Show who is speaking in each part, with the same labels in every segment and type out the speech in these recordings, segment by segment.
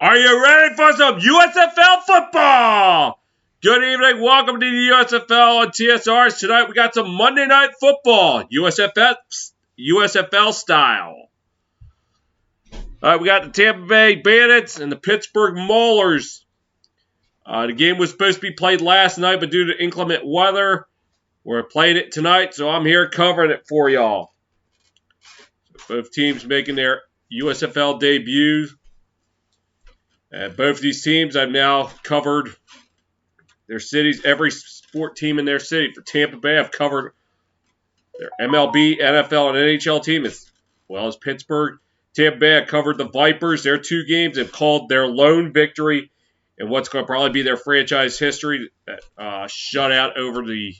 Speaker 1: Are you ready for some USFL football? Good evening. Welcome to the USFL on TSR. Tonight we got some Monday Night Football, USFL style. All right, we got the Tampa Bay Bandits and the Pittsburgh Maulers. The game was supposed to be played last night, but due to inclement weather, we're playing it tonight, so I'm here covering it for y'all. Both teams making their USFL debuts. And both of these teams, I've now covered their cities, every sport team in their city. For Tampa Bay, I've covered their MLB, NFL, and NHL team, as well as Pittsburgh. Tampa Bay, I covered the Vipers. Their two games have called their lone victory in what's going to probably be their franchise history. Shutout over the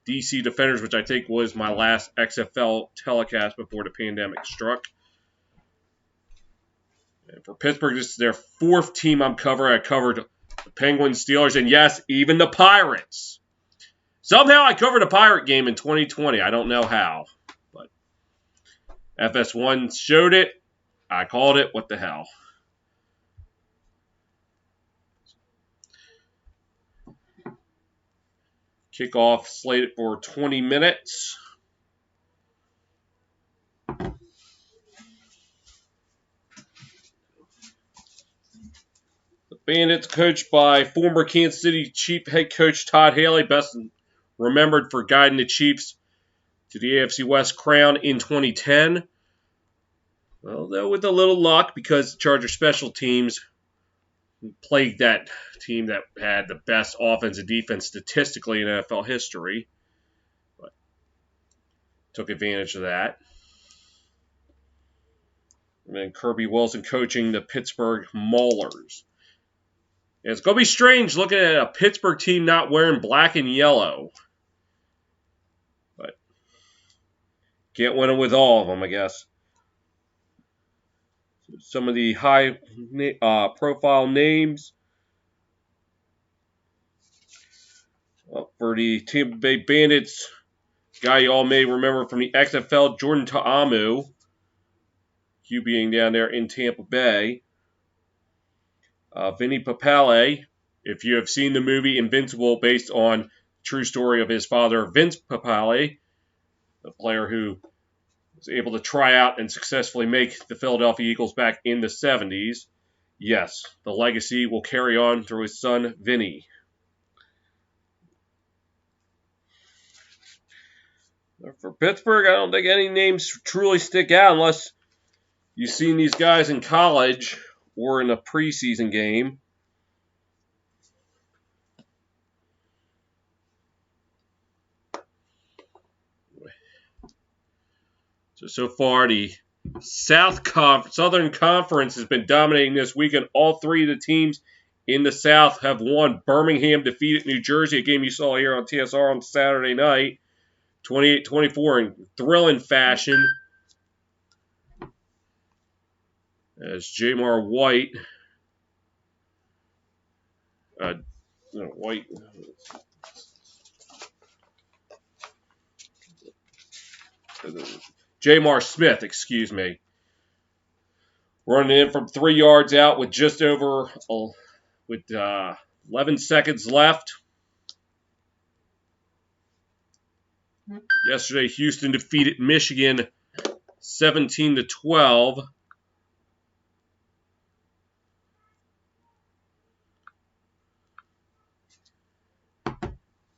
Speaker 1: DC Defenders, which I think was my last XFL telecast before the pandemic struck. And for Pittsburgh, this is their fourth team I'm covering. I covered the Penguins, Steelers, and yes, even the Pirates. Somehow I covered a Pirate game in 2020. I don't know how, but FS1 showed it. I called it. What the hell? Kickoff slated for 20 minutes. Bandits, coached by former Kansas City Chief head coach Todd Haley, best remembered for guiding the Chiefs to the AFC West crown in 2010. Well, though with a little luck, because the Charger special teams plagued that team that had the best offense and defense statistically in NFL history. But took advantage of that. And then Kirby Wilson coaching the Pittsburgh Maulers. And it's going to be strange looking at a Pittsburgh team not wearing black and yellow. But can't win them with all of them, I guess. Some of the high-profile names. Well, for the Tampa Bay Bandits, guy you all may remember from the XFL, Jordan Ta'amu, QBing down there in Tampa Bay. Vinny Papale, if you have seen the movie Invincible, based on the true story of his father, Vince Papale, the player who was able to try out and successfully make the Philadelphia Eagles back in the 70s. Yes, the legacy will carry on through his son, Vinny. For Pittsburgh, I don't think any names truly stick out unless you've seen these guys in college or in a preseason game. So far, the Southern Conference has been dominating this weekend. All three of the teams in the South have won. Birmingham defeated New Jersey, a game you saw here on TSR on Saturday night, 28-24 in thrilling fashion. As Jamar White, Jamar Smith, excuse me, running in from 3 yards out with just over 11 seconds left. Yesterday, Houston defeated Michigan 17-12.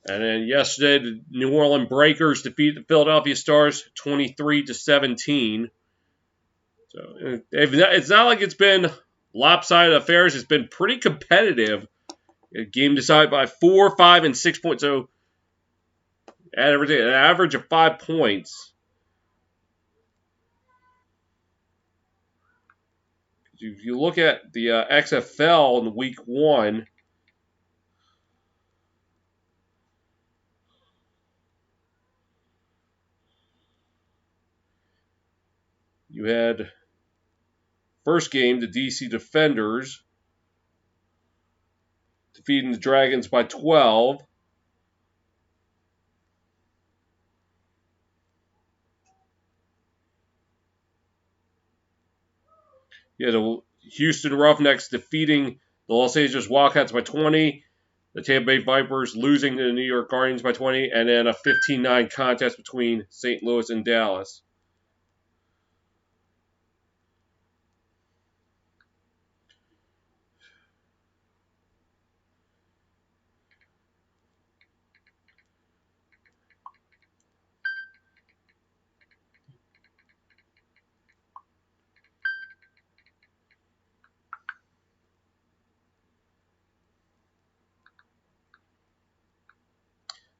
Speaker 1: And then yesterday, the New Orleans Breakers defeated the Philadelphia Stars 23-17. So it's not like it's been lopsided affairs. It's been pretty competitive. A game decided by 4, 5, and 6 points. So at everything, an average of 5 points. If you look at the XFL in week 1, you had first game, the DC Defenders defeating the Dragons by 12. You had a Houston Roughnecks defeating the Los Angeles Wildcats by 20. The Tampa Bay Vipers losing to the New York Guardians by 20. And then a 15-9 contest between St. Louis and Dallas.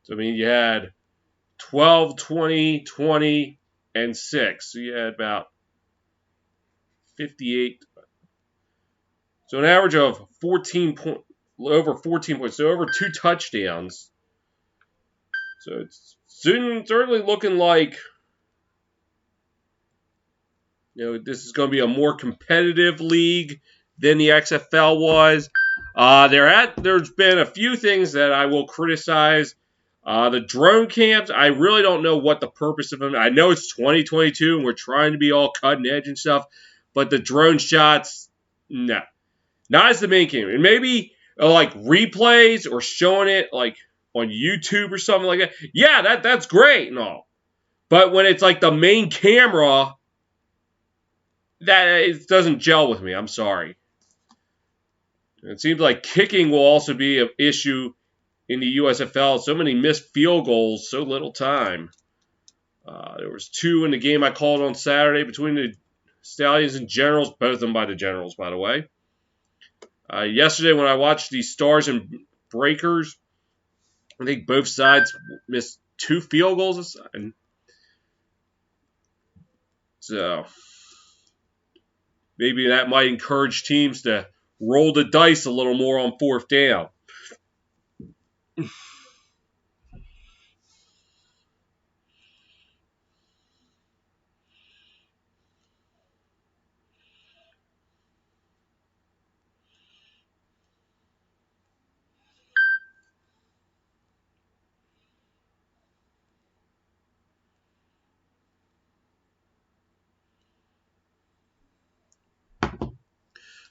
Speaker 1: So, I mean, you had 12, 20, 20, and 6. So you had about 58. So an average of 14 point, over 14 points. So over 2 touchdowns. So it's certainly looking like, this is going to be a more competitive league than the XFL was. There's been a few things that I will criticize. The drone camps, I really don't know what the purpose of them. I know it's 2022 and we're trying to be all cutting edge and stuff, but the drone shots, no, not as the main game. And maybe like replays or showing it like on YouTube or something like that. Yeah, that's great and all, but when it's like the main camera, that it doesn't gel with me. I'm sorry. It seems like kicking will also be an issue in the USFL. So many missed field goals, so little time. There was 2 in the game I called on Saturday between the Stallions and Generals, both of them by the Generals, by the way. Yesterday when I watched the Stars and Breakers, I think both sides missed 2 field goals aside. So maybe that might encourage teams to roll the dice a little more on 4th down.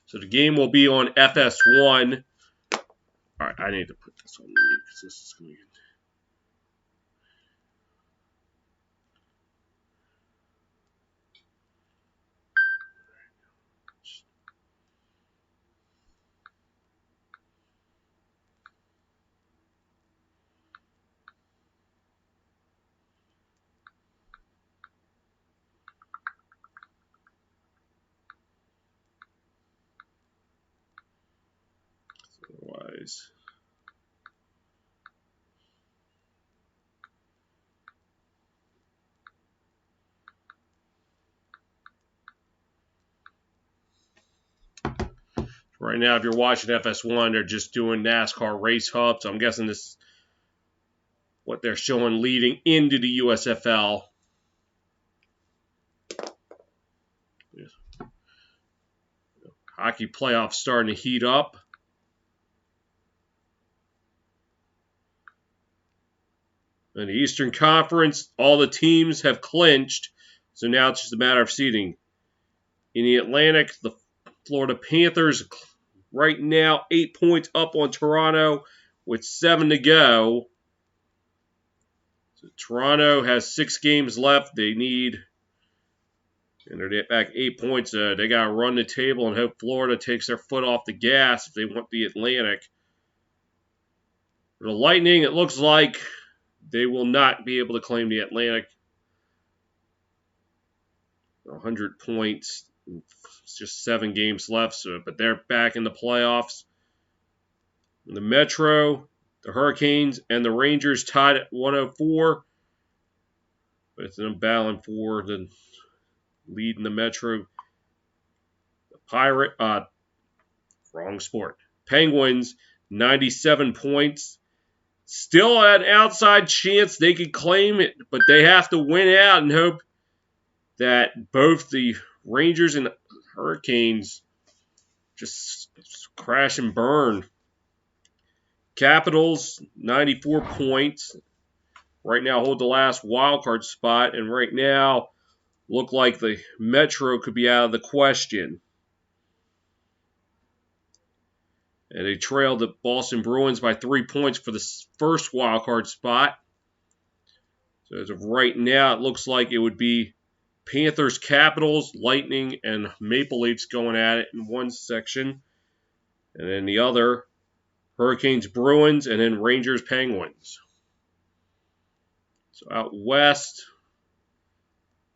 Speaker 1: So the game will be on FS1. All right, I need to put this on mute because this is going to get... Otherwise... Right now, if you're watching FS1, they're just doing NASCAR race hub. So I'm guessing this is what they're showing leading into the USFL. Hockey playoffs starting to heat up. In the Eastern Conference, all the teams have clinched. So now it's just a matter of seeding. In the Atlantic, the Florida Panthers right now 8 points up on Toronto with 7 to go. So Toronto has 6 games left. They need, and they're back 8 points. They got to run the table and hope Florida takes their foot off the gas if they want the Atlantic. For the Lightning, it looks like they will not be able to claim the Atlantic. 100 points. It's just 7 games left, but they're back in the playoffs. In the Metro, the Hurricanes and the Rangers tied at 104. But it's them battling for the lead in the Metro. The Penguins, 97 points. Still an outside chance they could claim it, but they have to win out and hope that both the Rangers and Hurricanes just crash and burn. Capitals, 94 points. Right now hold the last wildcard spot, and right now look like the Metro could be out of the question. And they trailed the Boston Bruins by 3 points for the first wild card spot. So as of right now, it looks like it would be Panthers, Capitals, Lightning, and Maple Leafs going at it in one section. And then the other, Hurricanes, Bruins, and then Rangers, Penguins. So out west,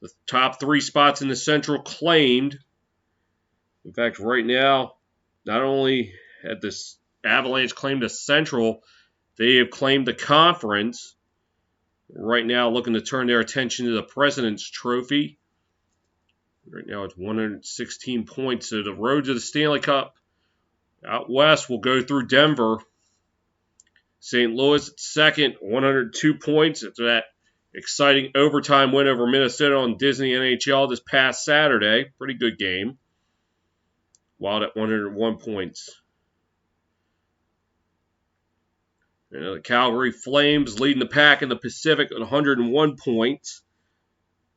Speaker 1: the top 3 spots in the Central claimed. In fact, right now, not only had this Avalanche claimed the Central, they have claimed the conference. Right now, looking to turn their attention to the President's Trophy. Right now, it's 116 points. So the road to the Stanley Cup out west will go through Denver. St. Louis at second, 102 points after that exciting overtime win over Minnesota on Disney NHL this past Saturday. Pretty good game. Wild at 101 points. The Calgary Flames leading the pack in the Pacific at 101 points.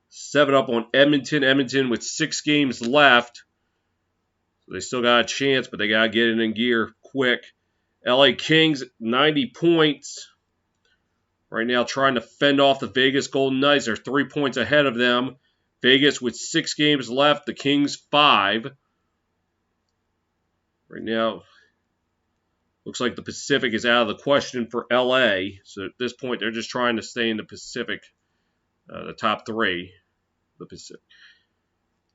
Speaker 1: 7 up on Edmonton. Edmonton with 6 games left. So they still got a chance, but they got to get it in gear quick. LA Kings, 90 points. Right now trying to fend off the Vegas Golden Knights. They're 3 points ahead of them. Vegas with 6 games left. The Kings 5. Right now, looks like the Pacific is out of the question for LA. So at this point, they're just trying to stay in the Pacific, the top 3. The Pacific.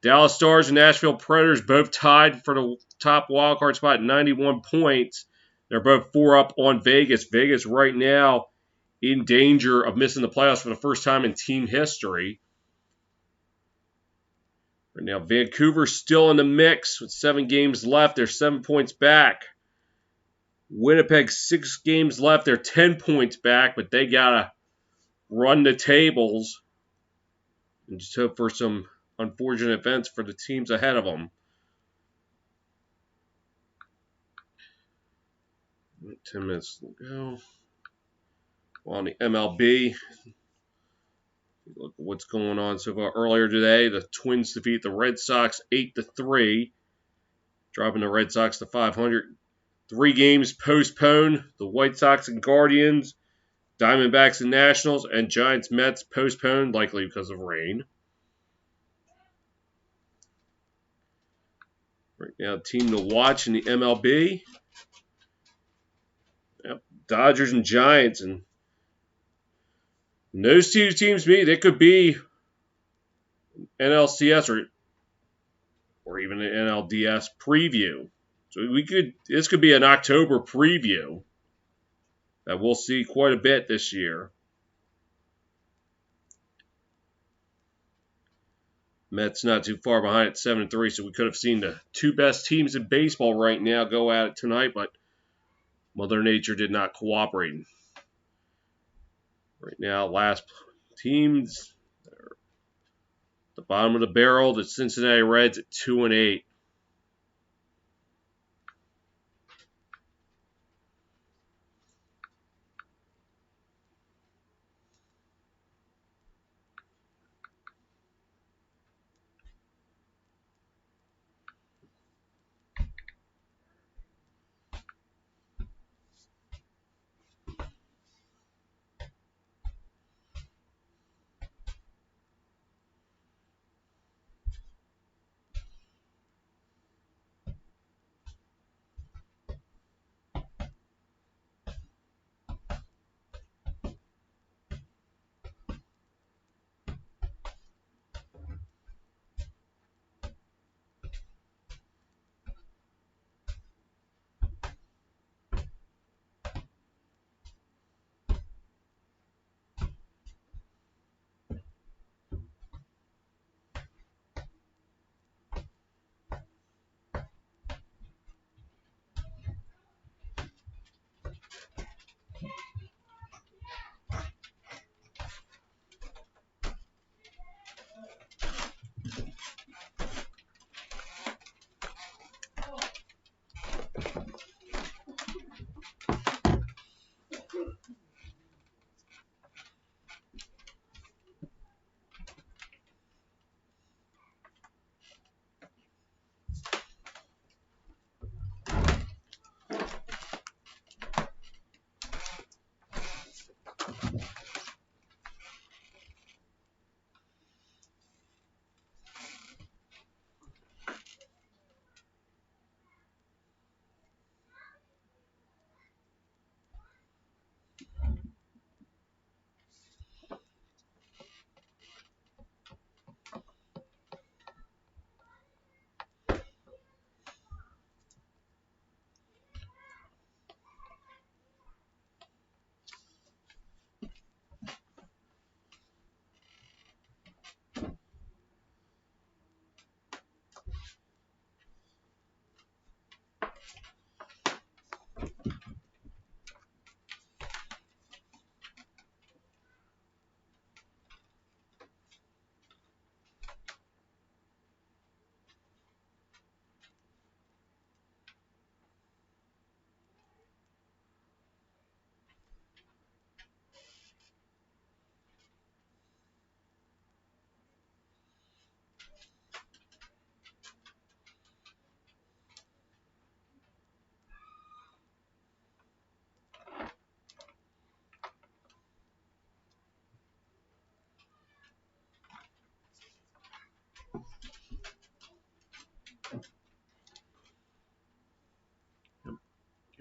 Speaker 1: Dallas Stars and Nashville Predators both tied for the top wildcard spot at 91 points. They're both 4 up on Vegas. Vegas right now in danger of missing the playoffs for the first time in team history. Right now, Vancouver's still in the mix with 7 games left. They're 7 points back. Winnipeg, 6 games left. They're 10 points back, but they got to run the tables and just hope for some unfortunate events for the teams ahead of them. 10 minutes to go. Well, on the MLB, look at what's going on so far. Earlier today, the Twins defeat the Red Sox 8-3, dropping the Red Sox to 500. 3 games postponed. The White Sox and Guardians, Diamondbacks and Nationals, and Giants Mets postponed, likely because of rain. Right now, team to watch in the MLB. Yep, Dodgers and Giants, and those 2 teams, they could be NLCS or even an NLDS preview. So this could be an October preview that we'll see quite a bit this year. Mets not too far behind at 7-3, so we could have seen the 2 best teams in baseball right now go at it tonight, but Mother Nature did not cooperate. Right now, last teams, the bottom of the barrel, the Cincinnati Reds at 2-8.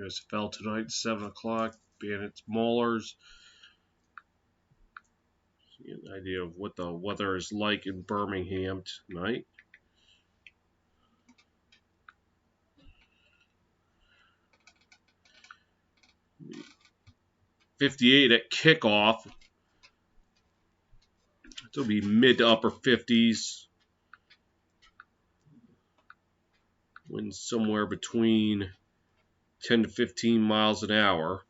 Speaker 1: USFL tonight, 7 o'clock. Bandits, Maulers. Get an idea of what the weather is like in Birmingham tonight. .58 at kickoff. It'll be mid to upper 50s. Winds somewhere between 10 to 15 miles an hour.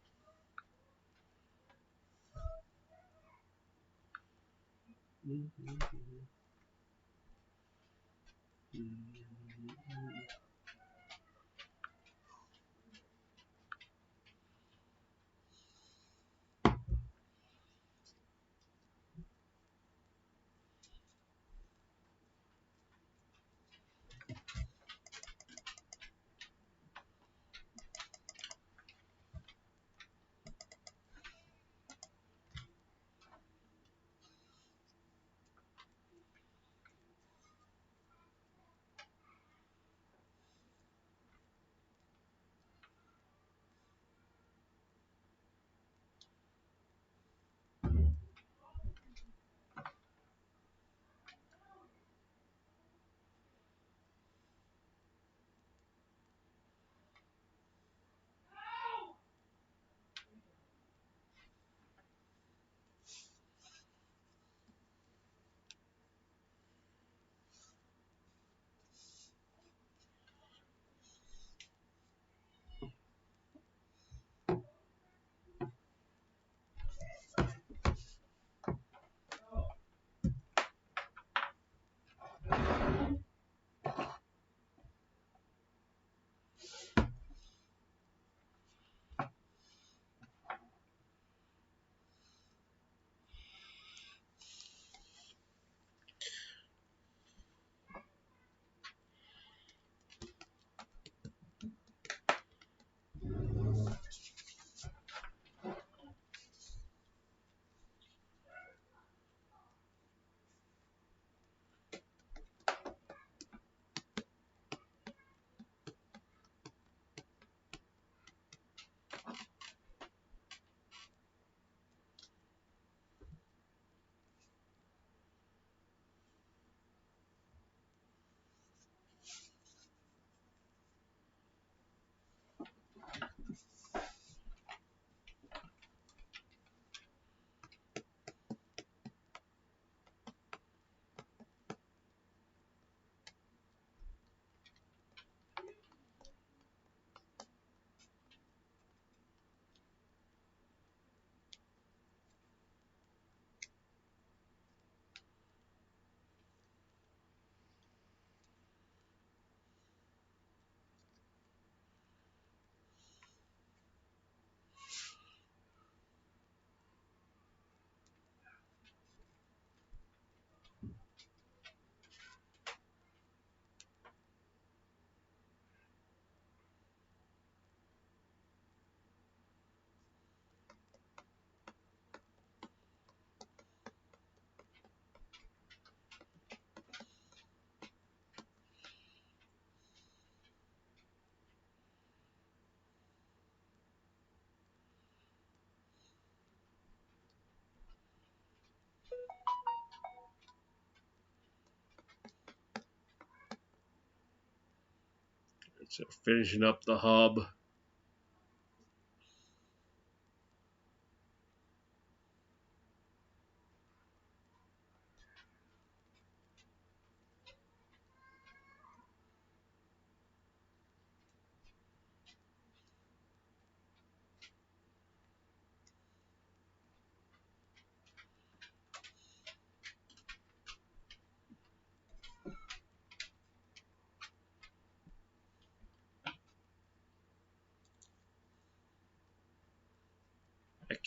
Speaker 1: So finishing up the hub.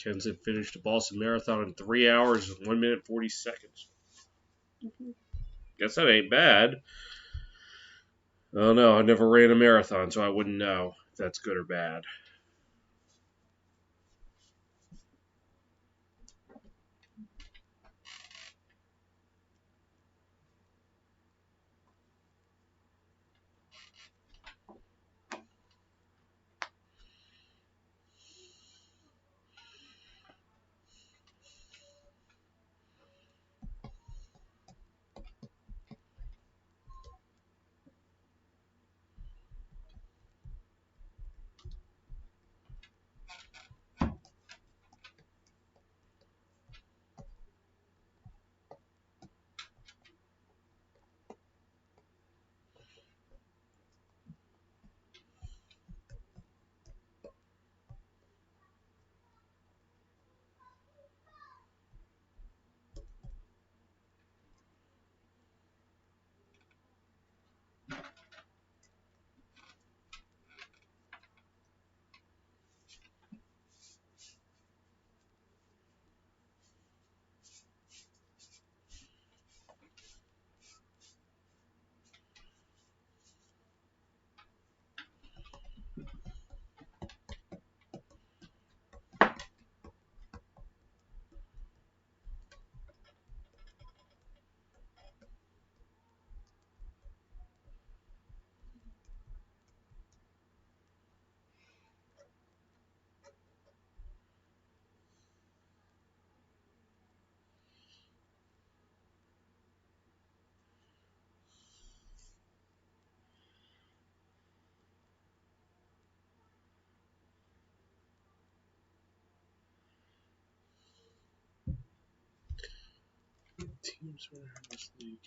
Speaker 1: Kenson finished the Boston Marathon in 3 hours and 1 minute 40 seconds. Guess that ain't bad. I don't know. I never ran a marathon, so I wouldn't know if that's good or bad. teams in this league.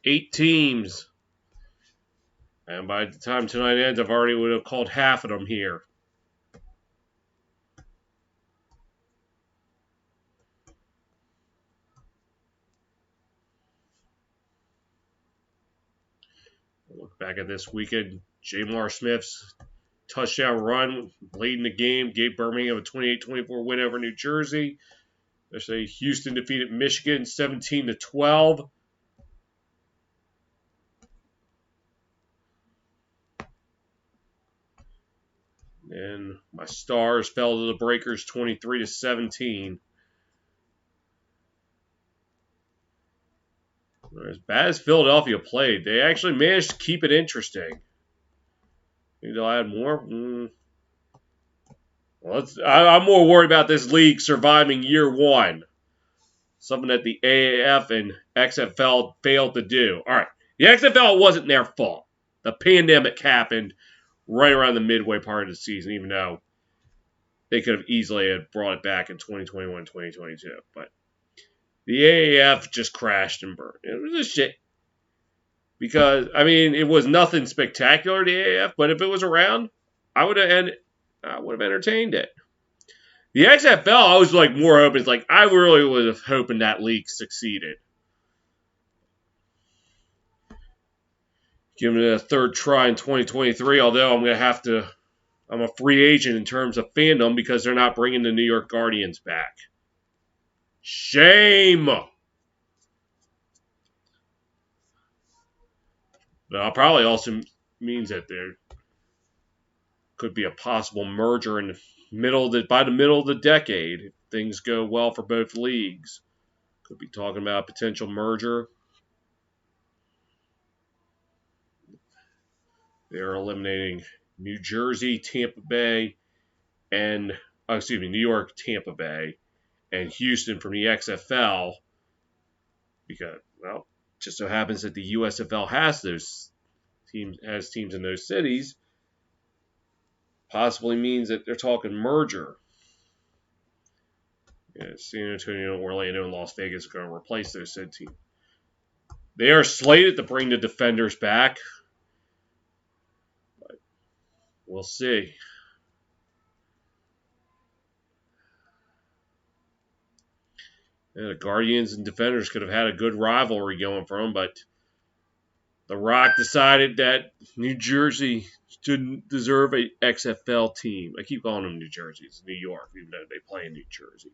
Speaker 1: 8 teams. And by the time tonight ends, I've already would have called half of them here. Look back at this weekend. Jamar Smith's touchdown run late in the game gave Birmingham a 28-24 win over New Jersey. Yesterday, Houston defeated Michigan 17-12. And my Stars fell to the Breakers 23-17. As bad as Philadelphia played, they actually managed to keep it interesting. Think they'll add more? Well, I'm more worried about this league surviving year one. Something that the AAF and XFL failed to do. All right, the XFL wasn't their fault. The pandemic happened right around the midway part of the season, even though they could have easily had brought it back in 2021, 2022. But the AAF just crashed and burned. It was a shit. Because, I mean, it was nothing spectacular, the AAF, but if it was around, I would have entertained it. The XFL, I was like more hoping. It's like I really was hoping that league succeeded. Give it a third try in 2023. Although I'm a free agent in terms of fandom because they're not bringing the New York Guardians back. Shame. But probably also means that there could be a possible merger in by the middle of the decade if things go well for both leagues. Could be talking about a potential merger. They're eliminating New Jersey, Tampa Bay, and New York, Tampa Bay, and Houston from the XFL because, well, just so happens that the USFL has teams in those cities. Possibly means that they're talking merger. Yeah, San Antonio, Orlando, and Las Vegas are going to replace those said teams. They are slated to bring the Defenders back. But we'll see. Yeah, the Guardians and Defenders could have had a good rivalry going for them, but The Rock decided that New Jersey didn't deserve a XFL team. I keep calling them New Jersey. It's New York, even though they play in New Jersey.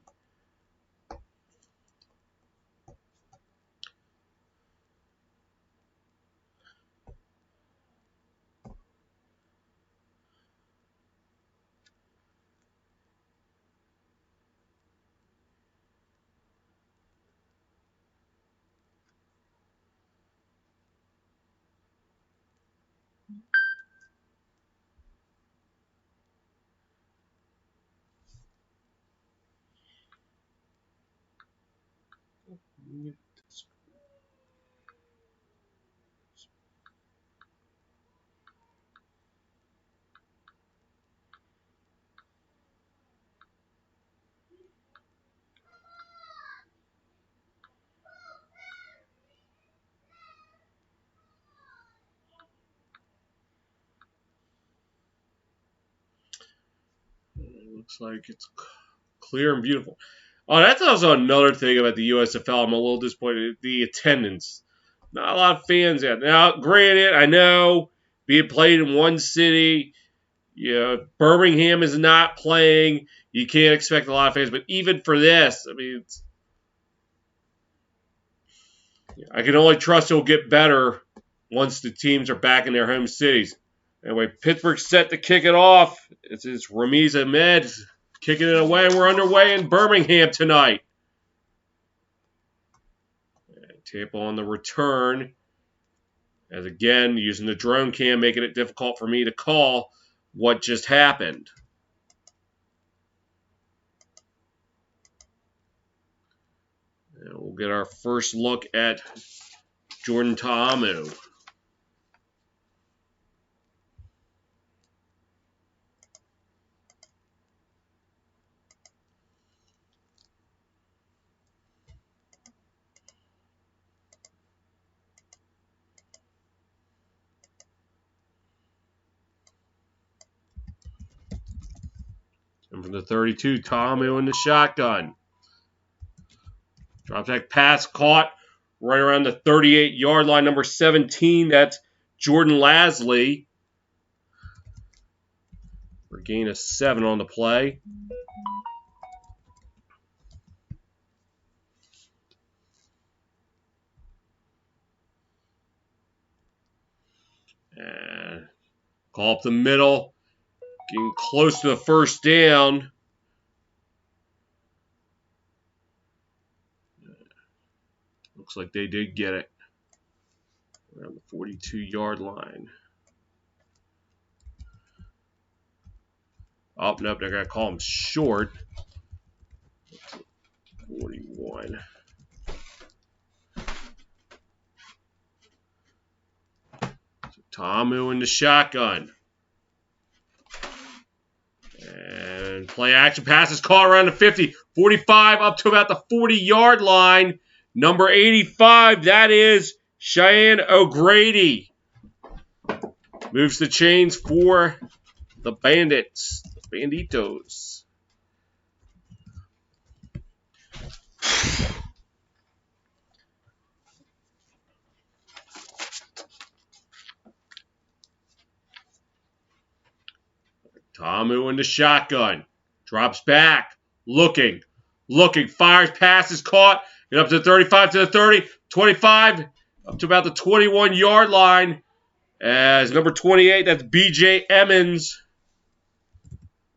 Speaker 1: It looks like it's clear and beautiful. Oh, that's also another thing about the USFL. I'm a little disappointed. The attendance. Not a lot of fans out. Now, granted, I know being played in one city, Birmingham is not playing. You can't expect a lot of fans. But even for this, I mean, I can only trust it'll get better once the teams are back in their home cities. Anyway, Pittsburgh's set to kick it off. It's Ramiz Ahmed kicking it away. We're underway in Birmingham tonight. Tampa on the return. As again, using the drone cam, making it difficult for me to call what just happened. And we'll get our first look at Jordan Ta'amu. And from the 32, Tamu in the shotgun. Drop back pass caught right around the 38-yard line. Number 17, that's Jordan Lasley. For a gain of 7 on the play. And call up the middle. Getting close to the first down. Looks like they did get it. Around the 42-yard line. Oh, nope, they're going to call him short. 41. So Tamu in the shotgun. And play action pass is caught around the 50. 45 up to about the 40-yard line. Number 85, that is Cheyenne O'Grady. Moves the chains for the Bandits. The Banditos. Tamu in the shotgun. Drops back. Looking. Fires. Pass is caught. Get up to the 35, to the 30. 25. Up to about the 21-yard line. As number 28, that's B.J. Emmons.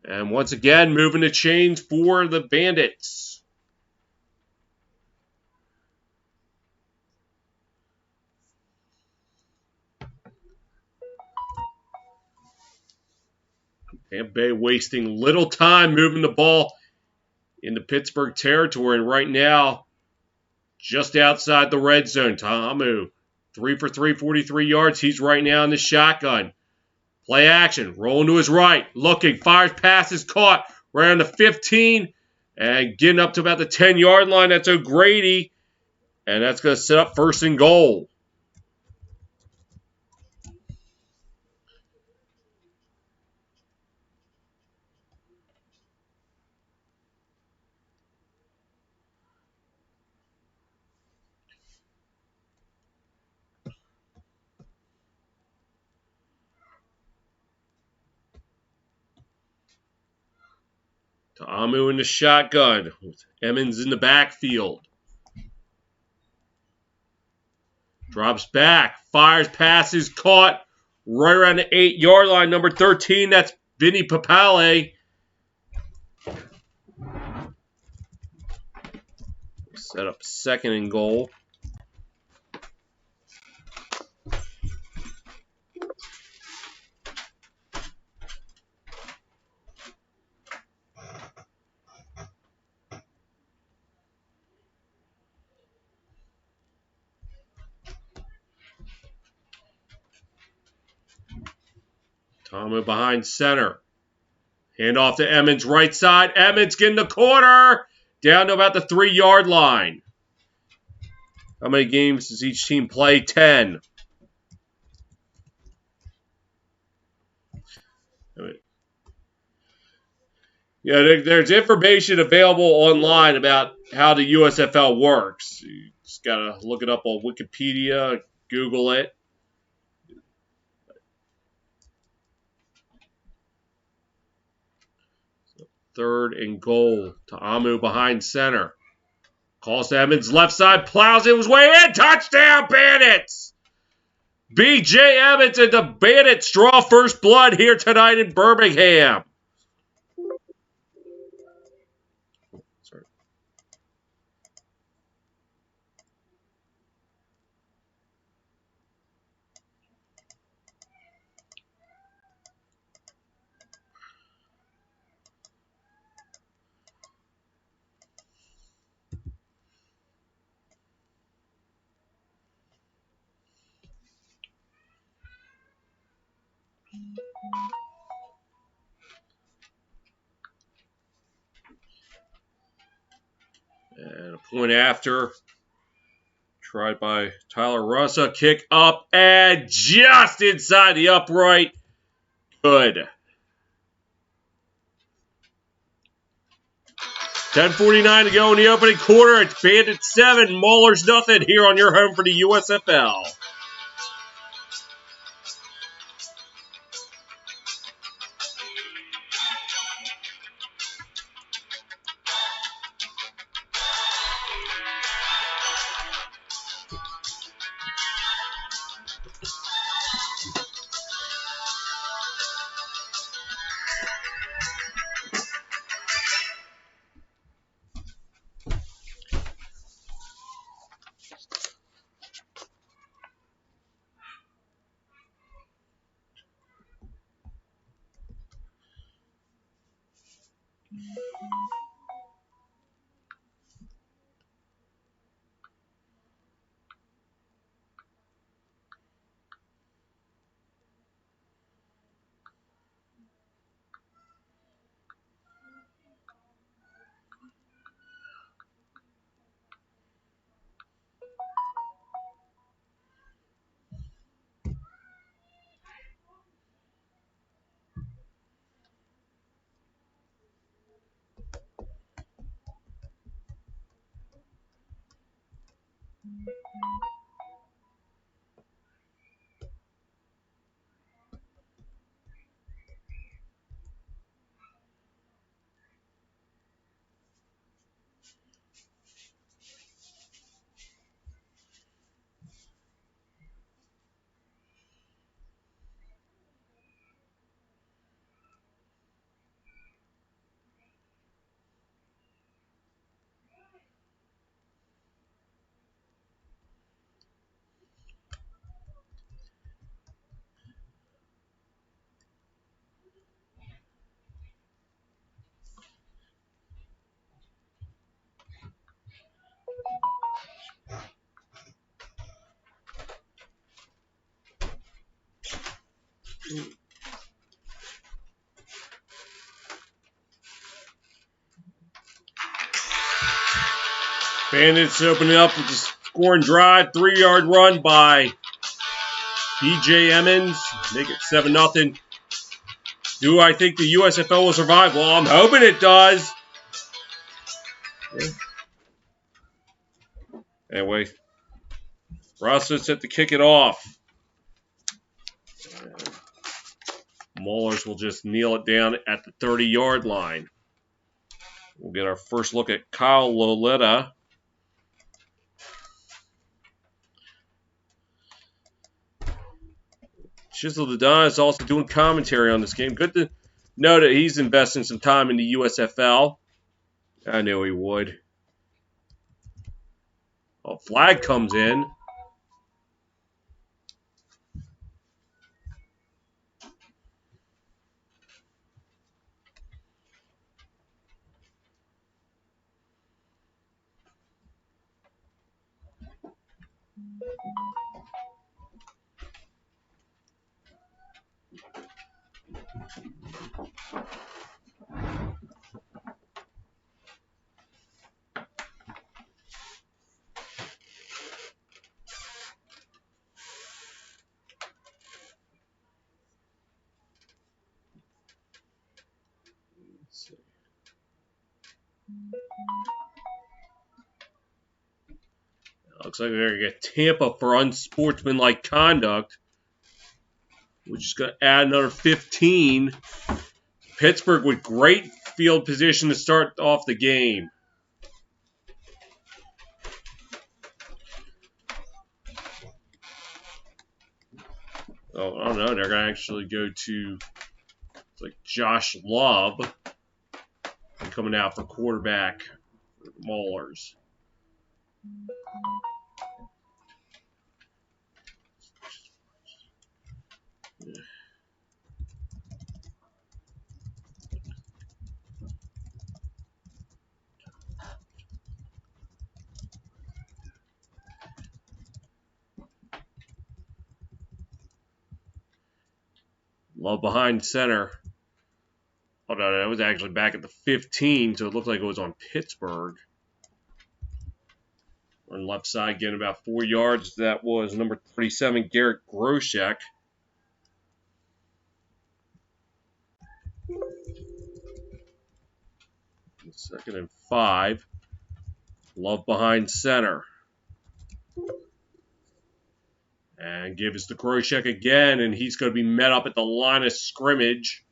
Speaker 1: And once again, moving the chains for the Bandits. Tampa Bay wasting little time moving the ball in the Pittsburgh territory. And right now, just outside the red zone, Tamu, 3 for 3, 43 yards. He's right now in the shotgun. Play action, rolling to his right, looking, fires, passes caught right on the 15, and getting up to about the 10-yard line. That's O'Grady, and that's going to set up 1st and goal. Tamu in the shotgun with Emmons in the backfield. Drops back, fires, passes caught right around the 8-yard line. Number 13, that's Vinny Papale. Set up 2nd and goal. Tamu behind center. Hand off to Emmons, right side. Emmons getting the corner. Down to about the 3-yard line. How many games does each team play? 10. Yeah, there's information available online about how the USFL works. You just got to look it up on Wikipedia, Google it. So 3rd and goal. Tamu behind center. Calls to Emmons, left side, plows it his way in. Touchdown, Bandits! B.J. Emmons and the Bandits draw first blood here tonight in Birmingham. Sorry. And a point after. Tried by Tyler Russa. Kick up and just inside the upright. Good. 10:49 to go in the opening quarter. It's Bandits 7, Maulers nothing here on your home for the USFL. Bandits opening up with the scoring drive. 3-yard run by B.J. Emmons. Make it 7-0. Do I think the USFL will survive? Well, I'm hoping it does. Anyway, Russell set to kick it off. Maulers will just kneel it down at the 30-yard line. We'll get our first look at Kyle Loletta. Chisel the Don is also doing commentary on this game. Good to know that he's investing some time in the USFL. I knew he would. Oh, flag comes in. Looks like we're going to get Tampa for unsportsmanlike conduct. We're just going to add another 15. Pittsburgh with great field position to start off the game. Oh, I don't know. They're going to actually go to like Josh Love coming out for quarterback for the Maulers. Love behind center. Oh, no, that was actually back at the 15, so it looked like it was on Pittsburgh. On left side, getting about 4 yards. That was number 37, Garrett Groshek. 2nd and 5. Love behind center. And give us the Groshek again, and he's going to be met up at the line of scrimmage.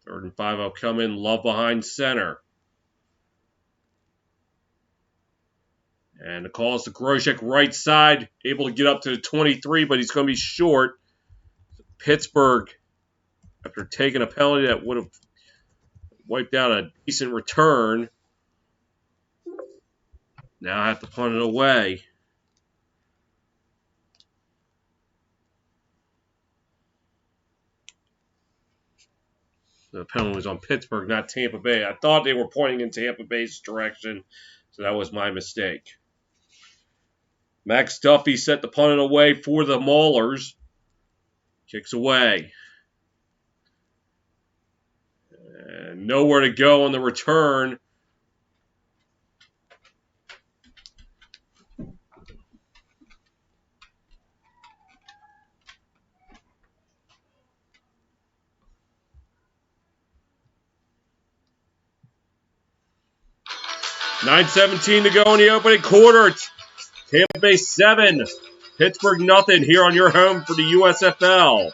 Speaker 1: Third and 5 will come in. Love behind center. And the call is to Groshek right side. Able to get up to the 23, but he's going to be short. Pittsburgh, after taking a penalty that would have wiped out a decent return, now have to punt it away. The penalty was on Pittsburgh, not Tampa Bay. I thought they were pointing in Tampa Bay's direction, so that was my mistake. Max Duffy set the punt away for the Maulers. Kicks away. And nowhere to go on the return. $9:17 to go in the opening quarter. It's Tampa Bay 7, Pittsburgh nothing here on your home for the USFL.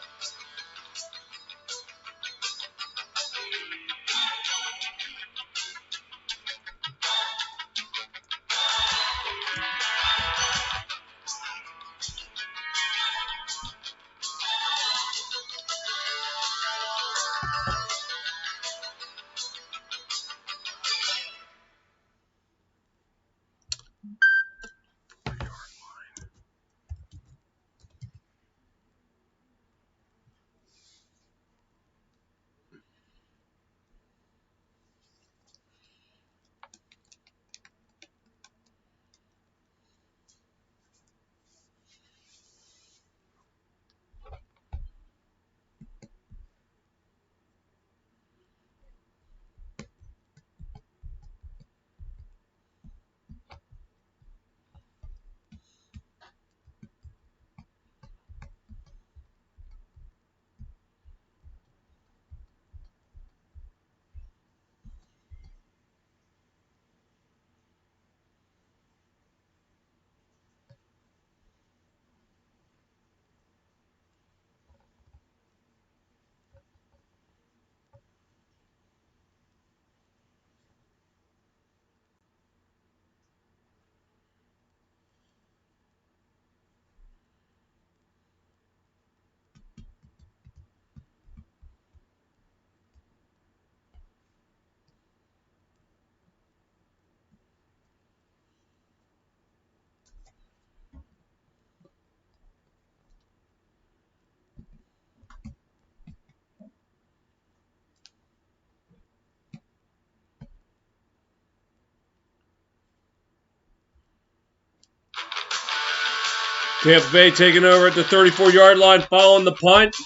Speaker 1: Tampa Bay taking over at the 34-yard line following the punt.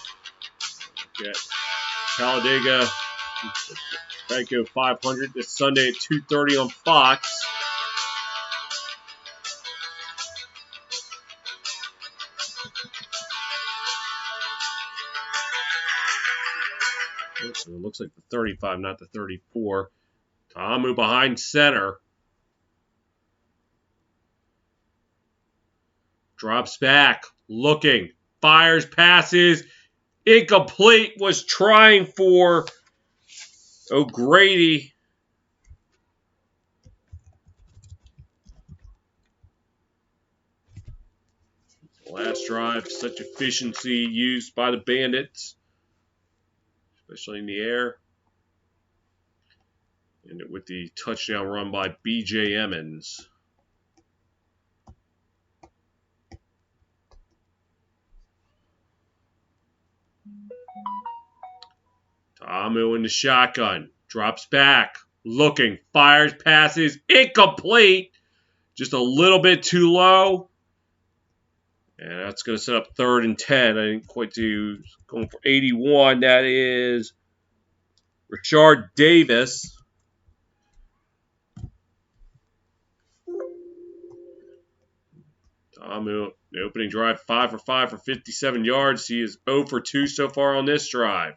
Speaker 1: Okay. Talladega, Franco 500 this Sunday at 2:30 on Fox. It looks like the 35, not the 34. Tamu behind center. Drops back, looking, fires, passes, incomplete, was trying for O'Grady. Last drive, such efficiency used by the Bandits, especially in the air. And with the touchdown run by B.J. Emmons. Tamu in the shotgun. Drops back. Looking. Fires. Passes. Incomplete. Just a little bit too low. And that's going to set up 3rd and 10. I didn't quite do. Going for 81. That is Richard Davis. The opening drive, 5 for 5 for 57 yards. He is 0 for 2 so far on this drive.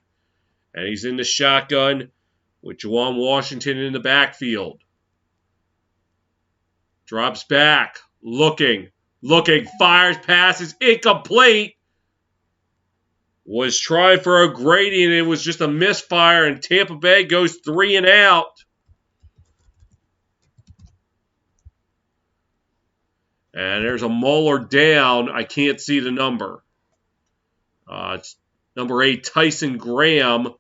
Speaker 1: And he's in the shotgun with Juwan Washington in the backfield. Drops back, looking, fires, passes, incomplete. Was trying for a Grady, and it was just a misfire, and Tampa Bay goes 3 and out. And there's a Mauler down. I can't see the number. It's number 8, Tyson Graham.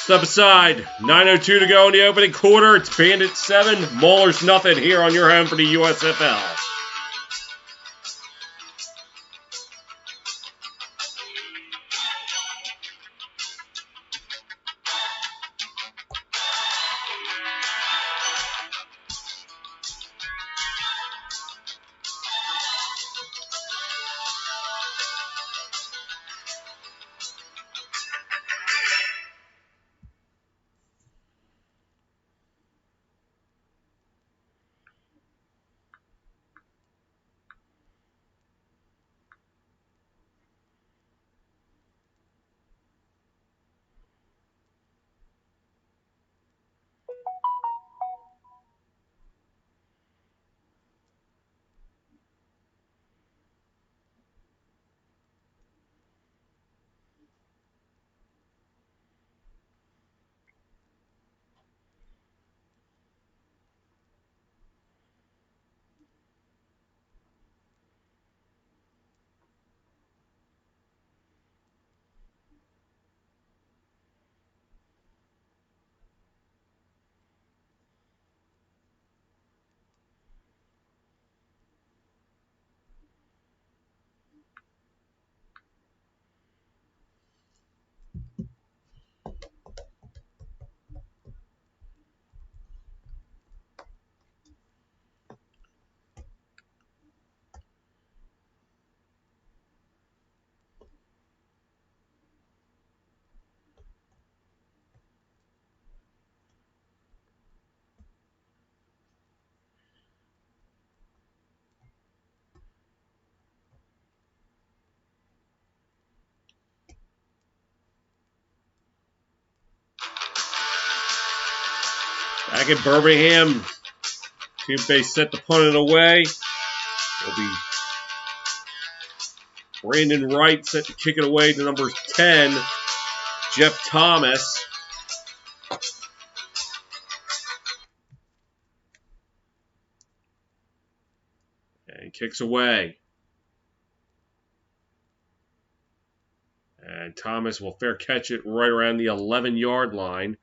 Speaker 1: Step aside. 9:02 to go in the opening quarter. It's Bandits 7, Maulers nothing here on your home for the USFL. Back at Birmingham, Tampa Bay set to punt it away. It'll be Brandon Wright set to kick it away to number 10, Jeff Thomas. And he kicks away. And Thomas will fair catch it right around the 11-yard line.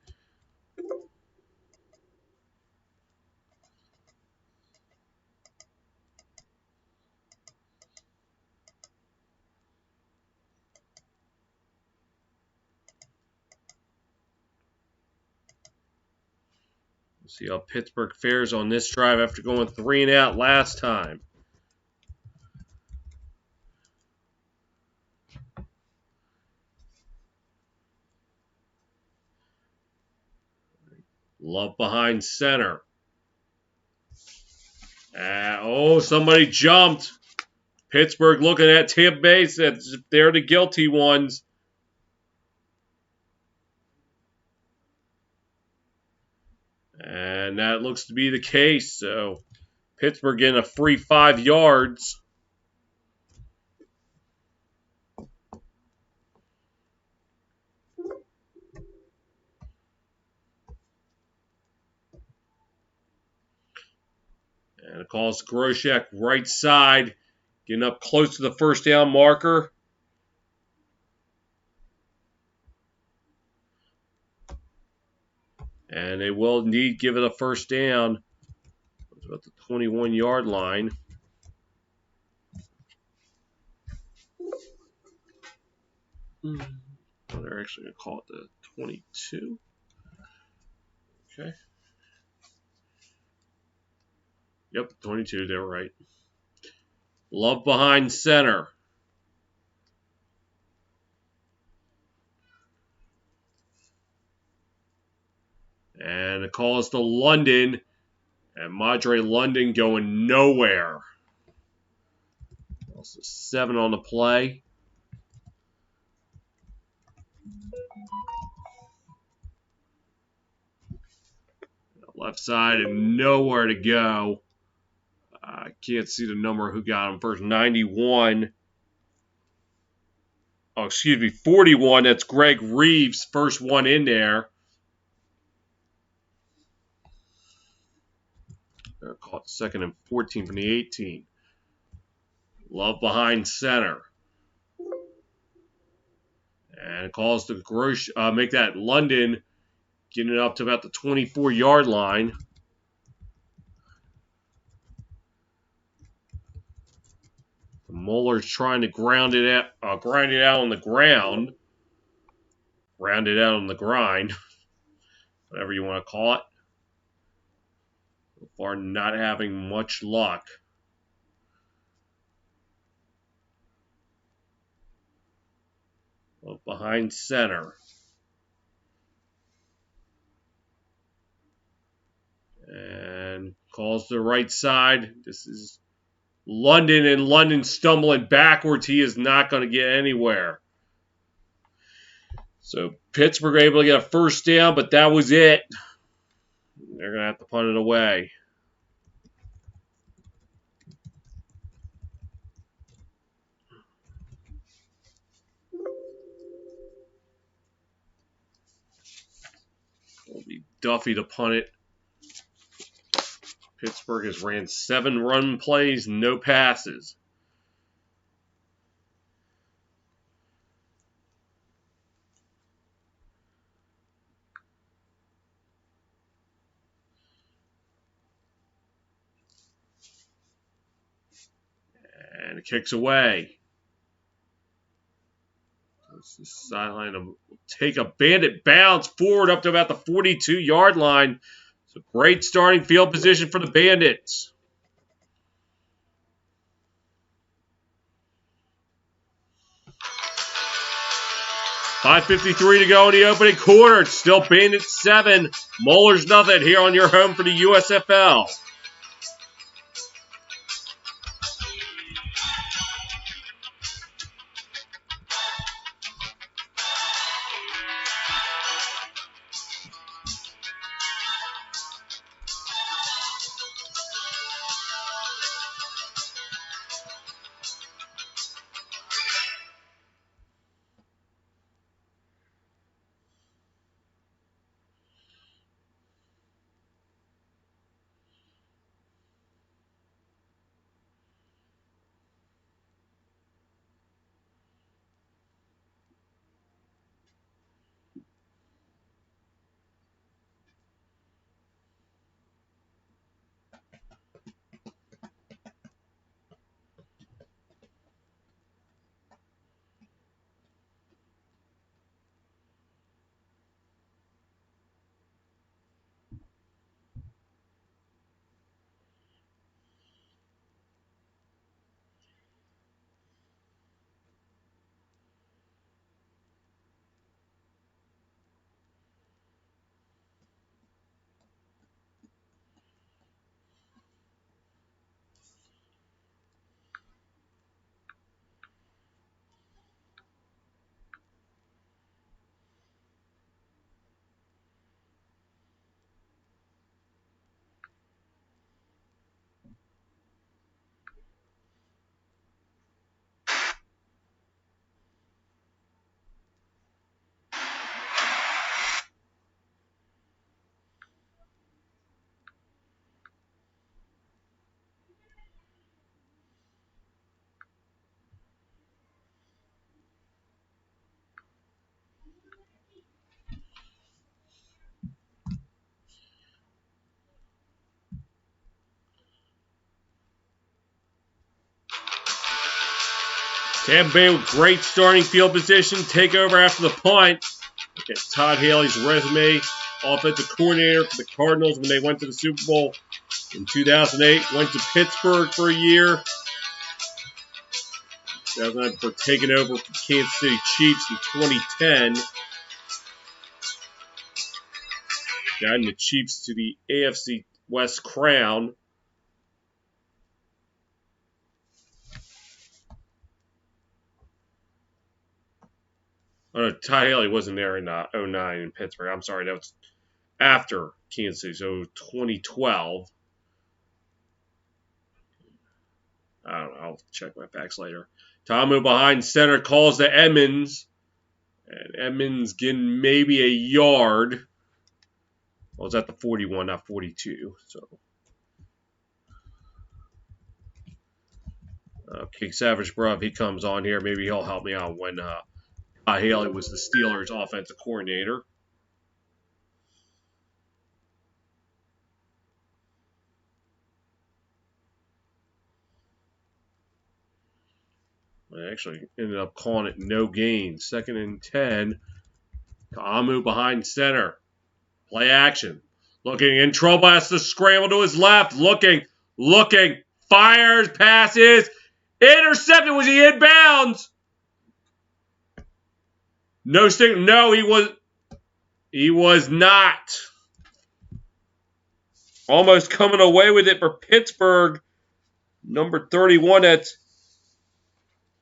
Speaker 1: We'll see how Pittsburgh fares on this drive after going 3 and out last time. Love behind center. Somebody jumped. Pittsburgh looking at Tampa Bay. They're the guilty ones. And that looks to be the case. So Pittsburgh getting a free 5 yards. And it calls Groshek right side, getting up close to the first down marker. And they will indeed give it a first down. It's about the 21-yard line. They're actually going to call it the 22. Okay. Yep, 22, they were right. Love behind center. And the call is to London. And Madre London going nowhere. Also 7 on the play. Left side and nowhere to go. I can't see the number who got him first. 91. Oh, excuse me, 41. That's Greg Reeves, first one in there. They're caught second and 14 from the 18. Love behind center. And calls to make that London, getting it up to about the 24-yard line. The Maulers trying to grind it out on the ground. Ground it out on the grind. Whatever you want to call it. So far, not having much luck. Love behind center. And calls to the right side. This is London, and London stumbling backwards. He is not going to get anywhere. So Pittsburgh able to get a first down, but that was it. They're going to have to punt it away. It'll be Duffy to punt it. Pittsburgh has ran 7 run plays, no passes. And it kicks away. This is sideline to take a Bandit bounce forward up to about the 42-yard line. So great starting field position for the Bandits. .553 to go in the opening quarter. It's still Bandits 7, Maulers nothing here on your home for the USFL. Tampa Bay with great starting field position. Take over after the punt. Look at Todd Haley's resume. offensive coordinator for the Cardinals when they went to the Super Bowl in 2008. Went to Pittsburgh for a year. 2009 before taking over for Kansas City Chiefs in 2010. Guiding the Chiefs to the AFC West crown. Oh, no, Ty Haley wasn't there in 2009 in Pittsburgh. I'm sorry, that was after Kansas City, so 2012. I don't know. I'll check my facts later. Tamu behind center calls to Edmonds. And Edmonds getting maybe a yard. Well, it's at the 41, not 42. So, okay, Savage Bruv, he comes on here. Maybe he'll help me out when Haley was the Steelers' offensive coordinator. I actually ended up calling it no gain. 2nd and 10. Ta'amu behind center. Play action. Looking in trouble. Has to scramble to his left. Looking. Fires. Passes. Intercepted. Was he inbounds? No stick. No, he was not. Almost coming away with it for Pittsburgh. Number 31. That's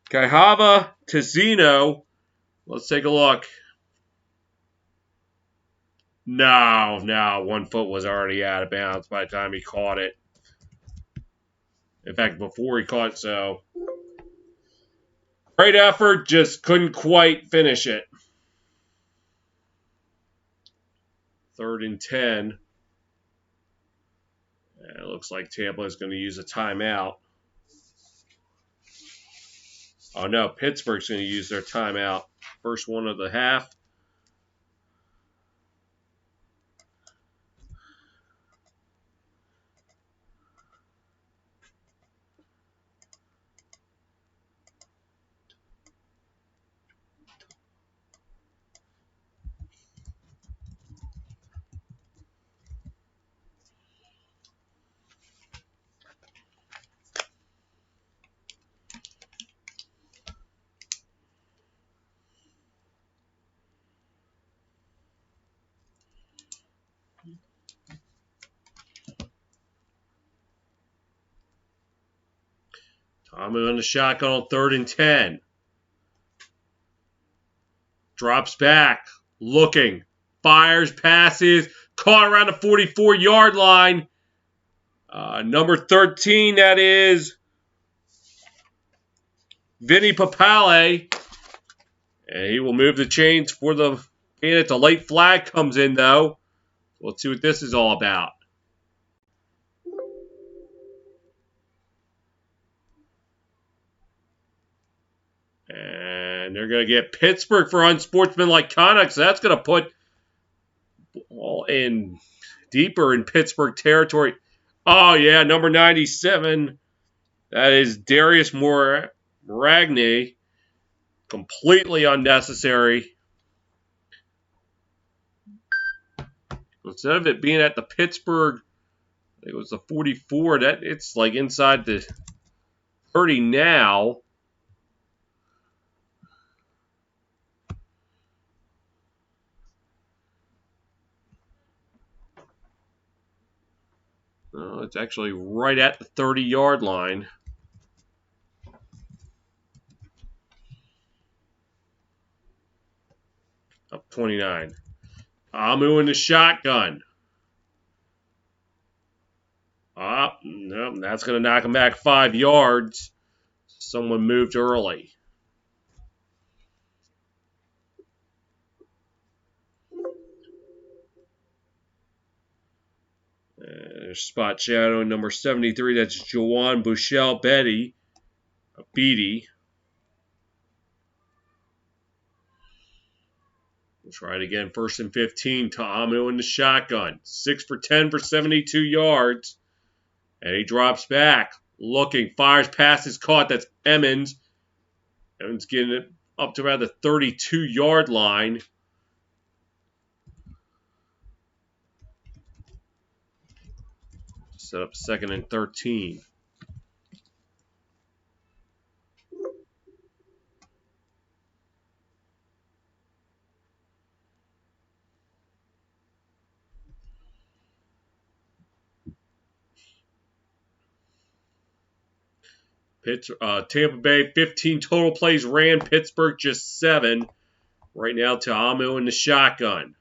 Speaker 1: Kaihava Tizino. Let's take a look. No. 1 foot was already out of bounds by the time he caught it. In fact, before he caught it, so. Great effort, just couldn't quite finish it. 3rd and 10. It looks like Tampa is going to use a timeout. Oh no, Pittsburgh's going to use their timeout. First one of the half. Tommy on the shotgun on 3rd and 10. Drops back. Looking. Fires, passes. Caught around the 44-yard line. Number 13, that is Vinny Papale. And he will move the chains for the Bandits. A late flag comes in, though. Let's see what this is all about. And they're going to get Pittsburgh for unsportsmanlike conduct. So that's going to put all in deeper in Pittsburgh territory. Oh, yeah, number 97. That is Darius Moragne. Completely unnecessary. Instead of it being at the Pittsburgh, I think it was the 44, that it's like inside the 30 now. It's actually right at the 30-yard line. Up 29. Amu in the shotgun. No, that's going to knock him back 5 yards. Someone moved early. Spot shadow number 73. That's Jawan Bushell Beatty. We'll try it again. 1st and 15. Ta'amu in the shotgun. 6 for 10 for 72 yards. And he drops back. Looking. Fires. Passes caught. That's Emmons. Emmons getting it up to about the 32-yard line. Set up 2nd and 13. Tampa Bay, 15 total plays ran. Pittsburgh, just 7. Right now, Ta'amu in the shotgun.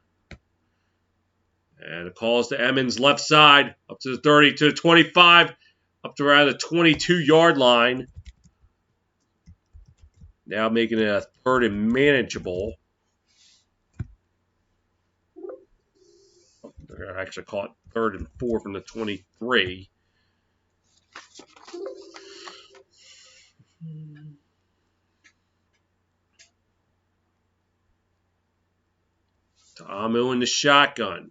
Speaker 1: And the call is to Emmons, left side, up to the 30, to the 25, up to around the 22-yard line. Now making it a 3rd and manageable. They're going to actually call it 3rd and 4 from the 23. Ta'amu in the shotgun.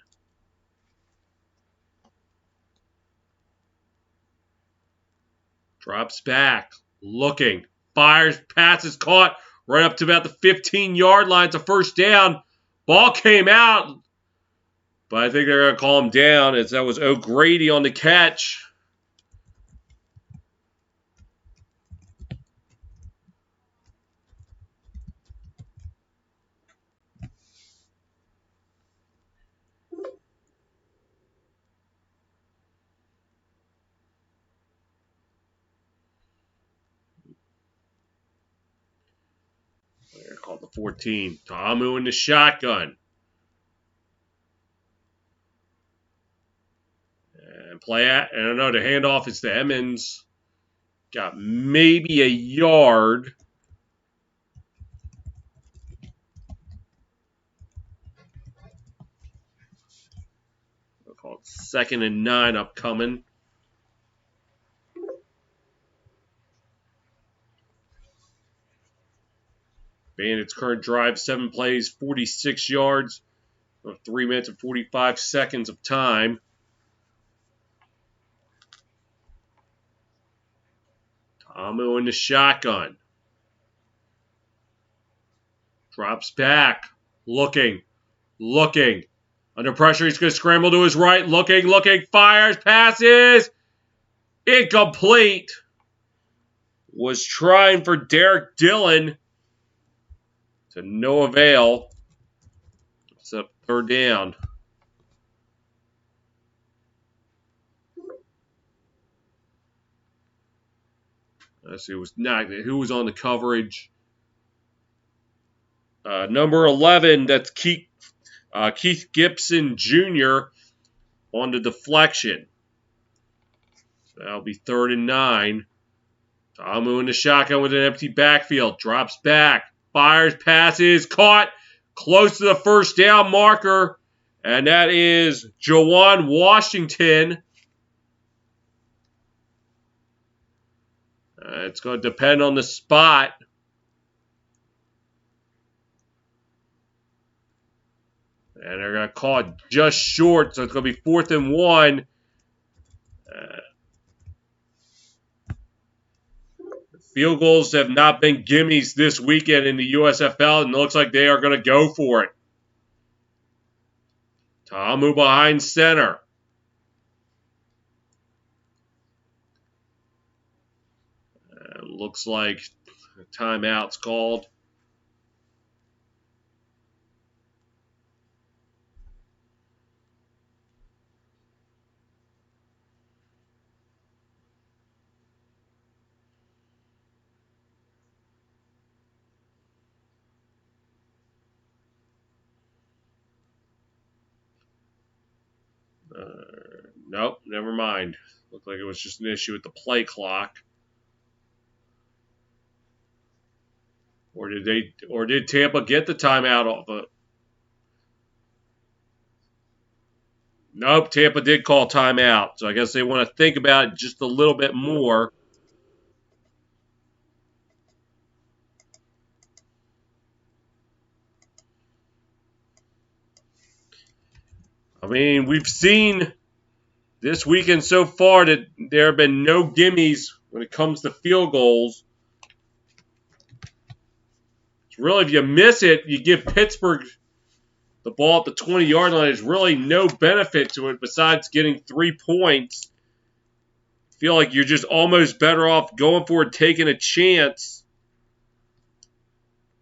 Speaker 1: Drops back, looking, fires, passes caught right up to about the 15-yard line. It's a 1st down. Ball came out, but I think they're going to call him down as that was O'Grady on the catch. They're called the 14. Ta'amu in the shotgun. And I don't know, the handoff is to Emmons. Got maybe a yard. They'll call it 2nd and 9 upcoming. Bandits' current drive, 7 plays, 46 yards, 3 minutes and 45 seconds of time. Ta'amu in the shotgun. Drops back, looking. Under pressure, he's going to scramble to his right, looking, fires, passes. Incomplete. Was trying for Derek Dillon. To no avail. It's up 3rd down. Let's see, who was on the coverage? Number 11, that's Keith Gibson Jr. on the deflection. So that'll be 3rd and 9. Ta'amu in the shotgun with an empty backfield. Drops back. Fires, passes, caught. Close to the 1st down marker. And that is Jawan Washington. It's going to depend on the spot. And they're going to call it just short, so it's going to be 4th and 1. Field goals have not been gimmies this weekend in the USFL, and it looks like they are going to go for it. Ta'amu behind center. Looks like a timeout's called. Nope, never mind. Looked like it was just an issue with the play clock. Or did Tampa get the timeout off of it? Nope, Tampa did call timeout. So I guess they want to think about it just a little bit more. I mean, we've seen this weekend so far that there have been no gimmies when it comes to field goals. It's really, if you miss it, you give Pittsburgh the ball at the 20-yard line. There's really no benefit to it besides getting 3 points. feel like you're just almost better off going for it, taking a chance.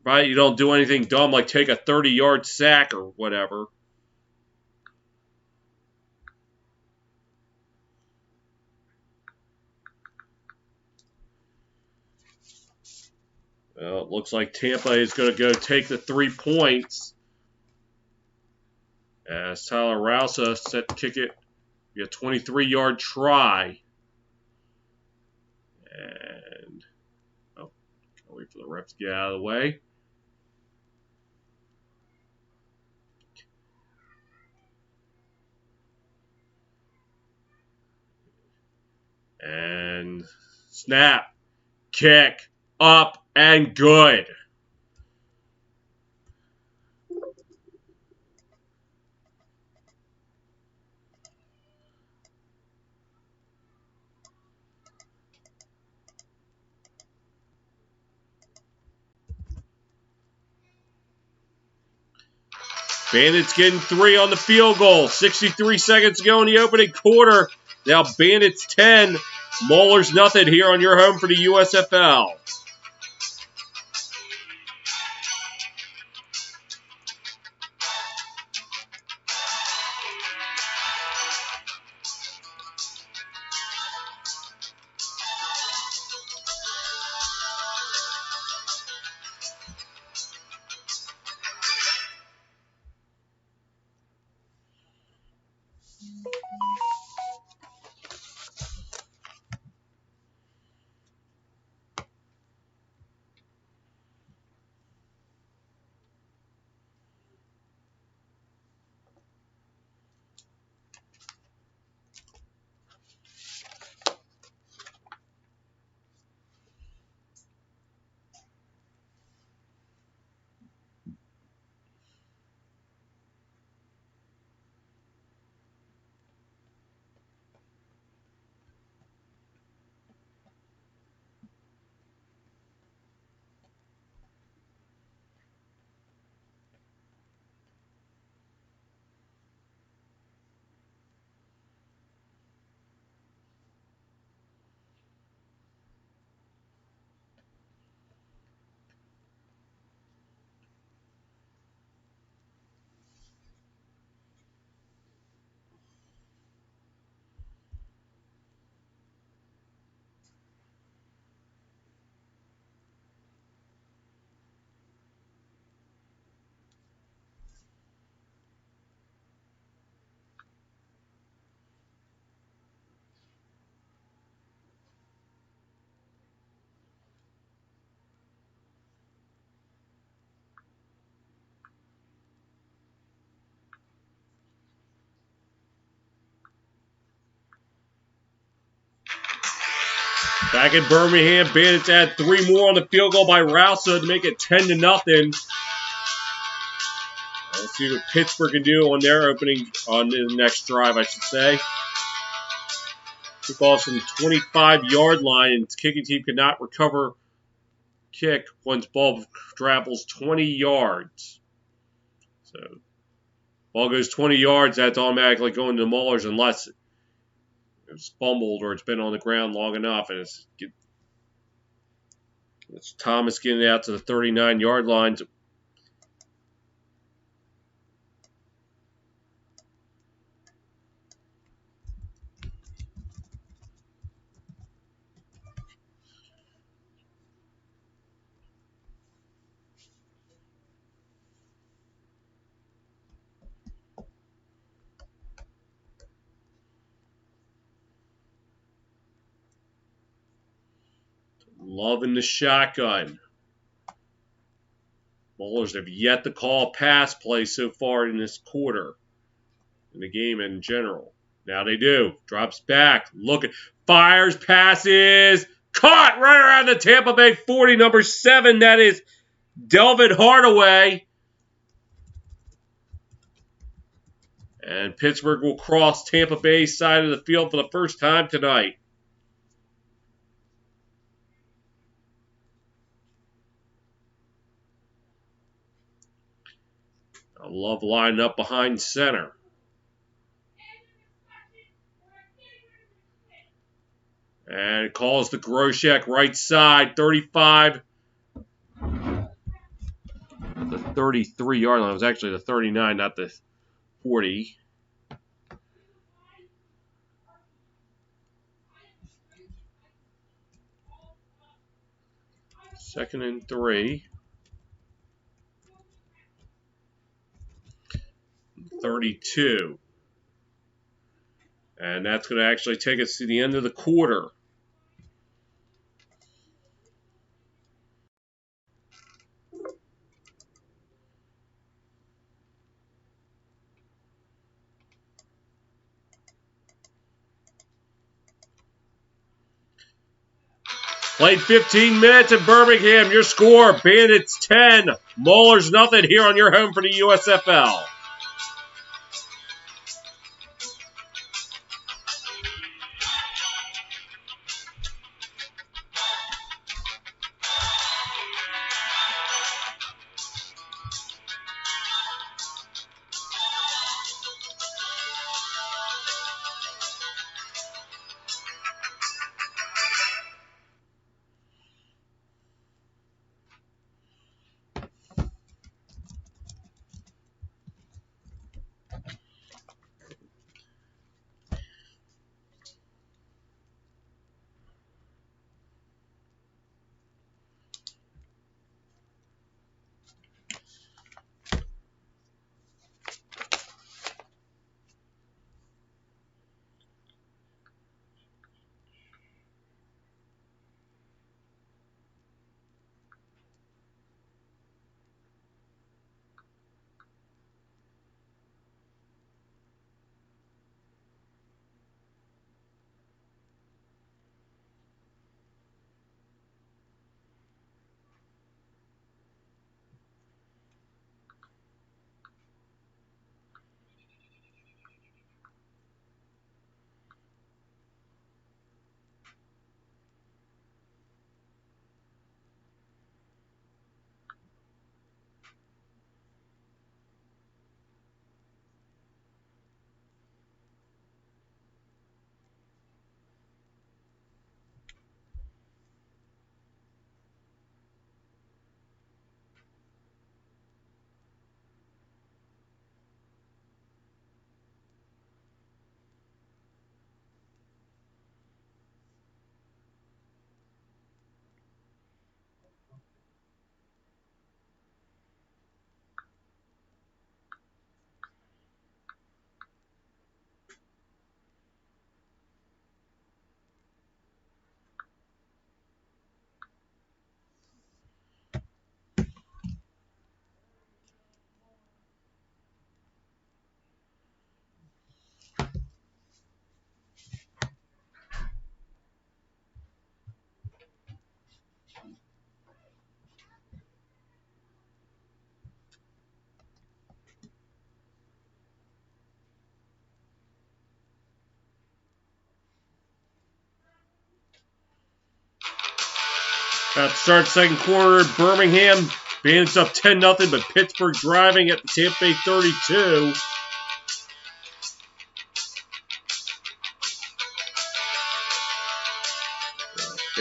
Speaker 1: Right? You don't do anything dumb like take a 30-yard sack or whatever. Well, it looks like Tampa is going to go take the 3 points. As Tyler Rousa set to kick it. Be a 23-yard try. And, oh, I'll wait for the refs to get out of the way. And snap, kick, up, and good. Bandits getting 3 on the field goal. 63 seconds to go in the opening quarter. Now Bandits 10, Maulers nothing here on your home for the USFL. Back in Birmingham, Bandits add 3 more on the field goal by Rousa to make it 10-0. Let's see what Pittsburgh can do on their opening, on the next drive, I should say. Kick off from the 25-yard line, and its kicking team cannot recover kick once ball travels 20 yards. So, ball goes 20 yards, that's automatically going to the Maulers unless it's fumbled or it's been on the ground long enough, and it's Thomas getting out to the 39-yard line. Loving the shotgun. Maulers have yet to call a pass play so far in this quarter, in the game in general. Now they do. Drops back. Fires, passes. Caught right around the Tampa Bay 40, number 7. That is Delvin Hardaway. And Pittsburgh will cross Tampa Bay's side of the field for the first time tonight. I love lining up behind center. And calls the Groshek right side, 35. The 33-yard line. It was actually the 39, not the 40. Second and 3. 32. And that's going to actually take us to the end of the quarter. Played 15 minutes in Birmingham. Your score, Bandits 10, Maulers nothing here on your home for the USFL. About to start second quarter, Birmingham. Bandits up 10-0, but Pittsburgh driving at the Tampa Bay 32.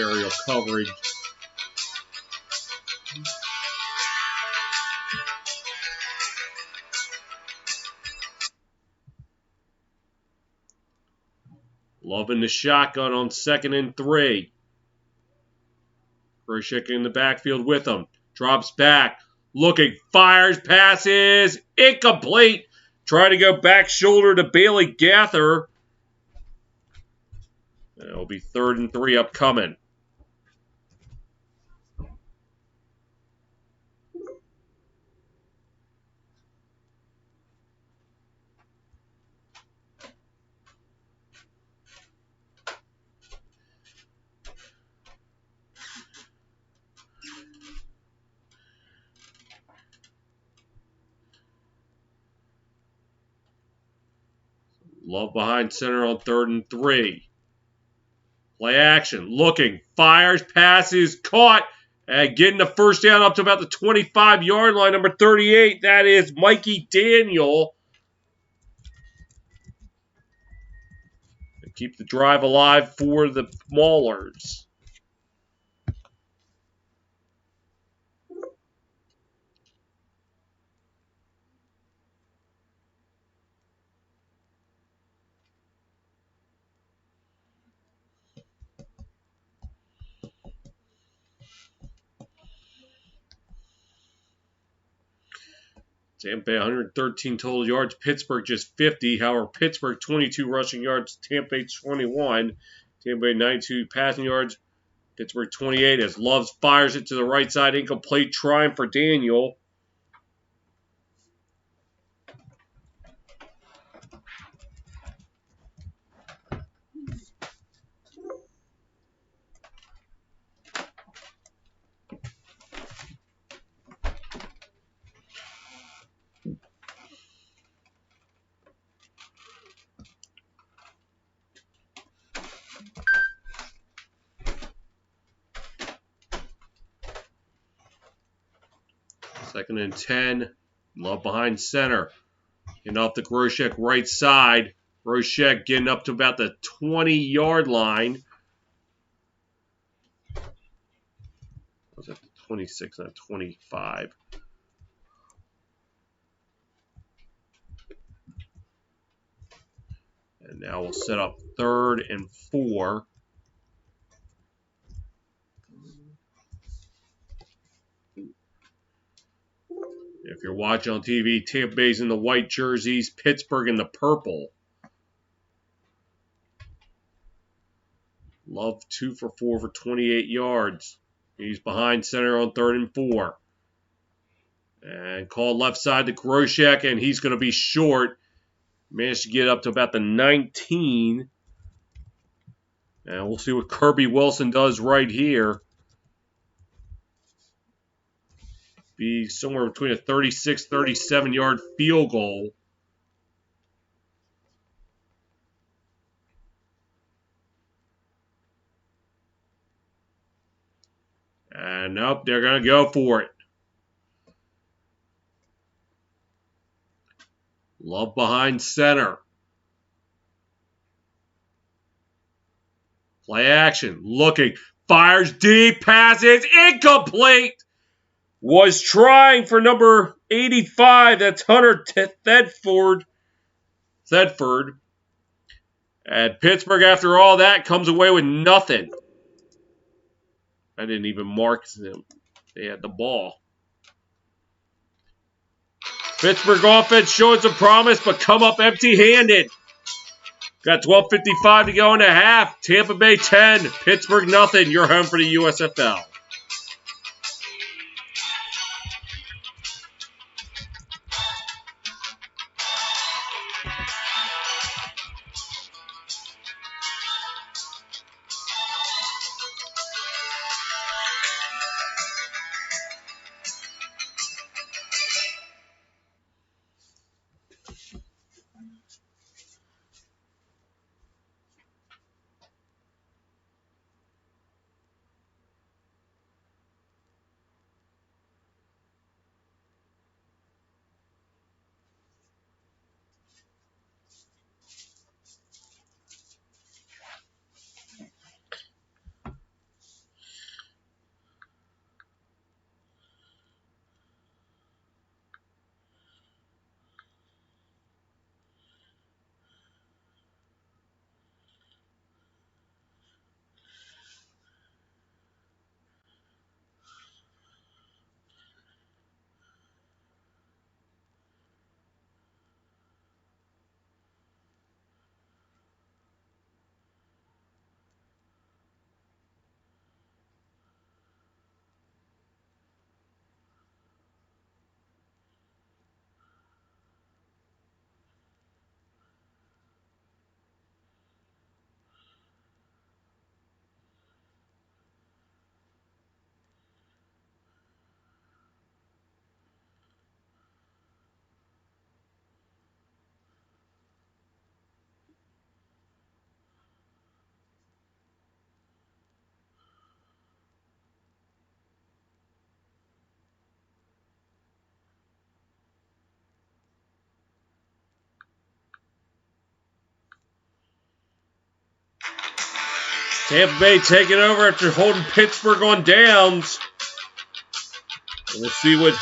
Speaker 1: Aerial coverage. Loving the shotgun on 2nd and 3. Groshek in the backfield with him. Drops back. Looking. Fires. Passes. Incomplete. Trying to go back shoulder to Bailey Gather. It'll be 3rd and 3 upcoming. Love behind center on 3rd and 3. Play action. Looking. Fires. Passes. Caught. And getting the first down up to about the 25-yard line. Number 38. That is Mikey Daniel. keep the drive alive for the Maulers. Tampa Bay 113 total yards. Pittsburgh just 50. However, Pittsburgh 22 rushing yards. Tampa Bay 21. Tampa Bay 92 passing yards. Pittsburgh 28 as Loves fires it to the right side. Incomplete, trying for Daniel. Second and 10. Love behind center. And off the Groshek right side. Groshek getting up to about the 20-yard line. Was it 26, not 25? And now we'll set up 3rd and 4. If you're watching on TV, Tampa Bay's in the white jerseys, Pittsburgh in the purple. Love 2 for 4 for 28 yards. He's behind center on 3rd and 4. And call left side to Groshek, and he's going to be short. Managed to get up to about the 19. And we'll see what Kirby Wilson does right here. Be somewhere between a 36, 37-yard field goal. And nope, they're going to go for it. Love behind center. Play action. Looking. Fires deep. Passes. Incomplete. Was trying for number 85. That's Hunter Thedford. And Pittsburgh, after all that, comes away with nothing. I didn't even mark them. They had the ball. Pittsburgh offense showing some promise, but come up empty-handed. Got 12:55 to go in the half. Tampa Bay 10, Pittsburgh nothing. You're home for the USFL. Tampa Bay taking over after holding Pittsburgh on downs. And we'll see what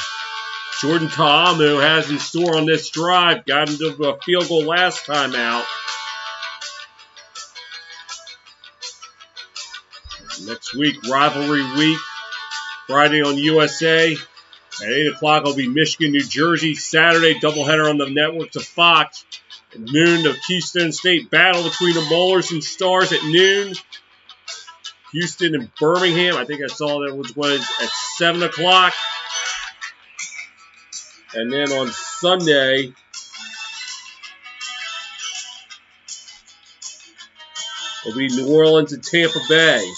Speaker 1: Jordan Ta'amu has in store on this drive. Got into a field goal last time out. Next week, rivalry week. Friday on USA. At 8 o'clock will be Michigan, New Jersey. Saturday, doubleheader on the networks of Fox. At noon, the Keystone State battle between the Maulers and Stars at noon. Houston and Birmingham. I think I saw that was at 7 o'clock. And then on Sunday, it'll be New Orleans and Tampa Bay.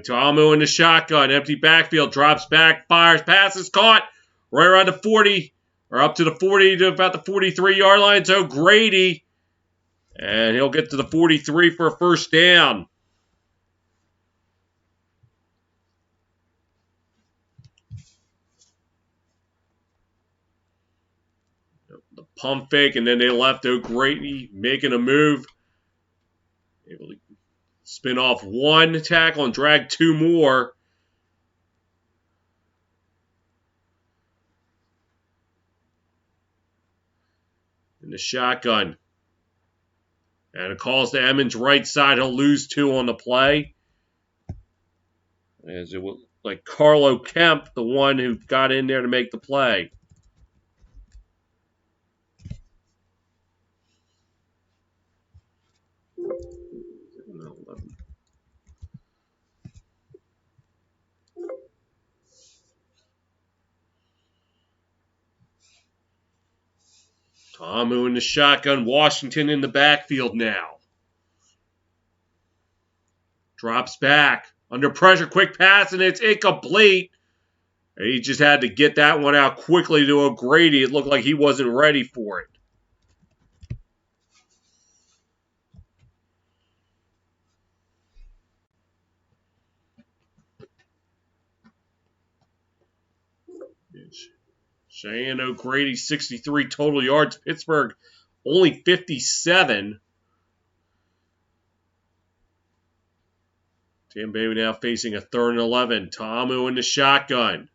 Speaker 1: Ta'amu in the shotgun. Empty backfield. Drops back. Fires. Passes caught. Right around the 40. Or up to the 40 to about the 43-yard line. So Grady. And he'll get to the 43 for a first down. The pump fake, and then they left O'Grady making a move. Able to spin off one tackle and drag two more. In the shotgun. And it calls to Emmons' right side. He'll lose two on the play. As it was like Carlo Kemp, the one who got in there to make the play. Ta'amu in the shotgun. Washington in the backfield now. Drops back. Under pressure. Quick pass, and it's incomplete. And he just had to get that one out quickly to O'Grady. It looked like he wasn't ready for it. Cheyenne O'Grady, 63 total yards. Pittsburgh, only 57. Tampa Bay now facing a 3rd and 11. Ta'amu in the shotgun.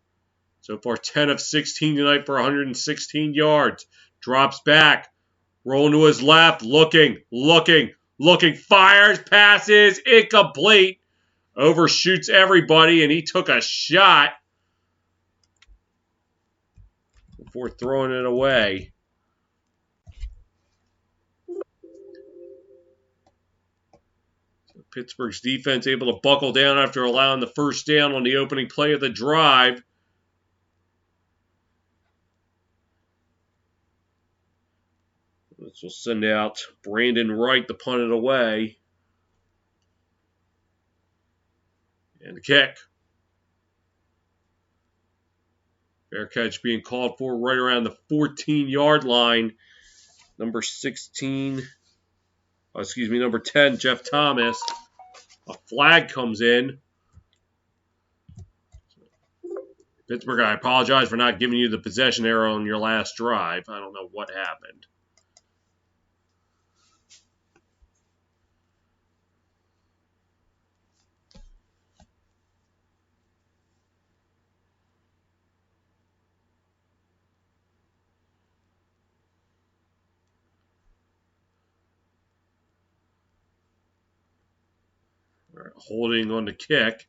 Speaker 1: So far, 10 of 16 tonight for 116 yards. Drops back. Rolling to his left. Looking. Fires. Passes. Incomplete. Overshoots everybody, and he took a shot before throwing it away. So Pittsburgh's defense able to buckle down after allowing the first down on the opening play of the drive. This will send out Brandon Wright to punt it away. And the kick. Fair catch being called for right around the 14-yard line. Number 10, Jeff Thomas. A flag comes in. Pittsburgh, I apologize for not giving you the possession arrow on your last drive. I don't know what happened. All right, holding on the kick.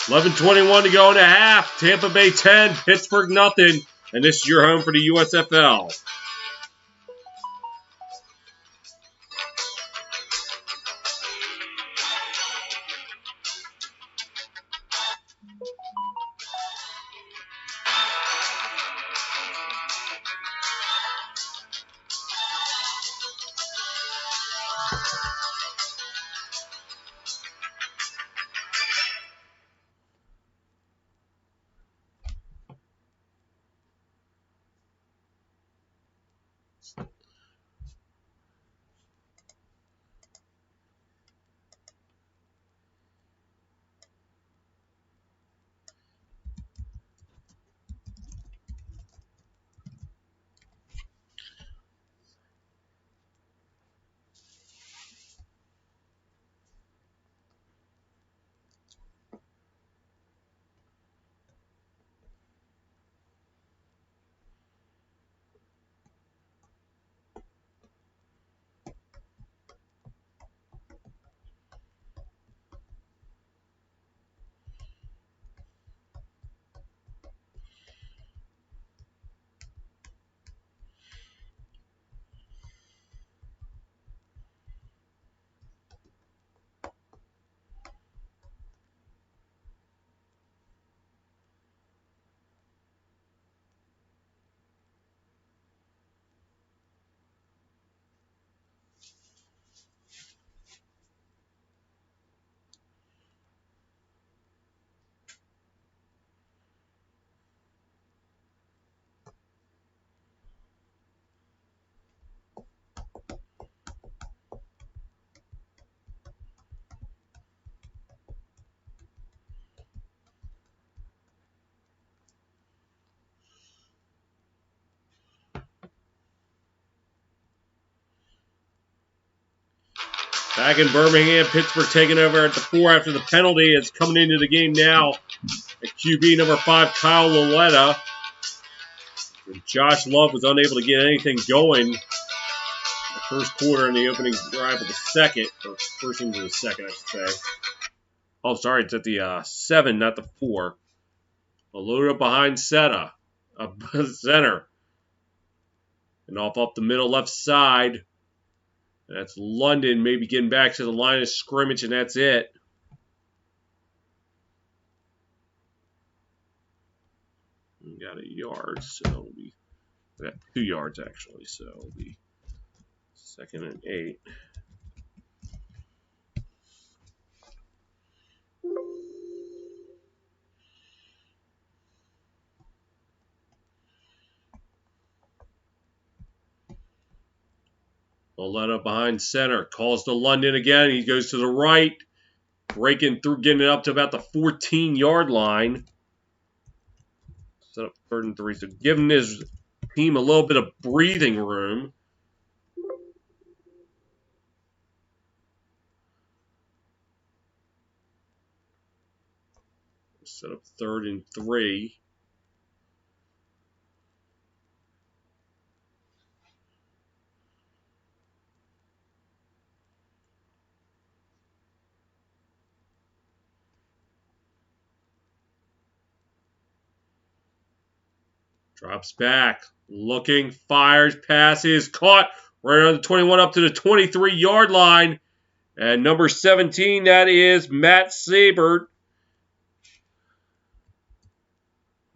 Speaker 1: $11:21 to go in a half. Tampa Bay 10, Pittsburgh nothing. And this is your home for the USFL. Back in Birmingham, Pittsburgh taking over at the 4 after the penalty. It's coming into the game now at QB number 5, Kyle Loletta. And Josh Love was unable to get anything going the first quarter in the opening drive of the second, or first into the second, I should say. Oh, sorry, it's at the 7, not the 4. Loletta behind center. And off up the middle left side. That's London maybe getting back to the line of scrimmage, and that's it. We got a yard, so we got 2 yards actually, so it'll be 2nd and 8. Loletta behind center, calls to London again. He goes to the right, breaking through, getting it up to about the 14-yard line. Set up 3rd and 3, so giving his team a little bit of breathing room. Set up 3rd and 3. Drops back, looking, fires, passes, caught right on the 21 up to the 23-yard line. And number 17, that is Matt Sabert.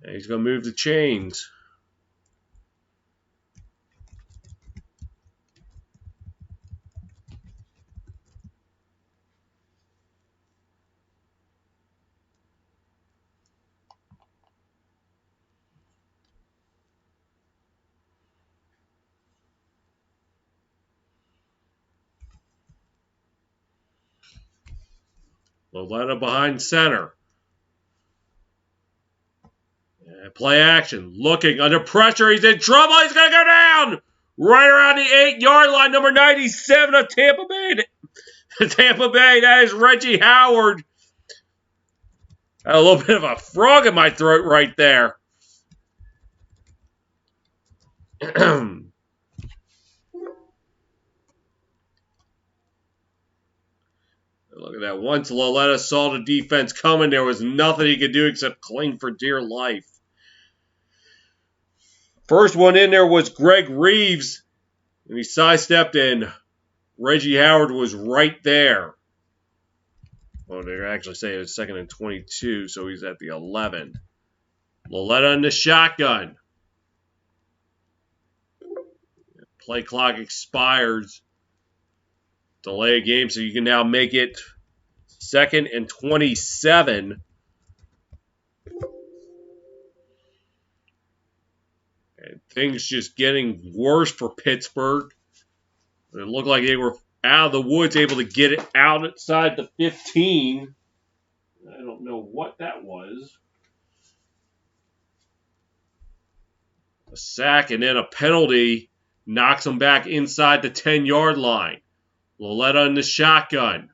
Speaker 1: And he's going to move the chains. Loletta behind center. And play action. Looking under pressure. He's in trouble. He's going to go down. Right around the 8-yard line. Number 97 of Tampa Bay. Tampa Bay. That is Reggie Howard. Had a little bit of a frog in my throat right there. Look at that. Once Loletta saw the defense coming, there was nothing he could do except cling for dear life. First one in there was Greg Reeves, and he sidestepped, and Reggie Howard was right there. Well, they're actually saying it's 2nd and 22, so he's at the 11. Loletta in the shotgun. Play clock expires. Delay a game, so you can now make it 2nd and 27. And things just getting worse for Pittsburgh. It looked like they were out of the woods, able to get it outside the 15. I don't know what that was. A sack and then a penalty knocks them back inside the 10-yard line. Loletta in the shotgun.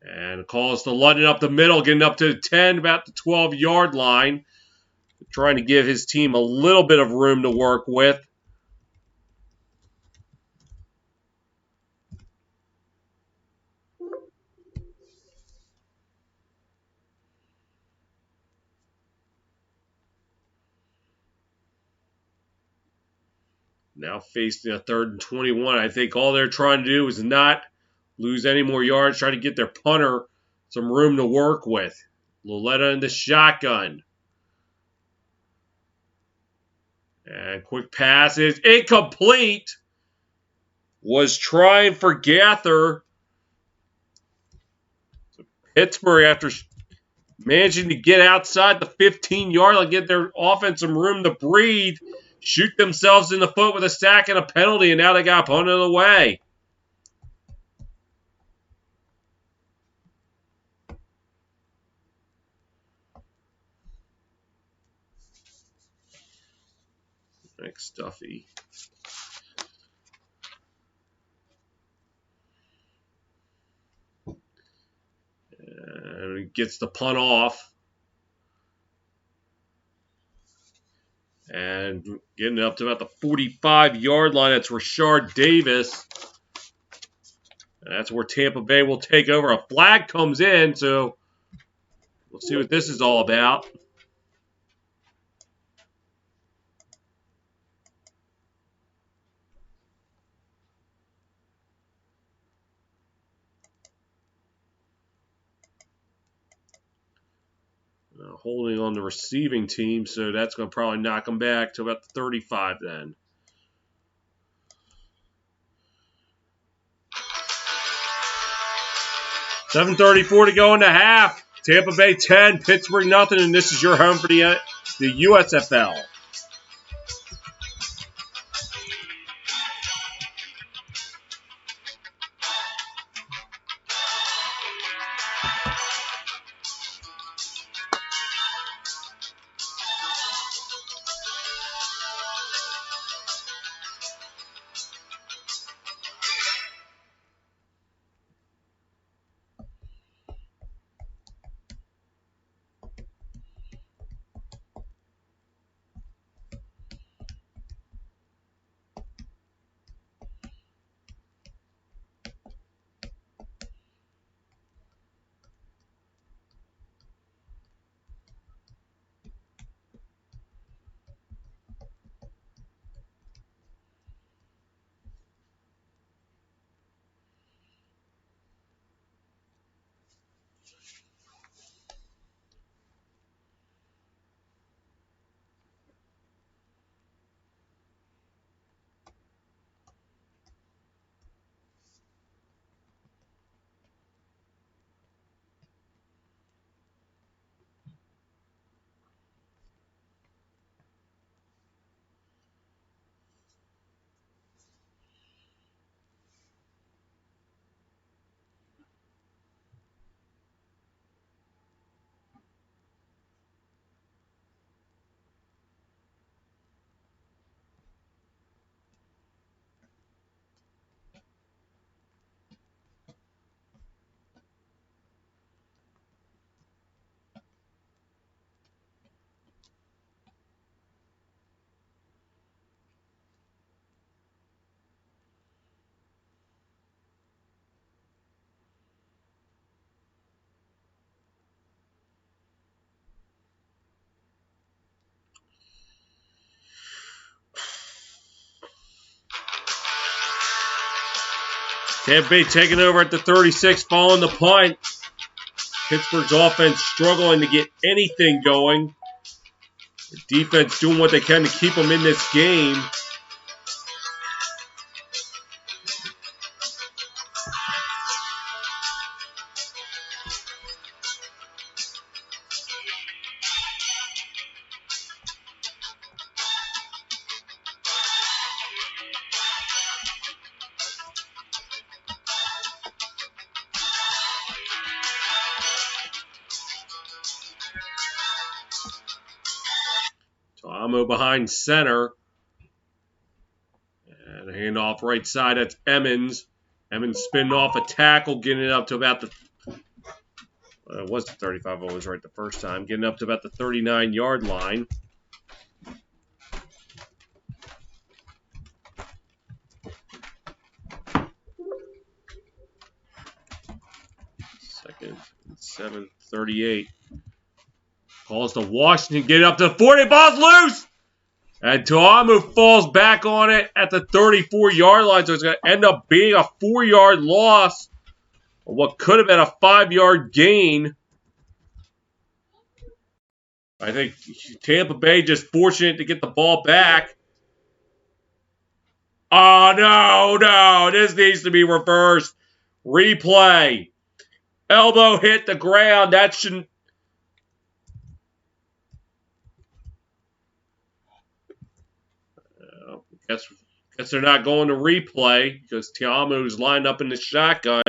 Speaker 1: And calls to London up the middle, getting up to the 10, about the 12-yard line. Trying to give his team a little bit of room to work with. Now facing a 3rd and 21. I think all they're trying to do is not lose any more yards, try to get their punter some room to work with. Loletta in the shotgun. And quick passes. Incomplete. Was trying for Gather. Pittsburgh, after managing to get outside the 15-yard line, get their offense some room to breathe, shoot themselves in the foot with a sack and a penalty, and now they got punted away. Next Stuffy. gets the punt off. And getting up to about the 45-yard line, that's Rashard Davis. And that's where Tampa Bay will take over. A flag comes in, so we'll see what this is all about. Holding on the receiving team, so that's going to probably knock them back to about the 35 then. $7:34 to go in the half. Tampa Bay 10, Pittsburgh nothing, and this is your home for the USFL. Tampa Bay taking over at the 36, following the punt. Pittsburgh's offense struggling to get anything going. The defense doing what they can to keep them in this game. Amo behind center. And a handoff right side. That's Emmons. Emmons spinning off a tackle, getting it up to about the... it was the 35. I was right the first time. Getting up to about the 39-yard line. Second and 7, 38. Calls to Washington, get up to 40, ball's loose! And Tuamu falls back on it at the 34-yard line, so it's going to end up being a 4-yard loss. What could have been a 5-yard gain. I think Tampa Bay just fortunate to get the ball back. Oh, no, this needs to be reversed. Replay. Elbow hit the ground. That shouldn't... Guess they're not going to replay because Tiamu's lined up in the shotgun.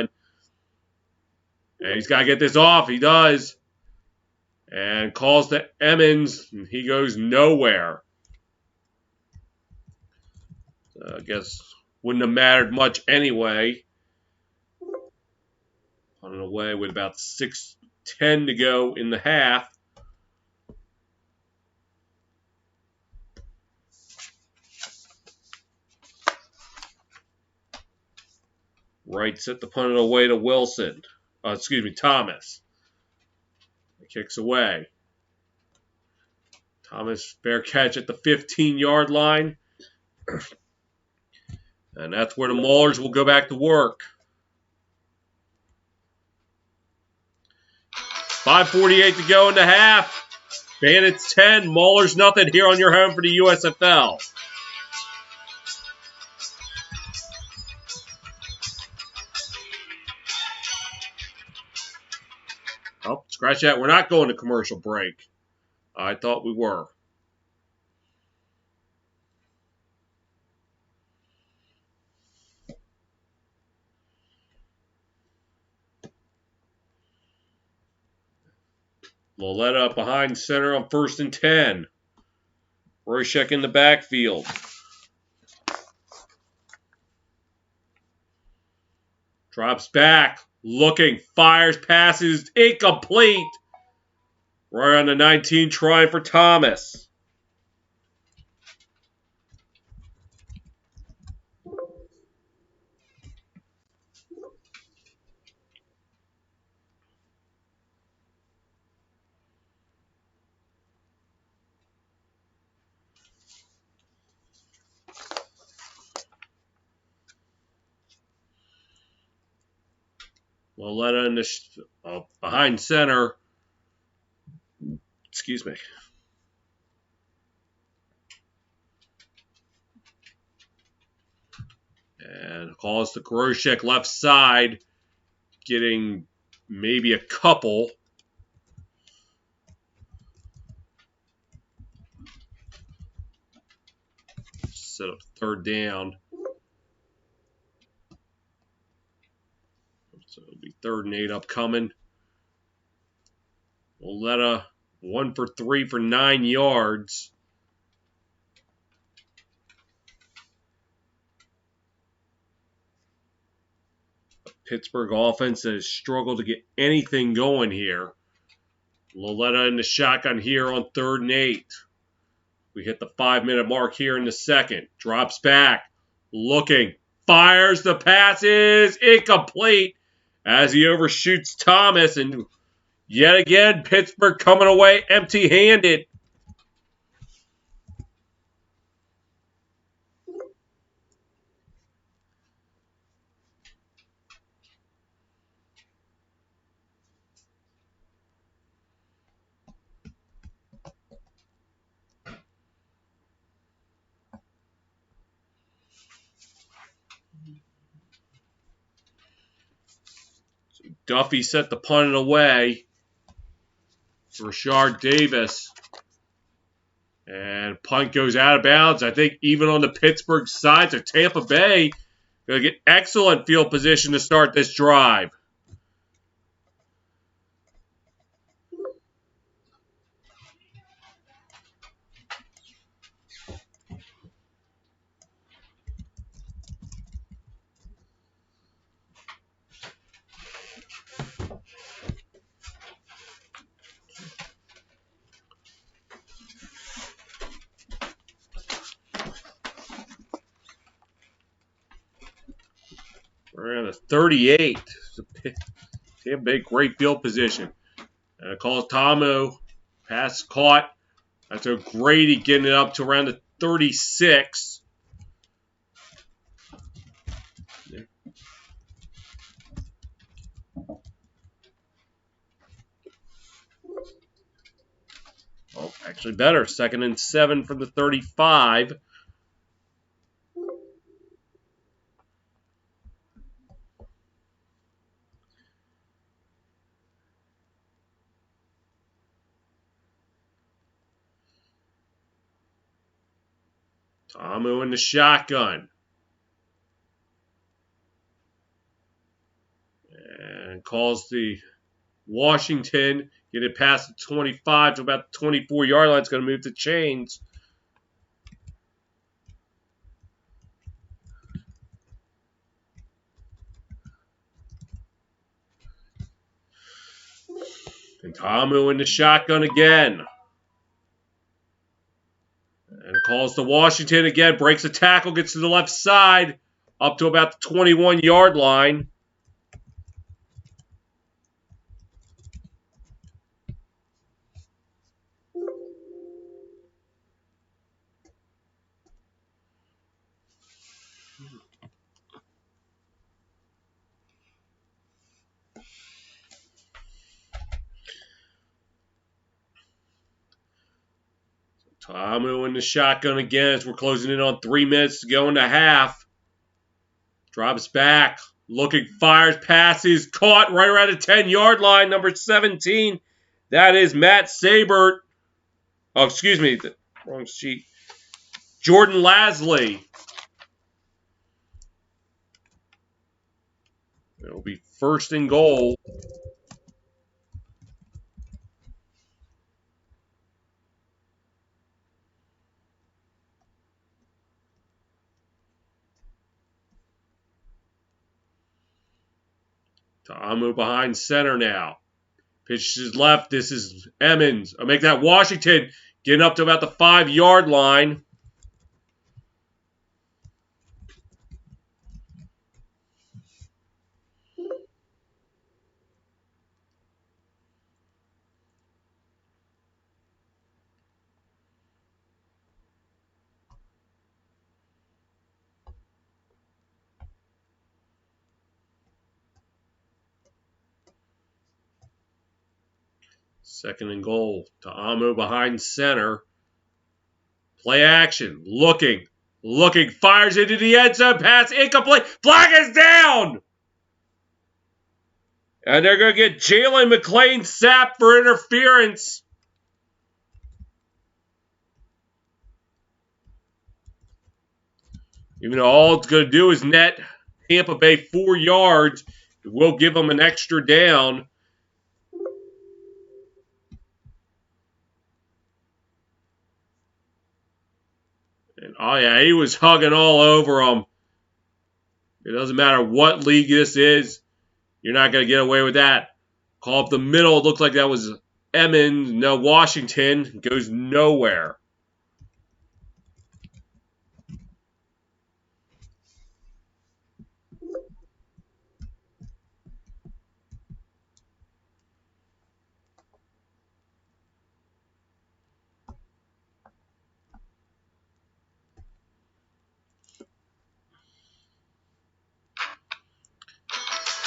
Speaker 1: And he's got to get this off. He does. And calls to Emmons. And he goes nowhere. I guess wouldn't have mattered much anyway. On the way with about 10 to go in the half. Wright set the punt away to Wilson. Thomas. Kicks away. Thomas, fair catch at the 15-yard line. And that's where the Maulers will go back to work. 5:48 to go in the half. Bandits 10, Maulers nothing here on your home for the USFL. Oh, scratch that. We're not going to commercial break. I thought we were. Loletta behind center on 1st and 10. Royshek in the backfield. Drops back. Looking. Fires. Passes. Incomplete. Right on the 19, trying for Thomas. Loletta in the behind center. Excuse me. And calls to Groshek left side, getting maybe a couple. Set up 3rd down. So it'll be 3rd and 8 upcoming. Loletta 1 for 3 for 9 yards. Pittsburgh offense has struggled to get anything going here. Loletta in the shotgun here on 3rd and 8. We hit the 5-minute mark here in the second. Drops back. Looking. Fires the passes. Incomplete as he overshoots Thomas. And yet again, Pittsburgh coming away empty-handed. Duffy set the punt away for Rashard Davis. And punt goes out of bounds. I think even on the Pittsburgh side, so Tampa Bay going to get excellent field position to start this drive. We're at a 38. Tampa Bay, great field position. And it calls Tomo. Pass caught. That's O'Grady getting it up to around the 36. Oh, actually better. 2nd and 7 from the 35. Tomo in the shotgun. And calls the Washington. Get it past the 25 to about the 24-yard line. It's going to move to chains. Tamu in the shotgun again. And calls to Washington again. Breaks a tackle. Gets to the left side. Up to about the 21-yard line. Tamu in the shotgun again as we're closing in on 3 minutes to go in the half. Drops back. Looking, fires, passes. Caught right around the 10-yard line. Number 17. That is Matt Sabert. Oh, excuse me. Wrong sheet. Jordan Lasley. It'll be 1st and goal. Tamu behind center now. Pitches left. This is Emmons. I'll make that Washington. Getting up to about the 5-yard line. Second and goal. Tamu behind center. Play action. Looking. Fires into the end zone. Pass incomplete. Flag is down. And they're going to get Jalen McLean sapped for interference. Even though all it's going to do is net Tampa Bay 4 yards, it will give them an extra down. And oh yeah, he was hugging all over him. It doesn't matter what league this is. You're not going to get away with that. Call up the middle. It looked like that was Emmons. No, Washington. Goes nowhere.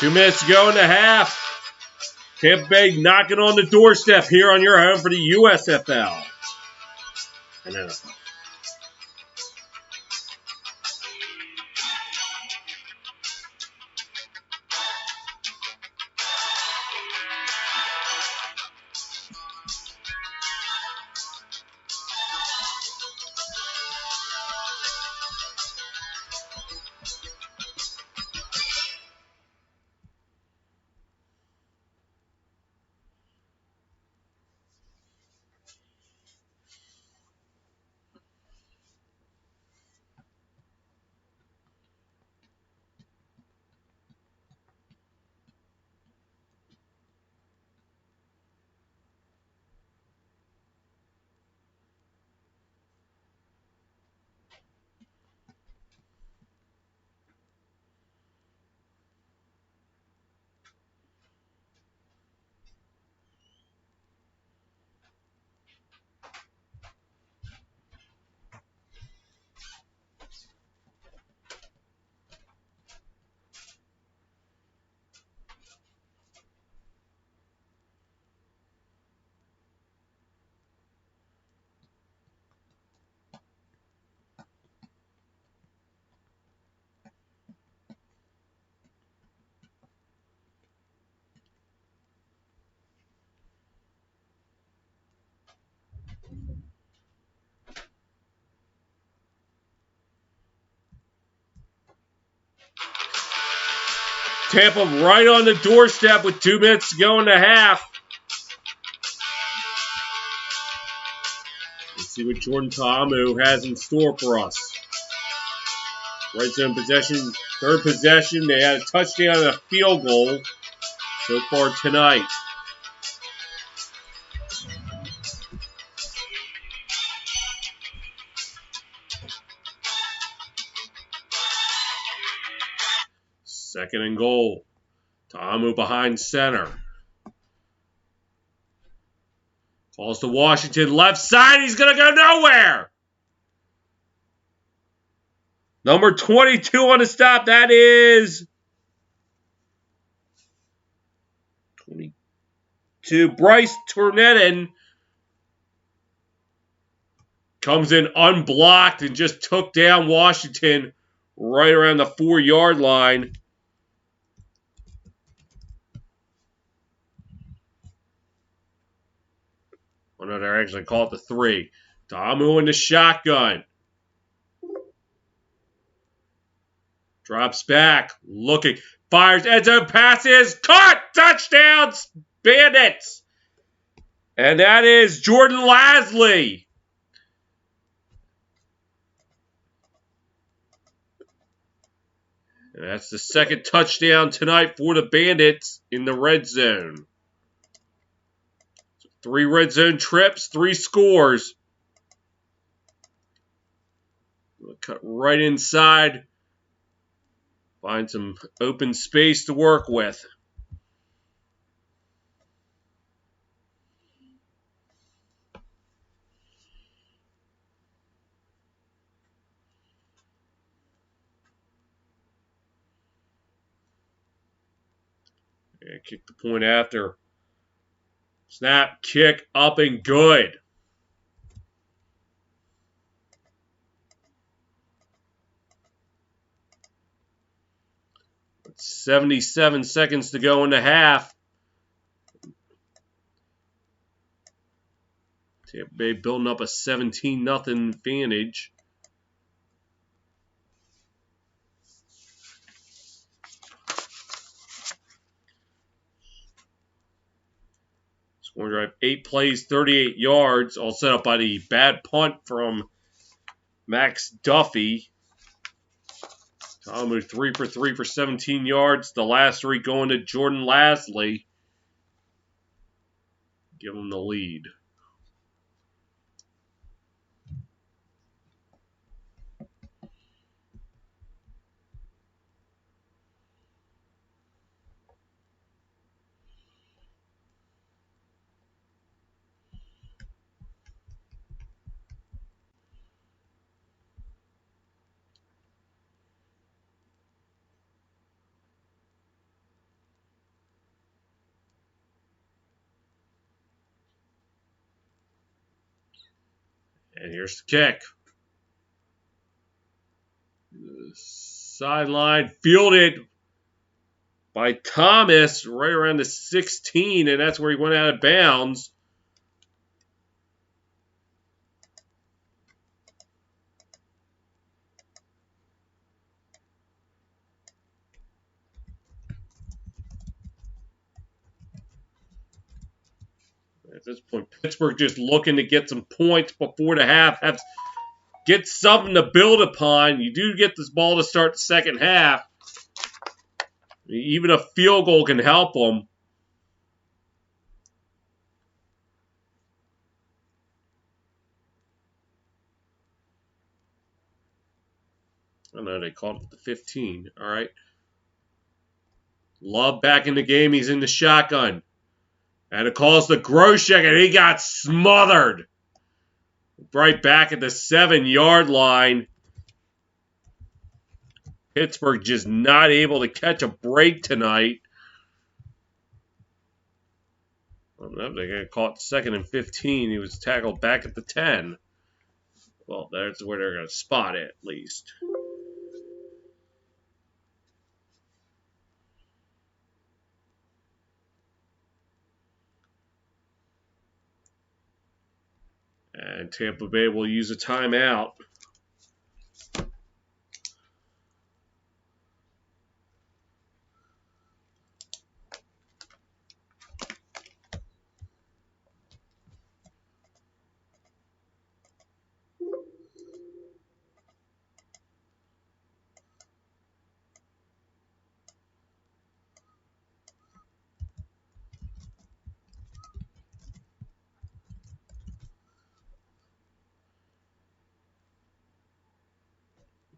Speaker 1: Two minutes to go in the half. Tampa Bay knocking on the doorstep here on your home for the USFL. And NFL. Tampa right on the doorstep with 2 minutes to go in the half. Let's see what Jordan Tamu has in store for us. Right zone possession, third possession. They had a touchdown and a field goal so far tonight. Second and goal. Ta'amu behind center. Calls to Washington. Left side. He's going to go nowhere. Number 22 on the stop. That is 22. Bryce Tornetten comes in unblocked and just took down Washington right around the 4-yard line. Oh, no, they're actually called the 3. Ta'amu in the shotgun. Drops back. Looking. Fires. End zone passes. Caught. Touchdowns. Bandits. And that is Jordan Lasley. And that's the second touchdown tonight for the Bandits in the red zone. 3 red zone trips, 3 scores. We'll cut right inside. Find some open space to work with. And kick the point after. Snap, kick, up and good. With 77 seconds to go in the half. Tampa Bay building up a 17-0 advantage. Scoring drive, 8 plays, 38 yards, all set up by the bad punt from Max Duffy. Ta'amu 3 for 3 for 17 yards. The last 3 going to Jordan Lasley. Give him the lead. And here's the kick. Sideline fielded by Thomas right around the 16, and that's where he went out of bounds. At this point, Pittsburgh just looking to get some points before the half. Get something to build upon. You do get this ball to start the second half. Even a field goal can help them. I know they called it the 15. All right. Love back in the game. He's in the shotgun. And it calls the Groshek, and he got smothered. Right back at the 7-yard line. Pittsburgh just not able to catch a break tonight. Well, no, they're going to call it 2nd and 15. He was tackled back at the 10. Well, that's where they're going to spot it, at least. And Tampa Bay will use a timeout.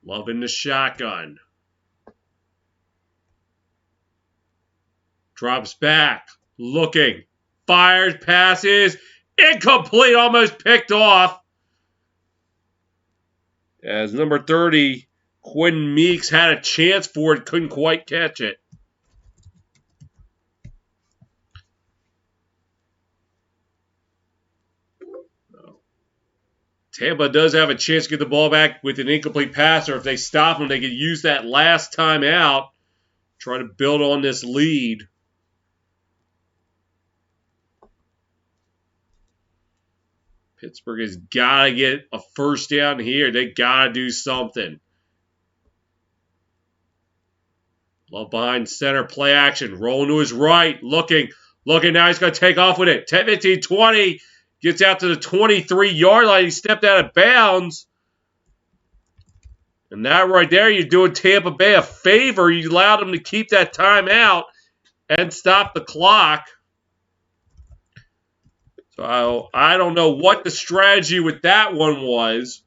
Speaker 1: Love in the shotgun. Drops back. Looking. Fires. Passes. Incomplete. Almost picked off. As number 30, Quinn Meeks had a chance for it. Couldn't quite catch it. Tampa does have a chance to get the ball back with an incomplete pass, or if they stop them, they could use that last time out. Try to build on this lead. Pittsburgh has got to get a first down here. They got to do something. Love behind center, play action. Rolling to his right, looking. Now he's going to take off with it. 10, 15, 20. Gets out to the 23-yard line. He stepped out of bounds. And that right there, you're doing Tampa Bay a favor. You allowed them to keep that timeout and stop the clock. So I don't know what the strategy with that one was.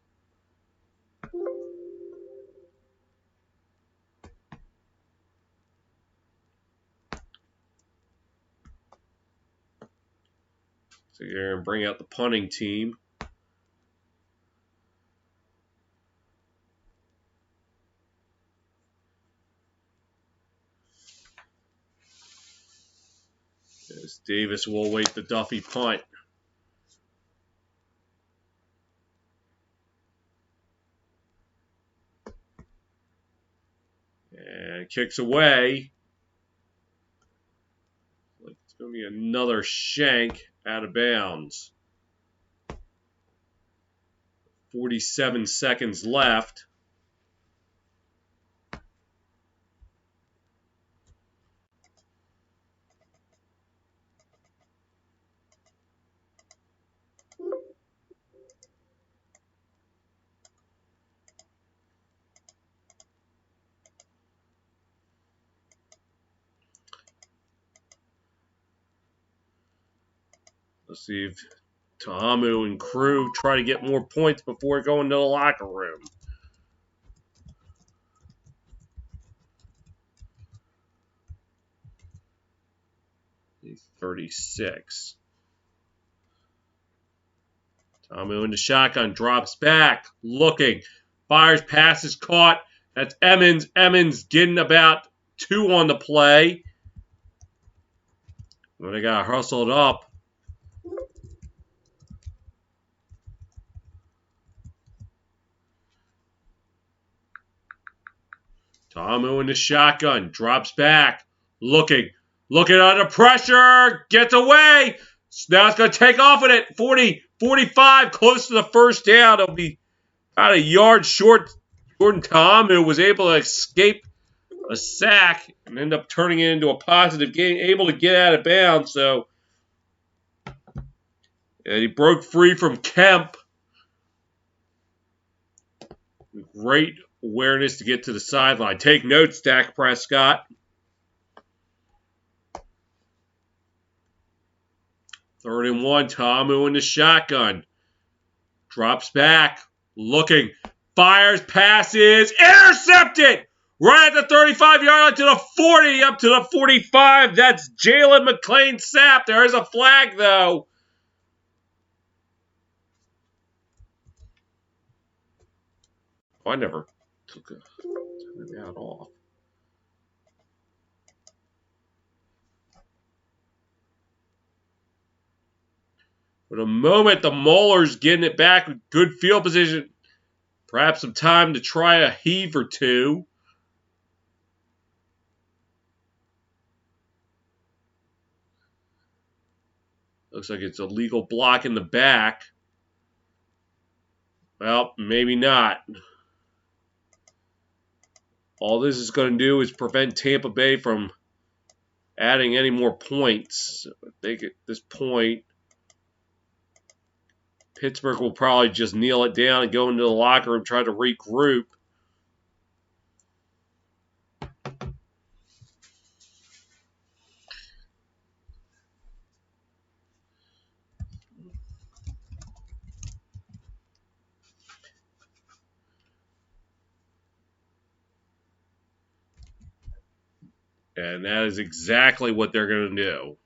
Speaker 1: So you're going to bring out the punting team. As Davis will await the Duffy punt. And kicks away. It's going to be another shank out of bounds. 47 seconds left. Let's see if Ta'amu and crew try to get more points before going to the locker room. He's 36. Ta'amu in the shotgun, drops back, looking, fires, passes caught. That's Emmons. Emmons getting about 2 on the play. When they got hustled up. Ta'amu in the shotgun, drops back, looking under pressure, gets away. Now it's going to take off with it. 40, 45, close to the first down. It'll be about a yard short. Jordan Ta'amu was able to escape a sack and end up turning it into a positive gain, able to get out of bounds. So he broke free from Kemp. Great awareness to get to the sideline. Take notes, Dak Prescott. 3rd and 1, Ta'amu in the shotgun. Drops back, looking, fires, passes, intercepted! Right at the 35-yard line to the 40, up to the 45. That's Jalen McClain-Sapp. There is a flag, though. I never took a out off. For the moment, the Maulers getting it back with good field position. Perhaps some time to try a heave or two. Looks like it's a legal block in the back. Well, maybe not. All this is going to do is prevent Tampa Bay from adding any more points. I think at this point, Pittsburgh will probably just kneel it down and go into the locker room, try to regroup. And that is exactly what they're going to do.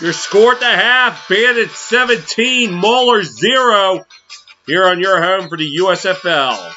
Speaker 1: Your score at the half, Bandits 17, Maulers 0, here on your home for the USFL.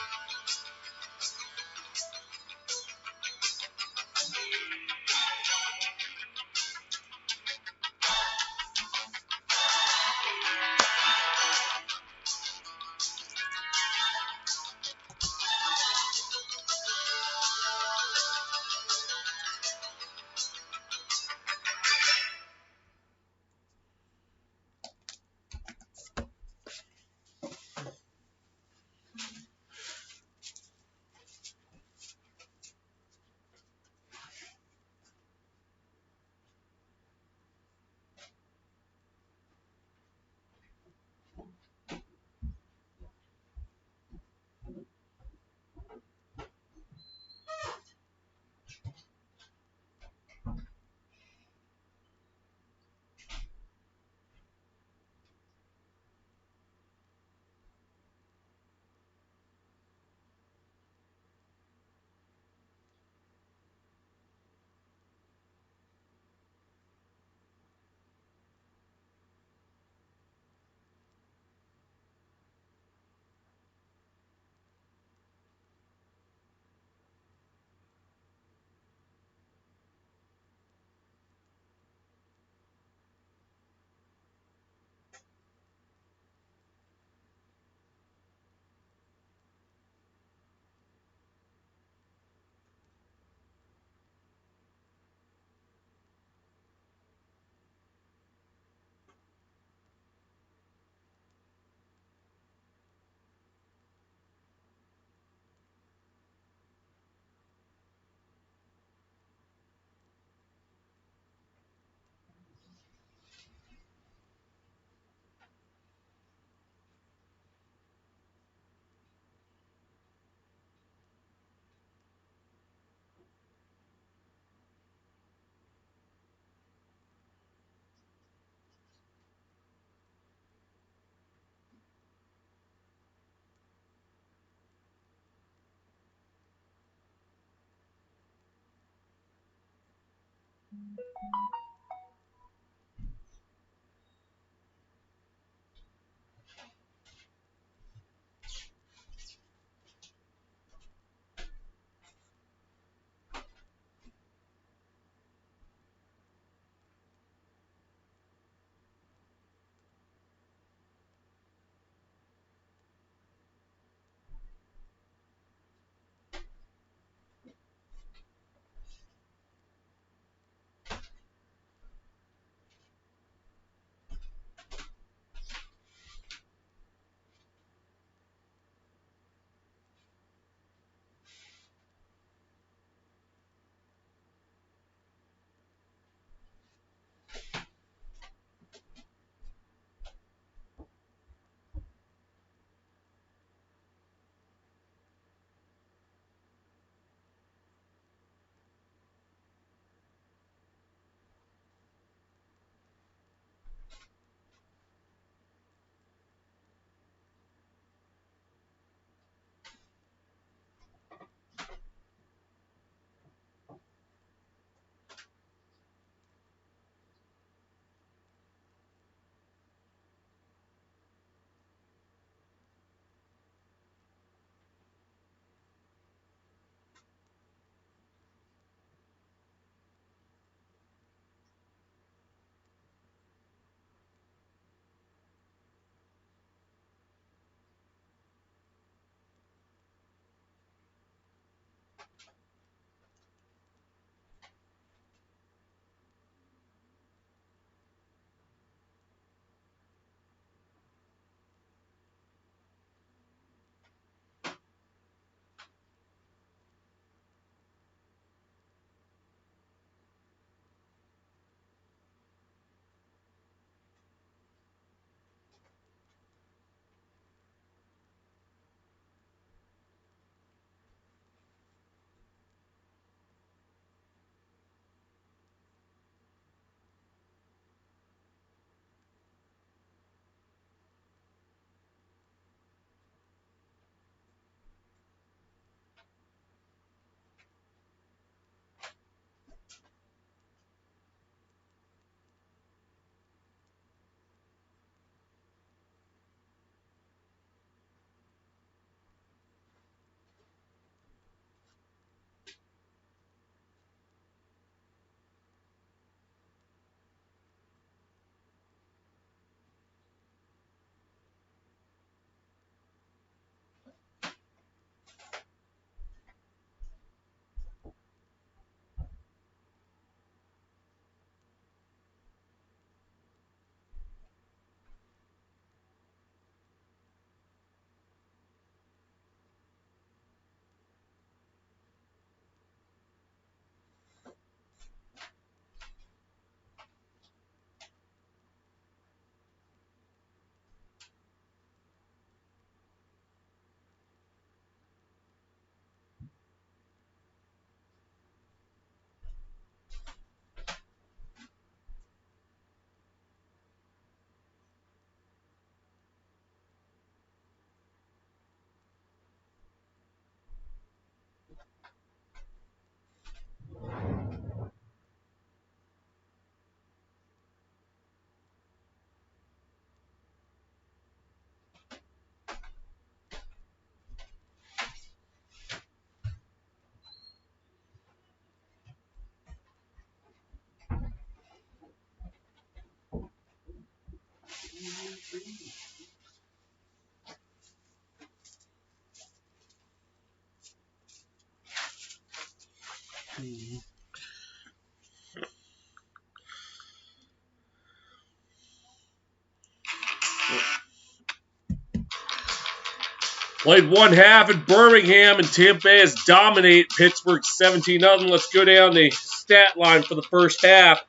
Speaker 1: Played one half in Birmingham, and Tampa Bay has dominated Pittsburgh 17-0. Let's go down the stat line for the first half.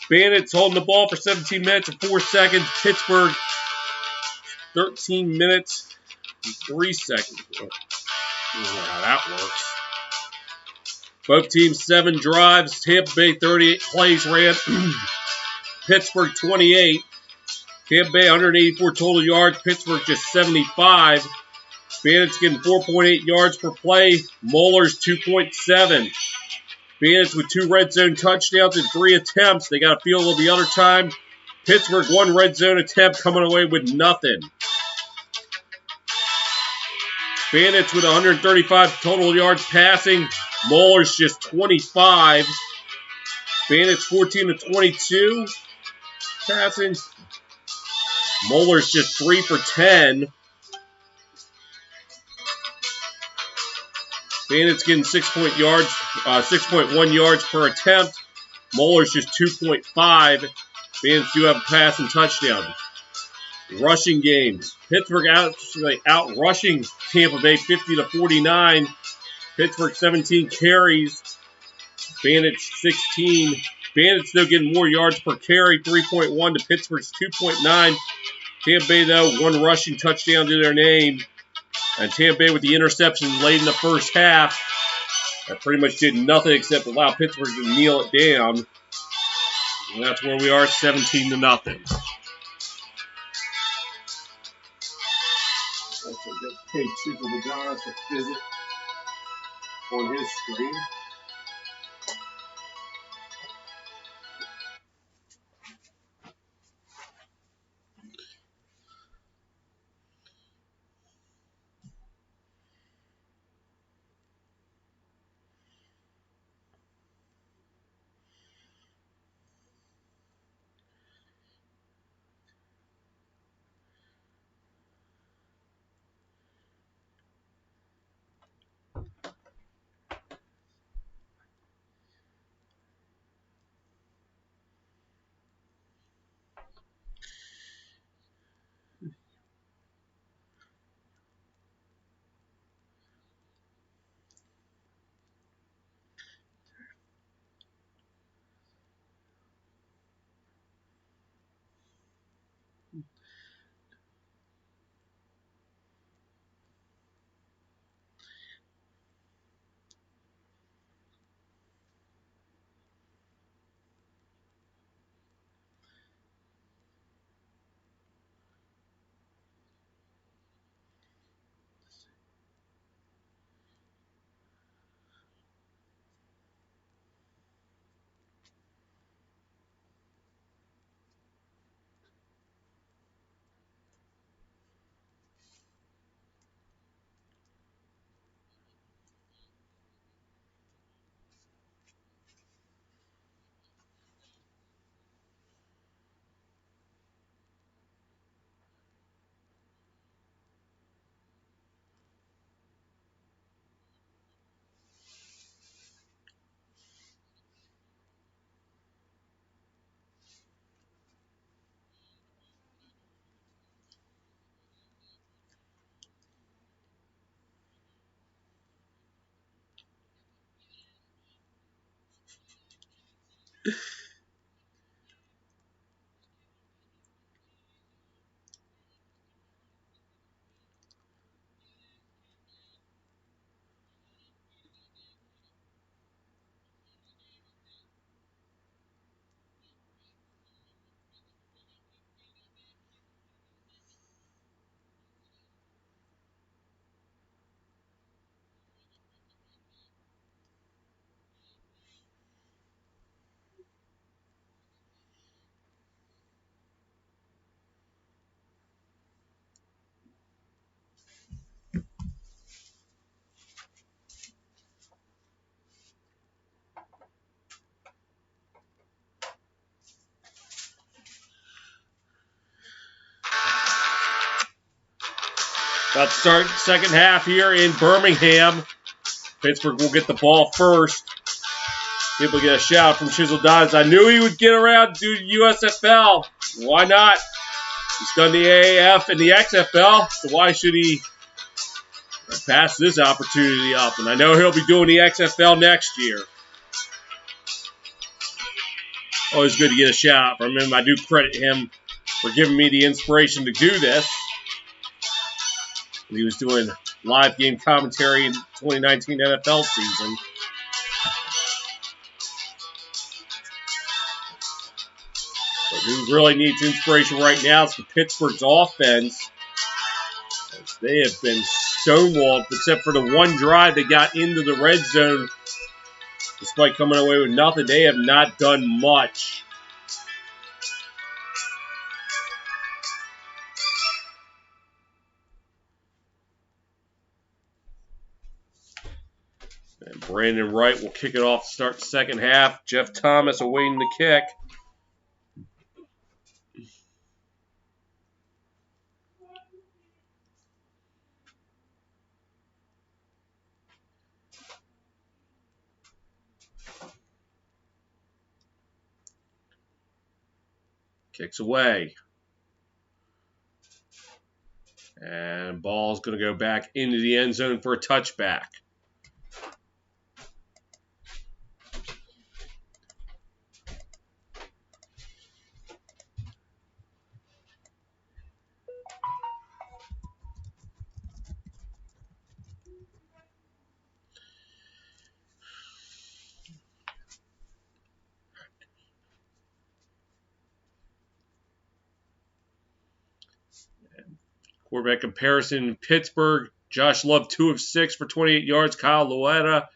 Speaker 1: Bandits holding the ball for 17 minutes and 4 seconds. Pittsburgh, 13 minutes and 3 seconds. Oh, how that works. Both teams 7 drives. Tampa Bay 38 plays ran. Pittsburgh 28. Tampa Bay 184 total yards. Pittsburgh just 75. Bandits getting 4.8 yards per play. Maulers 2.7. Bandits with 2 red zone touchdowns and 3 attempts. They got a field goal the other time. Pittsburgh 1 red zone attempt, coming away with nothing. Bandits with 135 total yards passing. Maulers just 25. Bandits 14 to 22 passing. Maulers just 3 for 10. Bandits getting 6.1 yards per attempt. Maulers just 2.5. Bandits do have a pass and touchdown. Rushing games. Pittsburgh out rushing Tampa Bay 50 to 49. Pittsburgh 17 carries. Bandits 16. Bandits though getting more yards per carry, 3.1 to Pittsburgh's 2.9. Tampa Bay though 1 rushing touchdown to their name. And Tampa Bay with the interception late in the first half. That pretty much did nothing except allow Pittsburgh to kneel it down. And that's where we are, 17 to nothing. Let's take Chisel Madonna to visit on his screen. About to start second half here in Birmingham. Pittsburgh will get the ball first. People get a shout from Chisel Dodds. I knew he would get around to USFL. Why not? He's done the AAF and the XFL, so why should he pass this opportunity up? And I know he'll be doing the XFL next year. Always good to get a shout out from him. I do credit him for giving me the inspiration to do this. He was doing live game commentary in the 2019 NFL season. But who really needs inspiration right now is the Pittsburgh's offense. As they have been stonewalled, except for the one drive they got into the red zone. Despite coming away with nothing, they have not done much. And Brandon Wright will kick it off to start the second half. Jeff Thomas awaiting the kick. Kicks away. And ball's going to go back into the end zone for a touchback. Quarterback comparison in Pittsburgh. Josh Love, 2 of 6 for 28 yards. Kyle Loetta,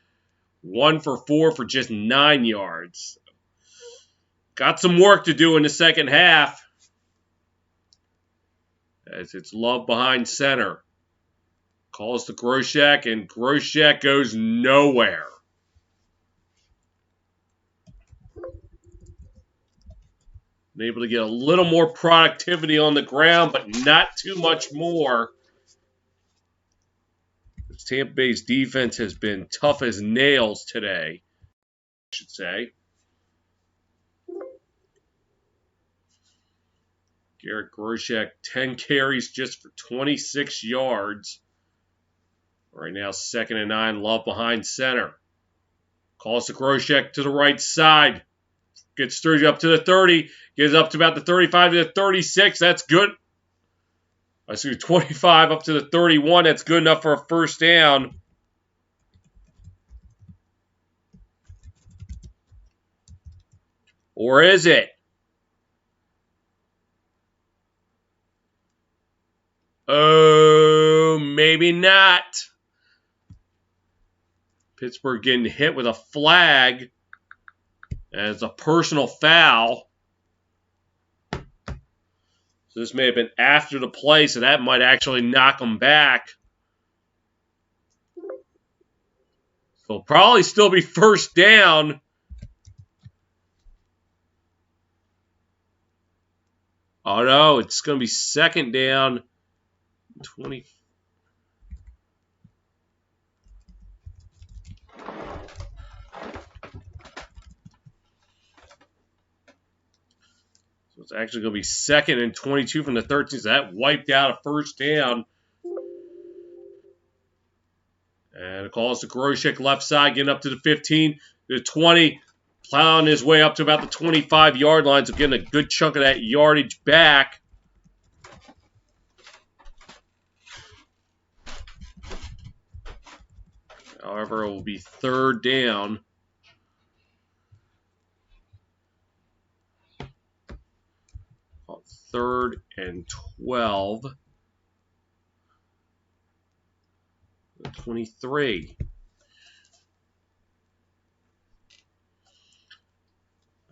Speaker 1: 1 for 4 for just 9 yards. Got some work to do in the second half. As it's Love behind center. Calls to Groshek, and Groshek goes nowhere. Able to get a little more productivity on the ground, but not too much more. Tampa Bay's defense has been tough as nails today, I should say. Garrett Groshek, 10 carries just for 26 yards. Right now, 2nd and 9, Love behind center. Calls to Groshek to the right side. Gets through up to the 30. Gets up to about the 35 to the 36. That's good. I see 25 up to the 31. That's good enough for a first down. Or is it? Oh, maybe not. Pittsburgh getting hit with a flag. And it's a personal foul. So this may have been after the play, so that might actually knock them back. So it'll probably still be first down. Oh no, it's going to be second down. 20. So it's actually going to be 2nd and 22 from the 13. So that wiped out a first down. And it calls to Groshek left side, getting up to the 15, the 20, plowing his way up to about the 25-yard line, so getting a good chunk of that yardage back. However, it will be third down. Third and 12. 23.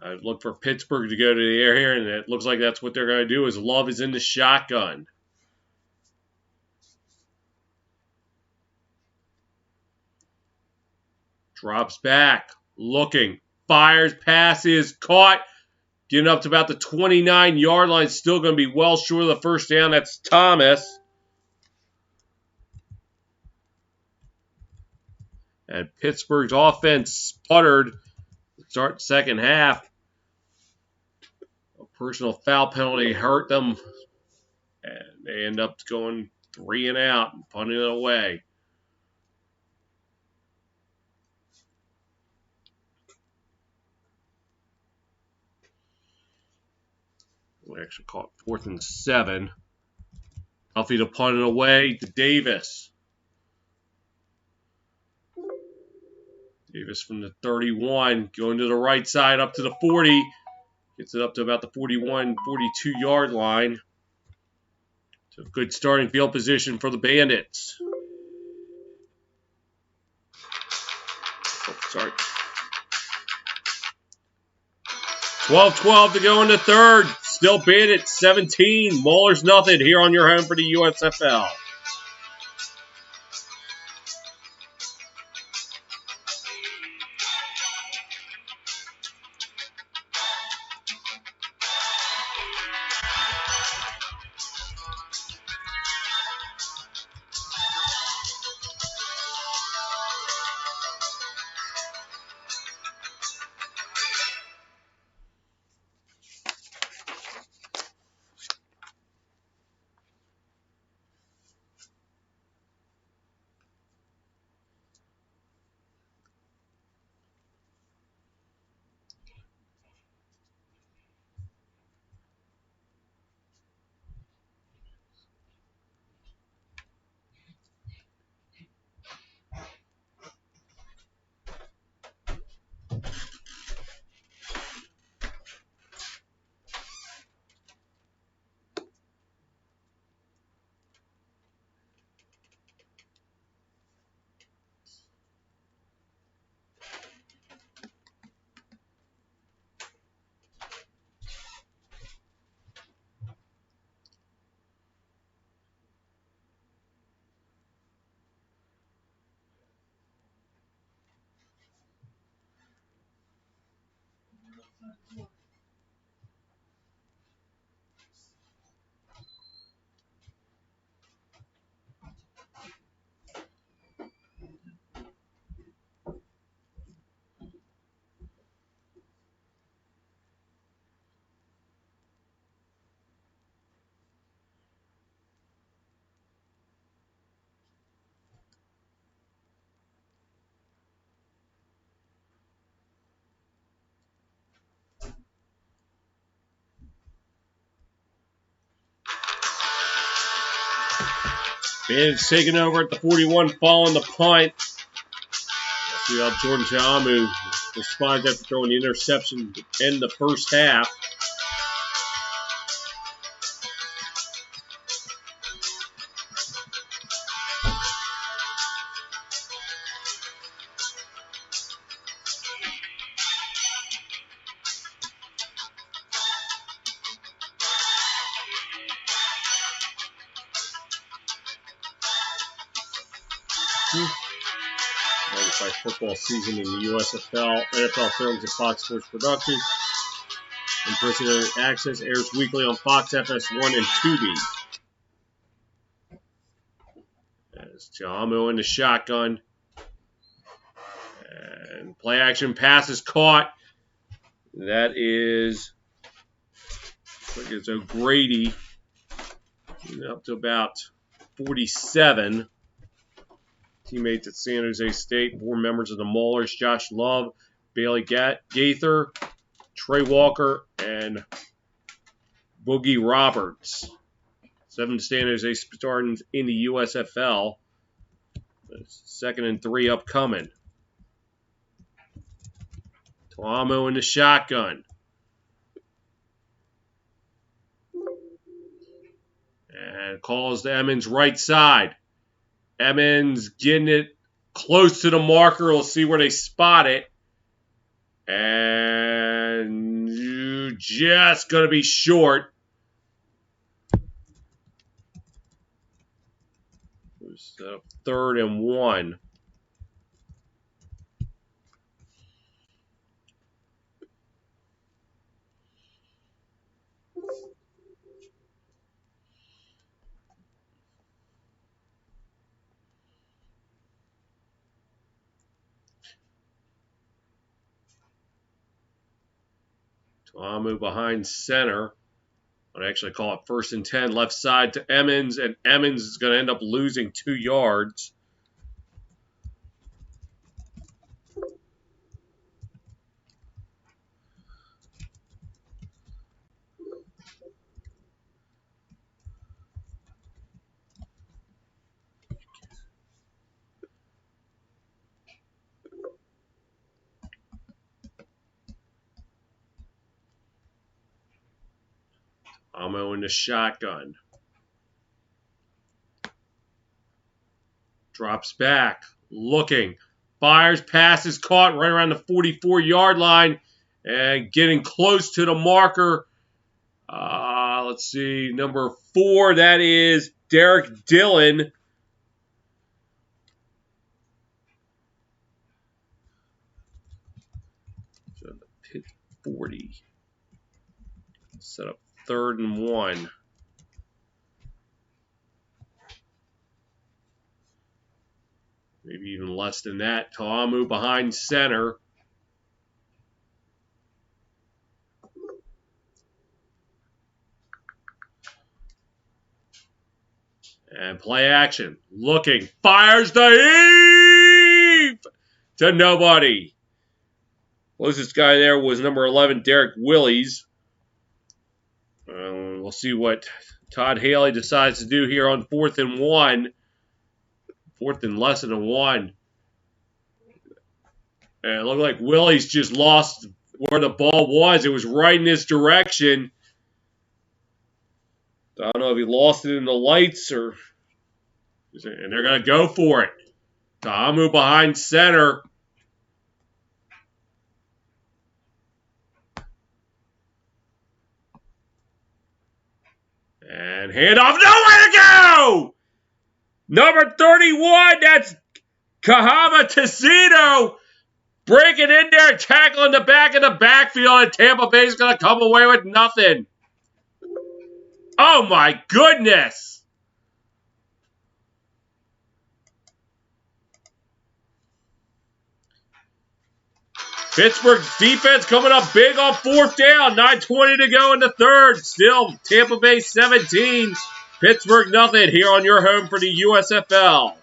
Speaker 1: I look for Pittsburgh to go to the air here, and it looks like that's what they're going to do, is Love is in the shotgun. Drops back, looking, fires, passes, caught, getting up to about the 29-yard line, still going to be well short of the first down. That's Thomas. And Pittsburgh's offense sputtered to start second half. A personal foul penalty hurt them They end up going 3 and out and punting it away. We actually caught 4th and 7. Huffy to punt it away to Davis. Davis from the 31, going to the right side up to the 40. Gets it up to about the 41, 42-yard line. So good starting field position for the Bandits. Oh, sorry. 12-12 to go in the third. Still Bandits 17. Maulers nothing here on your home for the USFL. Bandits taking over at the 41, following the punt. Let's see how Jordan Jaamu responds after throwing the interception to end the first half. Magnified football season in the USFL, NFL Films and Fox Sports Productions. In-person access airs weekly on Fox FS1 and Tubi. As Jaamu in the shotgun. And play action pass is caught. That is, I think it's O'Grady. Up to about 47. Teammates at San Jose State, 4 members of the Maulers, Josh Love, Bailey Gaither, Trey Walker, and Boogie Roberts. 7 San Jose Spartans in the USFL. 2nd and 3 upcoming. Tuamo in the shotgun. And calls to Emmons right side. Emmons getting it close to the marker. We'll see where they spot it. And you just going to be short. It's 3rd and 1. Tuamu behind center. I'd actually call it 1st and 10 left side to Emmons, and Emmons is going to end up losing 2 yards. Amo in the shotgun. Drops back. Looking. Fires. Pass is caught right around the 44-yard line. And getting close to the marker. Let's see. Number 4. That is Derek Dillon. So the pit 40. Set up 3rd and 1. Maybe even less than that. Ta'amu behind center. And play action. Looking. Fires the heave to nobody. Closest guy there was number 11, Derek Willies. We'll see what Todd Haley decides to do here on 4th and 1. 4th and less than a 1. And it looked like Willies just lost where the ball was. It was right in his direction. I don't know if he lost it in the lights or... And they're going to go for it. Ta'amu behind center. And handoff. Nowhere to go! Number 31, that's Kahama Tessino. Breaking in there, tackling the back of the backfield, and Tampa Bay's going to come away with nothing. Oh, my goodness. Pittsburgh's defense coming up big on 4th down. 9:20 to go in the 3rd. Still Tampa Bay 17. Pittsburgh nothing here on your home for the USFL.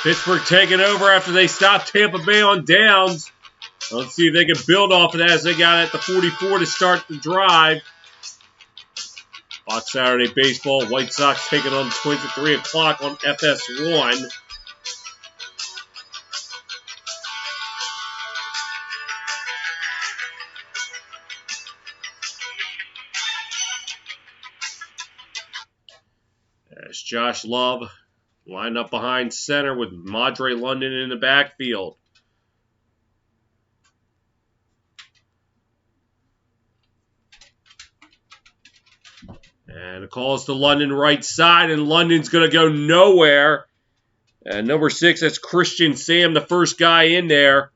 Speaker 1: Pittsburgh taking over after they stopped Tampa Bay on downs. Let's see if they can build off of that as they got at the 44 to start the drive. Fox Saturday Baseball. White Sox taking on the Twins at 3 o'clock on FS1. There's Josh Love Lined up behind center with Madre London in the backfield. And the call is to London right side, and London's going to go nowhere. And number 6, that's Christian Sam, the first guy in there.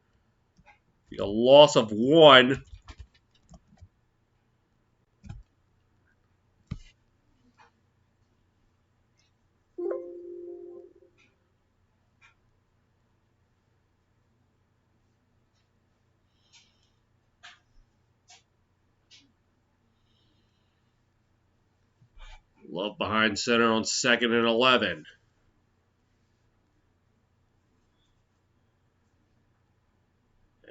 Speaker 1: A loss of 1. Love behind center on 2nd and 11.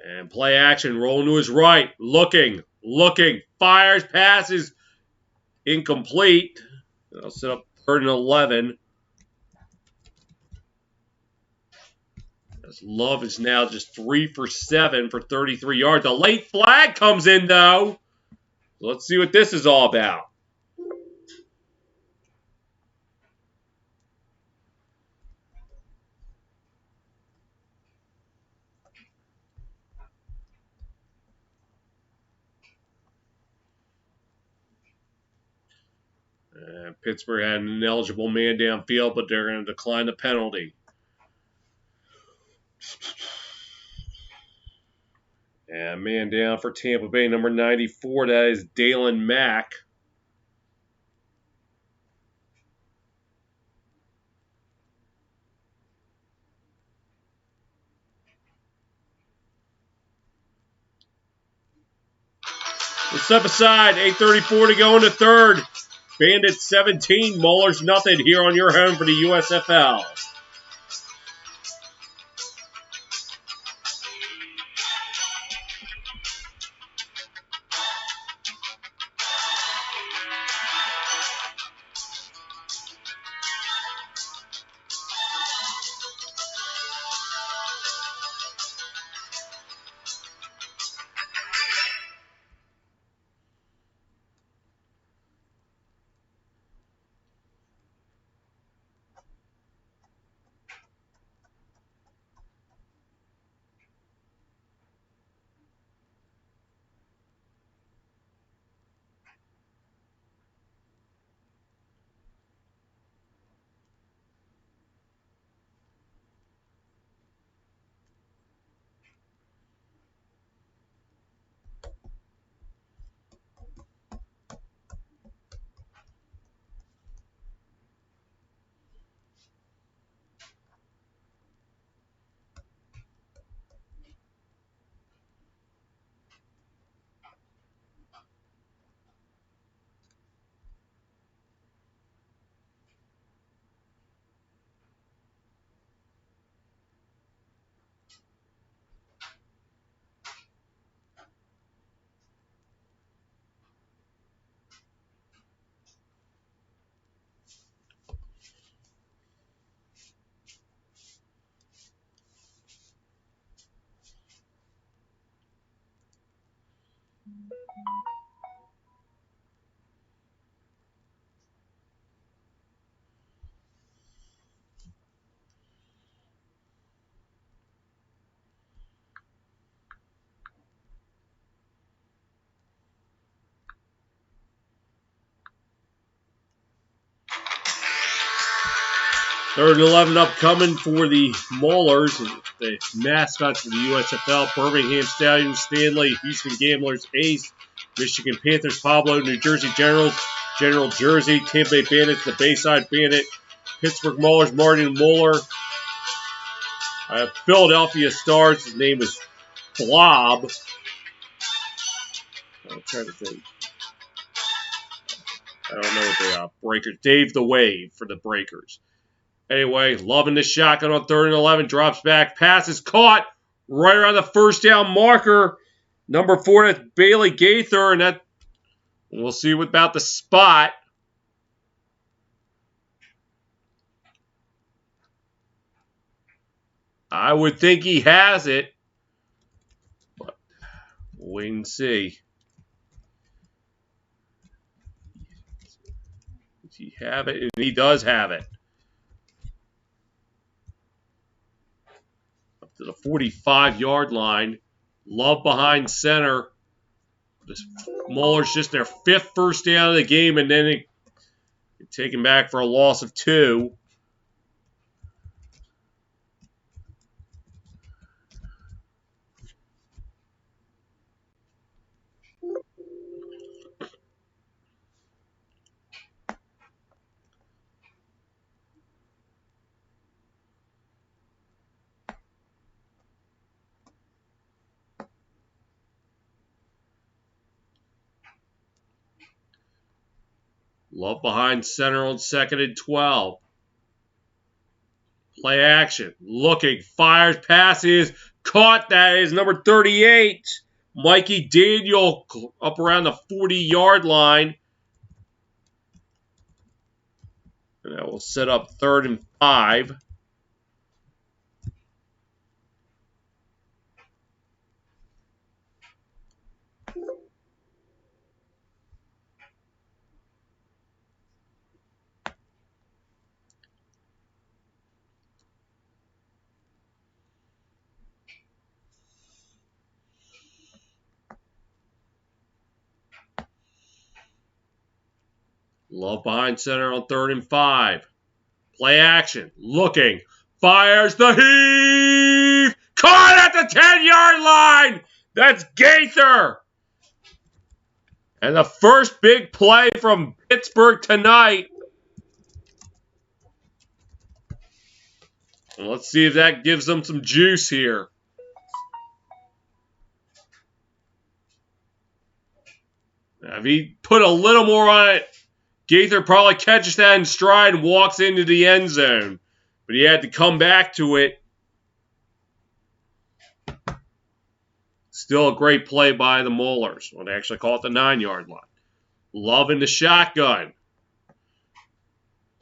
Speaker 1: And play action, rolling to his right, looking, fires, passes, incomplete. I'll set up 3rd and 11. As Love is now just 3 for 7 for 33 yards. A late flag comes in, though. Let's see what this is all about. Pittsburgh had an ineligible man downfield, but they're going to decline the penalty. And man down for Tampa Bay, number 94, that is Dalen Mack. We'll step aside, 8:34 to go in the 3rd. Bandits 17, Maulers nothing here on your home for the USFL. Third and 11 upcoming for the Maulers, the mascots for the USFL. Birmingham Stallions, Stanley, Houston Gamblers, Ace, Michigan Panthers, Pablo, New Jersey Generals, General Jersey, Tampa Bay Bandits, the Bayside Bandit, Pittsburgh Maulers, Martin Mauler, Philadelphia Stars, his name is Blob. I'm trying to think. I don't know what they are. Breakers. Dave the Wave for the Breakers. Anyway, loving the shotgun on 3rd and 11. Drops back. Pass is caught right around the first down marker. Number 4, that's Bailey Gaither. And that we'll see about the spot. I would think he has it. But wait and see. Does he have it? And he does have it. to the 45-yard line. Love behind center. The Maulers just their 5th first down of the game, and then it taken back for a loss of 2. Love behind center on 2nd and 12. Play action. Looking. Fires. Passes. Caught. That is number 38. Mikey Daniel up around the 40-yard line. And that will set up 3rd and 5. Love behind center on 3rd and 5. Play action. Looking. Fires the heave. Caught at the 10-yard line. That's Gaither. And the first big play from Pittsburgh tonight. And let's see if that gives them some juice here. Now, if he put a little more on it, Gaither probably catches that in stride and walks into the end zone. But he had to come back to it. Still a great play by the Maulers. Well, they actually call it the 9-yard line. Love in the shotgun.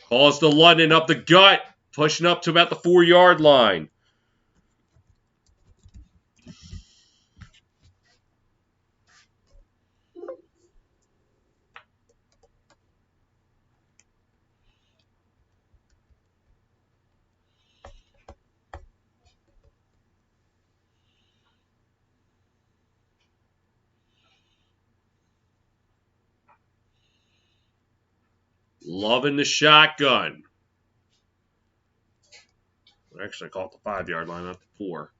Speaker 1: Calls to London up the gut. Pushing up to about the 4-yard line. Love in the shotgun. Actually, I call it the 5-yard line, not the 4.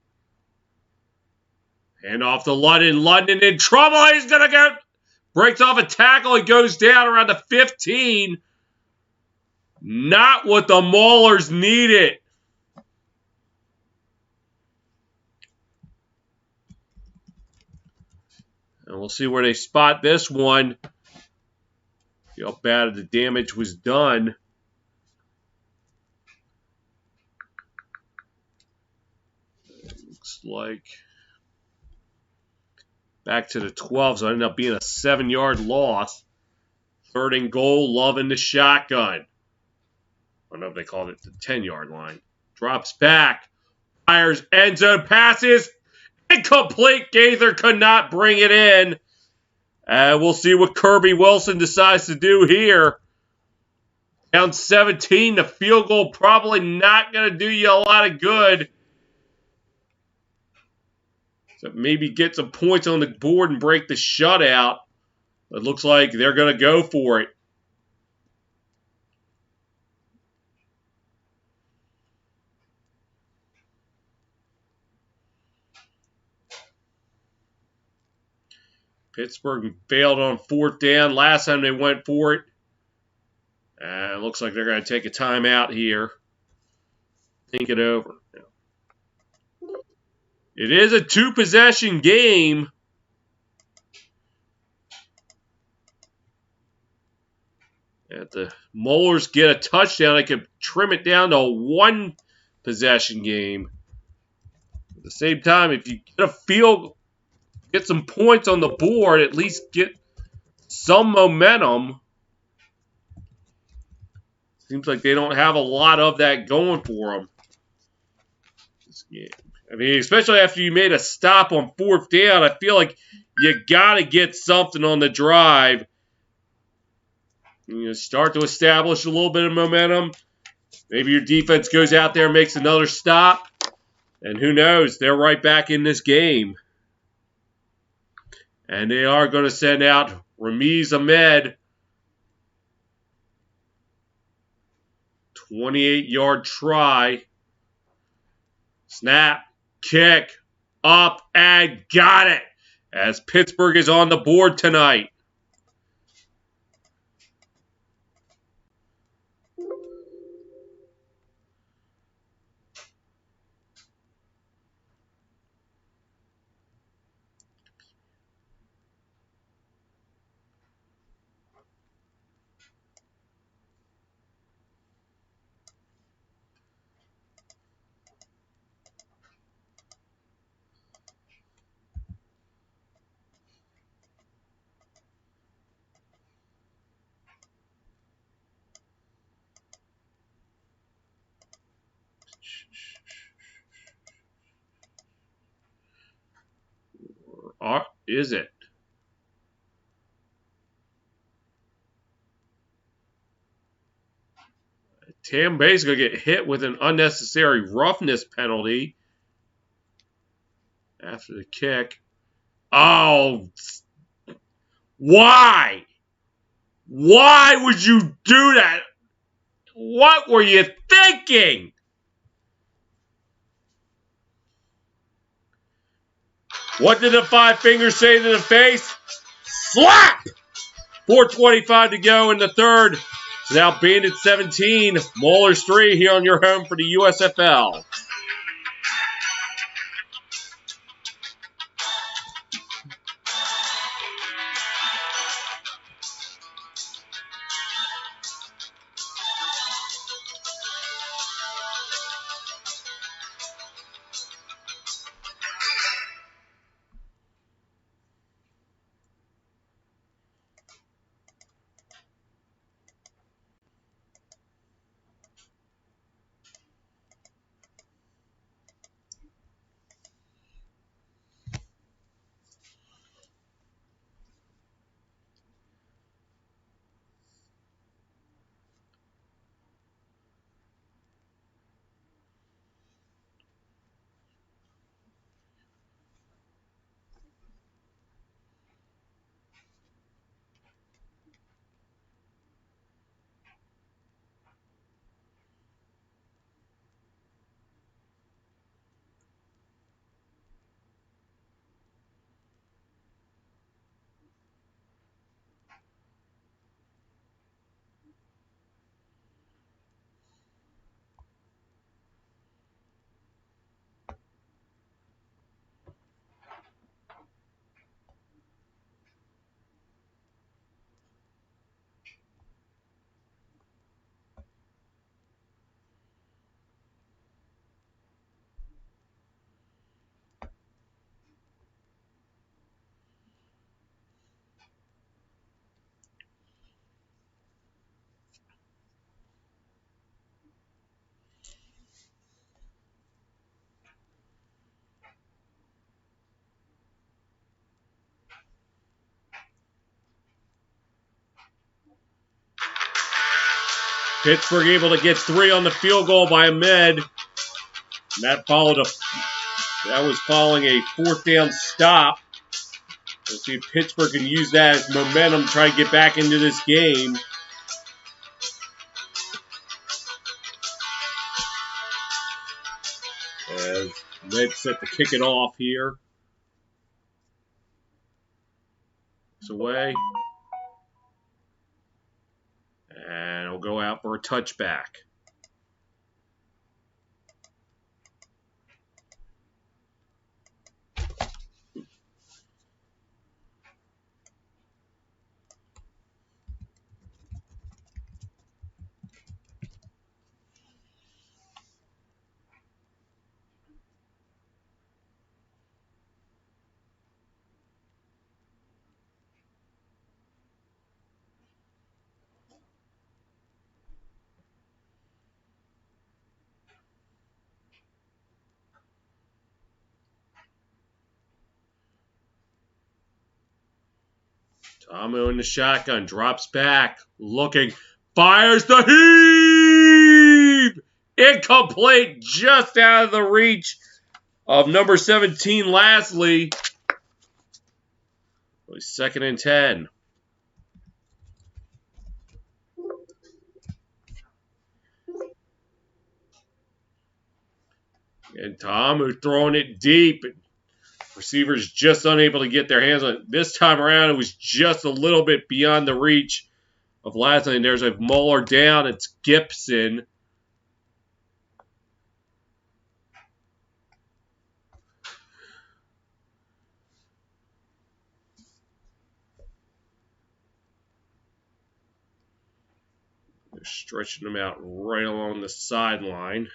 Speaker 1: Hand off to London. London in trouble. He's going to go. Breaks off a tackle. He goes down around the 15. Not what the Maulers needed. And we'll see where they spot this one. See how bad the damage was done. Looks like back to the 12, so it ended up being a 7-yard loss. 3rd and goal, Love in the shotgun. I don't know if they called it the 10-yard line. Drops back. Fires end zone passes. Incomplete. Gaither could not bring it in. We'll see what Kirby Wilson decides to do here. Down 17, the field goal probably not going to do you a lot of good. So maybe get some points on the board and break the shutout. It looks like they're going to go for it. Pittsburgh failed on 4th down. Last time they went for it. It looks like they're going to take a timeout here. Think it over. It is a 2-possession game. If the Maulers get a touchdown, they could trim it down to a 1-possession game. At the same time, if you get a field, get some points on the board, at least get some momentum. Seems like they don't have a lot of that going for them. I mean, especially after you made a stop on 4th down, I feel like you got to get something on the drive. You know, start to establish a little bit of momentum. Maybe your defense goes out there and makes another stop. And who knows? They're right back in this game. And they are going to send out Ramiz Ahmed. 28-yard try. Snap, kick, up, and got it. As Pittsburgh is on the board tonight. Or is it? Tampa Bay's going to get hit with an unnecessary roughness penalty after the kick. Oh, why? Why would you do that? What were you thinking? What did the five fingers say to the face? Slap! 4:25 to go in the third. So now Bandits 17, Maulers 3 here on your home for the USFL. Pittsburgh able to get 3 on the field goal by Ahmed. That was following a 4th down stop. Let's see if Pittsburgh can use that as momentum to try to get back into this game. As Ahmed set to kick it off here. It's away. And it'll go out for a touchback. Tomo in the shotgun, drops back, looking, fires the heave! Incomplete, just out of the reach of number 17, lastly. 2nd and 10. And Tom throwing it deep. Receivers just unable to get their hands on it. This time around, it was just a little bit beyond the reach of last night. There's a Mauler down. It's Gibson. They're stretching them out right along the sideline.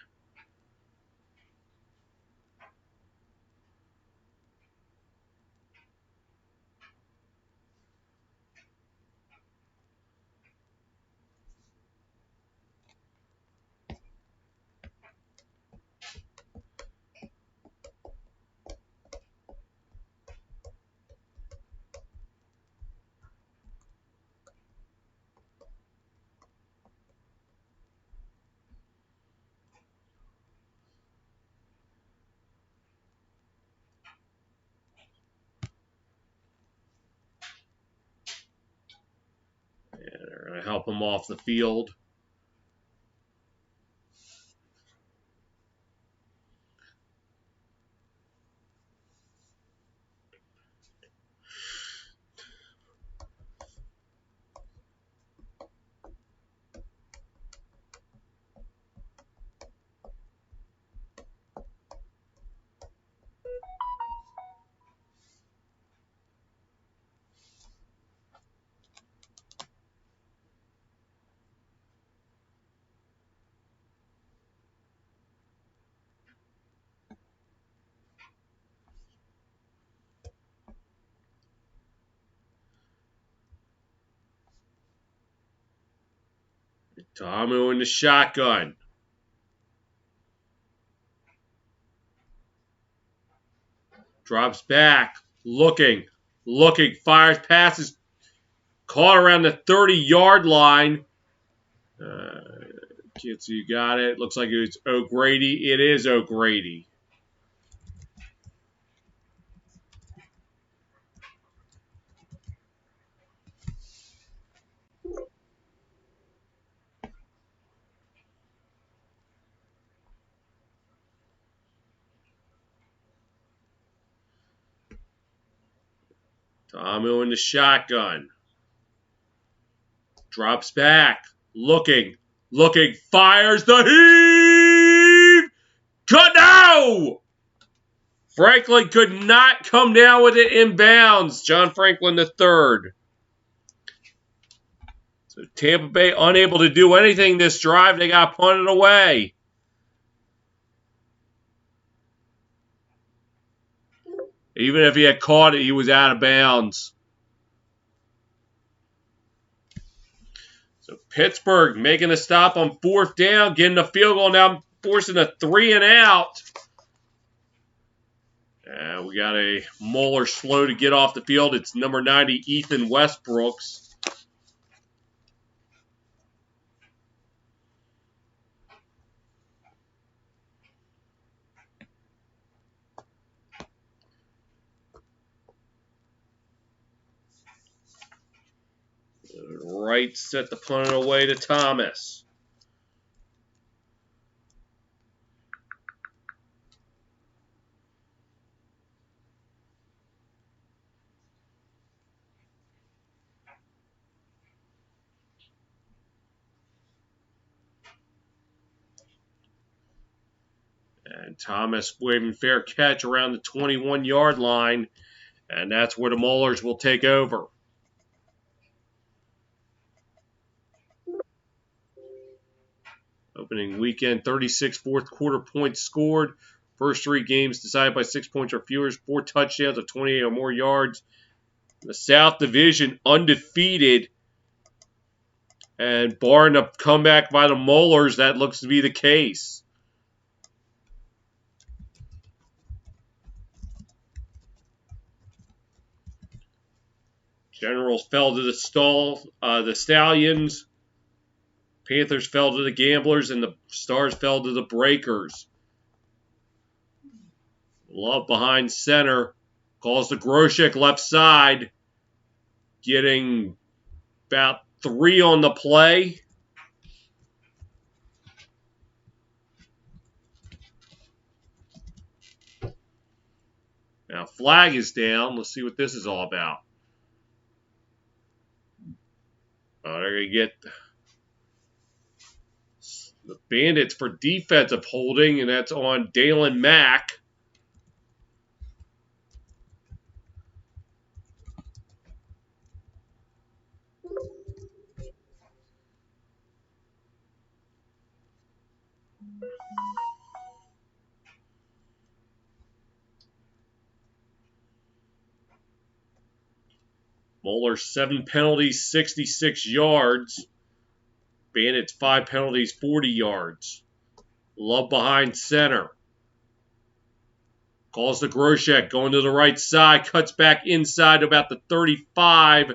Speaker 1: And they're going to help them off the field. Tamu in the shotgun. Drops back. Looking. Fires, passes. Caught around the 30-yard line. Can't see you got it. Looks like it's O'Grady. It is O'Grady. Tamu in the shotgun. Drops back. Looking. Fires the heave. Cut now! Franklin could not come down with it inbounds. John Franklin III. So Tampa Bay unable to do anything this drive. They got punted away. Even if he had caught it, he was out of bounds. So Pittsburgh making a stop on 4th down, getting a field goal now, forcing a 3 and out. We got a Mauler slow to get off the field. It's number 90, Ethan Westbrooks. Right, set the punt away to Thomas. And Thomas waving fair catch around the 21-yard line. And that's where the Maulers will take over. Opening weekend, 36 fourth quarter points scored. First 3 games decided by 6 points or fewer. 4 touchdowns of 28 or more yards. The South Division undefeated. And barring a comeback by the Maulers, that looks to be the case. Generals fell to the Stallions. Panthers fell to the Gamblers, and the Stars fell to the Breakers. Love behind center. Calls the Groshek left side. Getting about 3 on the play. Now flag is down. Let's see what this is all about. They're going to get the Bandits for defensive holding, and that's on Dalen Mack. Maulers 7 penalties, 66 yards. Bandits 5 penalties, 40 yards. Love behind center. Calls the Groshek, going to the right side, cuts back inside to about the 35.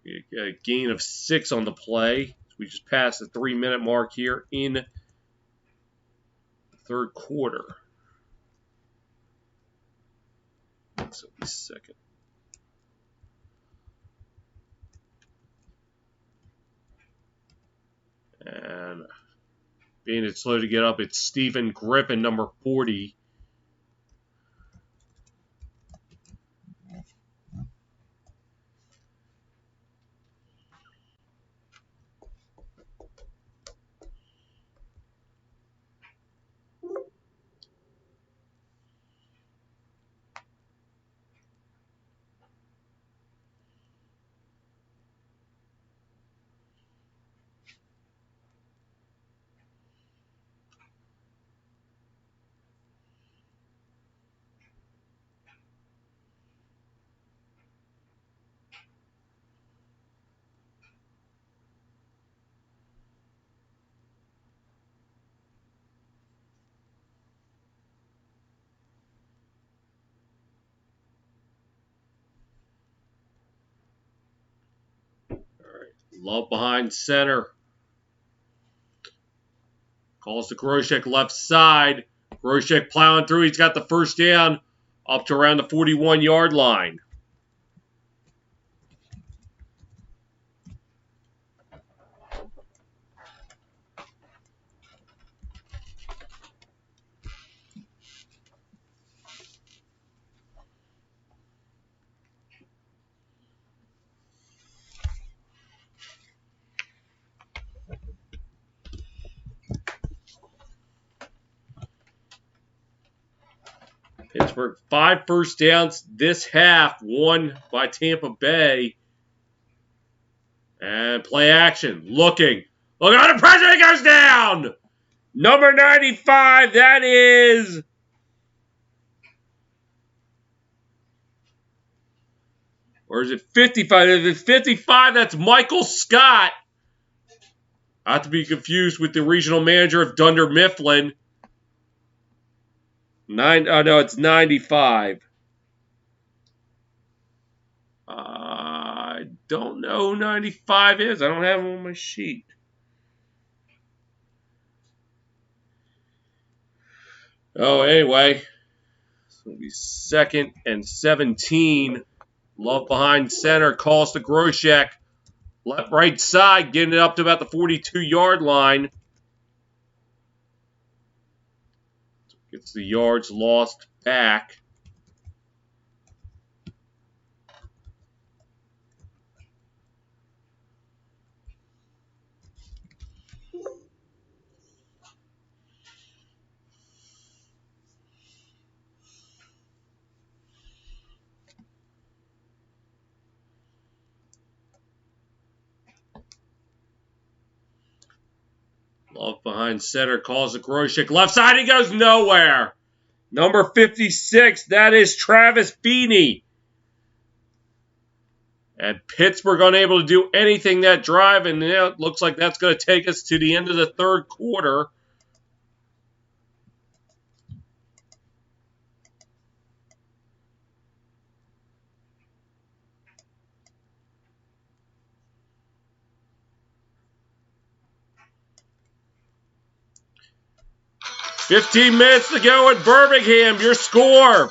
Speaker 1: A gain of 6 on the play. We just passed the 3-minute mark here in the third quarter. So second. And being it slow to get up, it's Stephen Griffin, number 40. Love behind center. Calls the Groshek left side. Groshek plowing through. He's got the first down up to around the 41-yard line. Pittsburgh 5 first downs this half, 1 by Tampa Bay. And play action. Looking. Look under pressure. He goes down. Number 95. That is. Or is it 55? If it's 55, that's Michael Scott. Not to be confused with the regional manager of Dunder Mifflin. No, it's 95. I don't know who 95 is. I don't have him on my sheet. Oh, anyway. It's going to be 2nd and 17. Love behind center. Calls to Groshek. Left, right side. Getting it up to about the 42-yard line. Gets the yards lost back. Love behind center. Calls the Groshek. Left side. He goes nowhere. Number 56. That is Travis Feeney. And Pittsburgh unable to do anything that drive. And it looks like that's going to take us to the end of the third quarter. 15 minutes to go in Birmingham. Your score,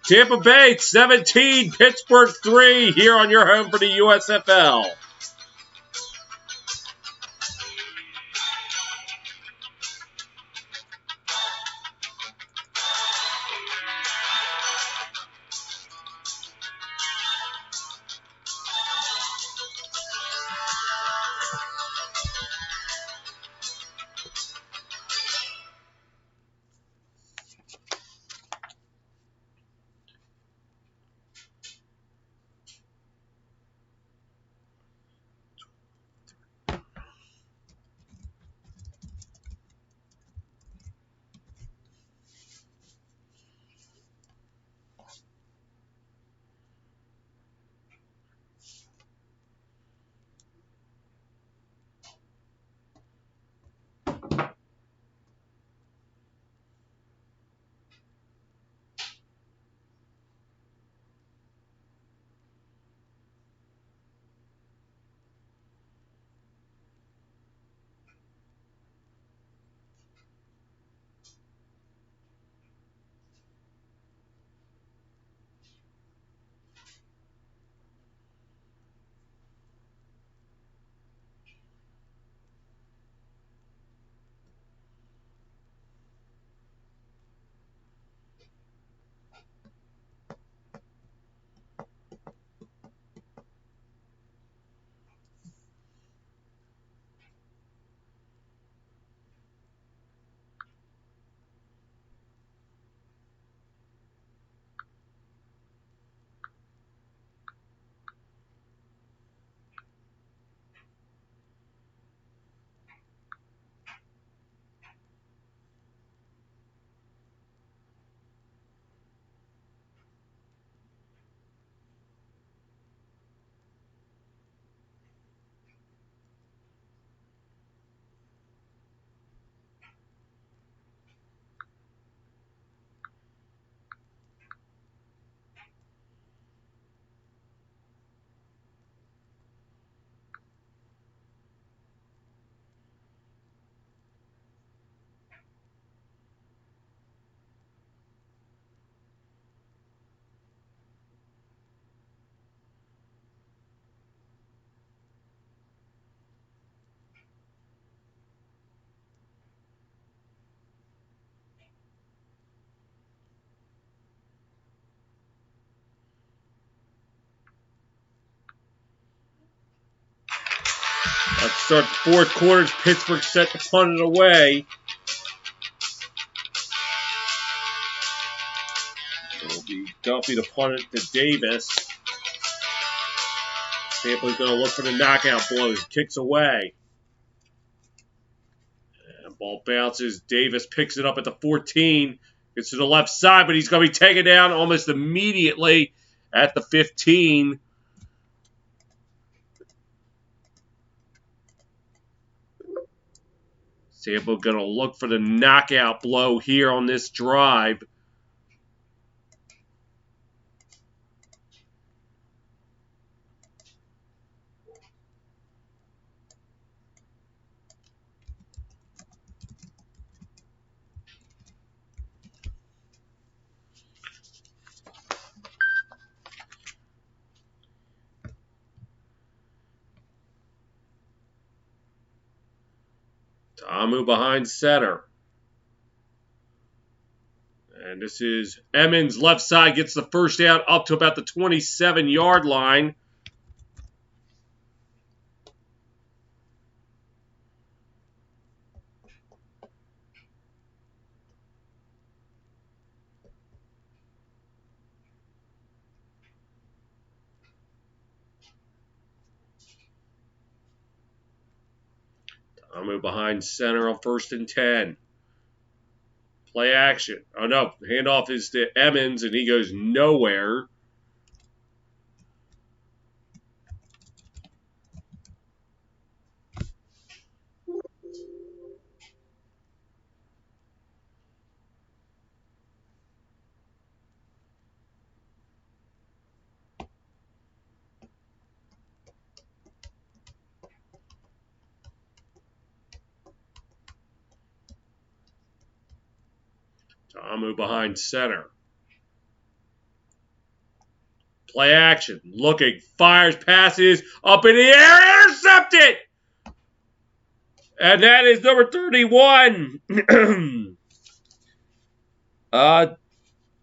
Speaker 1: Tampa Bay 17, Pittsburgh 3, here on your home for the USFL. Let's start the fourth quarter. Pittsburgh set to punt it away. It'll be Duffy to punt it to Davis. Tampa's going to look for the knockout blows. Kicks away. And ball bounces. Davis picks it up at the 14. Gets to the left side, but he's going to be taken down almost immediately at the 15. Tampa going to look for the knockout blow here on this drive. Tamu behind center. And this is Emmons, left side, gets the first down up to about the 27-yard line. Tamu behind center on 1st and 10. Play action. Oh, no. Handoff is to Emmons, and he goes nowhere. Tamu behind center. Play action. Looking. Fires. Passes. Up in the air. Intercepted. And that is number 31.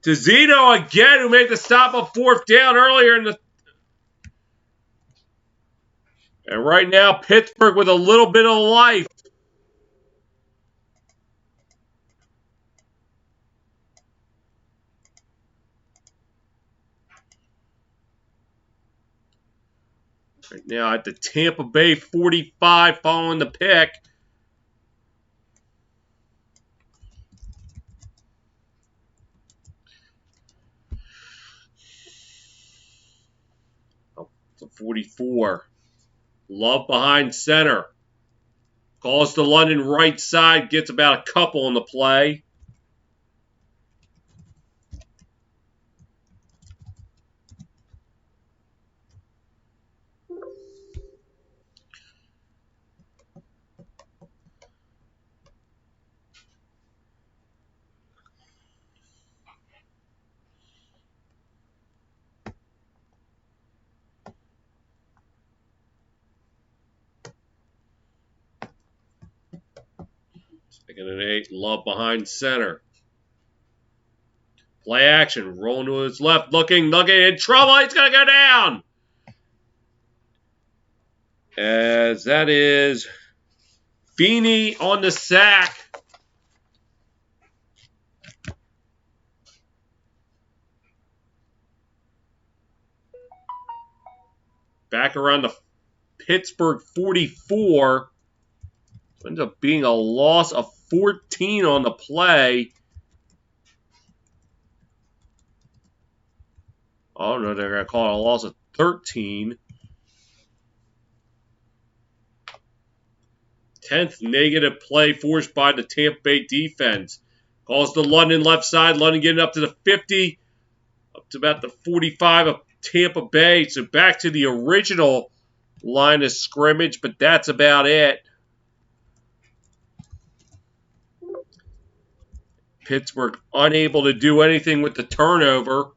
Speaker 1: Tizino again, who made the stop of 4th down earlier in the. And right now, Pittsburgh with a little bit of life. Right now at the Tampa Bay 45 following the pick. Oh, the 44. Love behind center. Calls to London right side. Gets about a couple on the play. Second and 8. Love behind center. Play action. Rolling to his left. Looking in trouble. He's going to go down. As that is Feeney on the sack. Back around the Pittsburgh 44. Ends up being a loss of 14 on the play. Oh no, they're going to call it a loss of 13. 10th negative play forced by the Tampa Bay defense. Calls to London left side. London getting up to the 50. Up to about the 45 of Tampa Bay. So back to the original line of scrimmage, but that's about it. Pittsburgh unable to do anything with the turnover.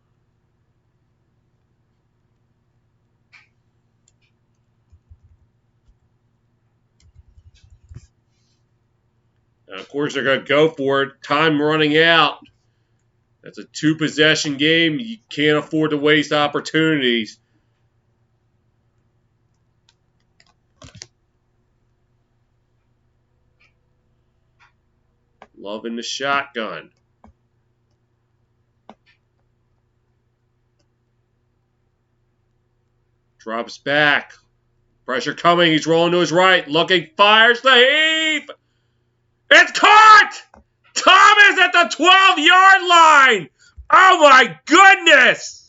Speaker 1: And of course, they're going to go for it. Time running out. That's a 2-possession game. You can't afford to waste opportunities. Loving the shotgun. Drops back. Pressure coming. He's rolling to his right. Looking. Fires the heave. It's caught! Thomas at the 12-yard line. Oh, my goodness.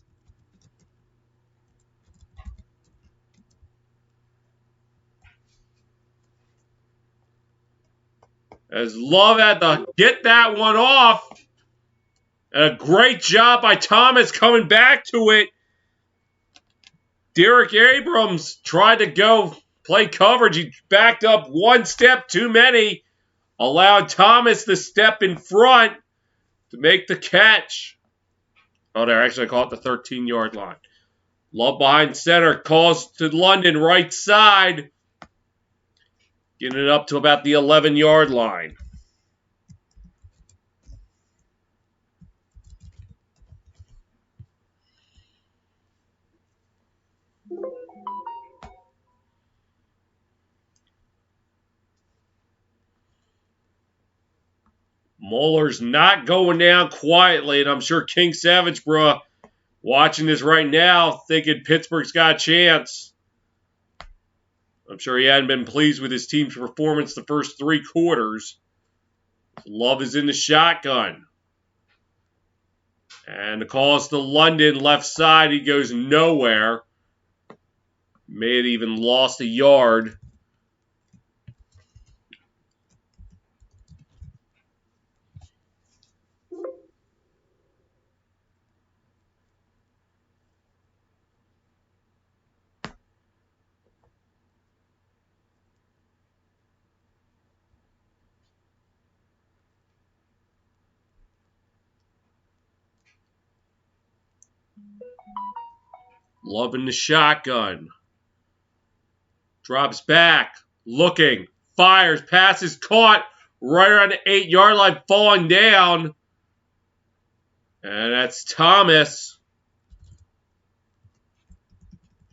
Speaker 1: As Love had to get that one off. And a great job by Thomas coming back to it. Derek Abrams tried to go play coverage. He backed up one step too many. Allowed Thomas to step in front to make the catch. Oh, they're actually caught the 13-yard line. Love behind center. Calls to London right side. Getting it up to about the 11-yard line. Maulers not going down quietly, and I'm sure King Savage, bruh, watching this right now, thinking Pittsburgh's got a chance. I'm sure he hadn't been pleased with his team's performance the first 3 quarters. Love is in the shotgun. And the call is to London, left side. He goes nowhere. May have even lost a yard. Loving the shotgun. Drops back. Looking. Fires. Passes. Caught. Right around the 8-yard line. Falling down. And that's Thomas.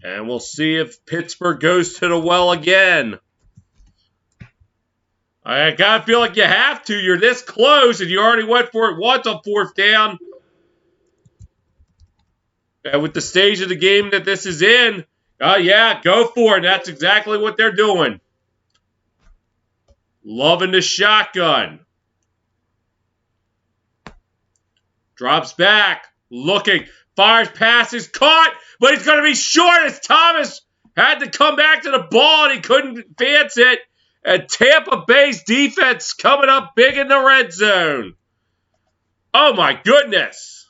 Speaker 1: And we'll see if Pittsburgh goes to the well again. I gotta feel like you have to. You're this close, and you already went for it once on 4th down. And with the stage of the game that this is in, yeah, go for it. That's exactly what they're doing. Loving the shotgun. Drops back. Looking. Fires, passes, caught, but he's going to be short as Thomas had to come back to the ball, and he couldn't advance it. And Tampa Bay's defense coming up big in the red zone. Oh, my goodness.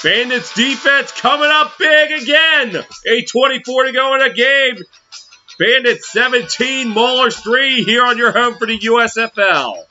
Speaker 1: Bandits defense coming up big again. 8:24 to go in the game. Bandits 17, Maulers 3 here on your home for the USFL.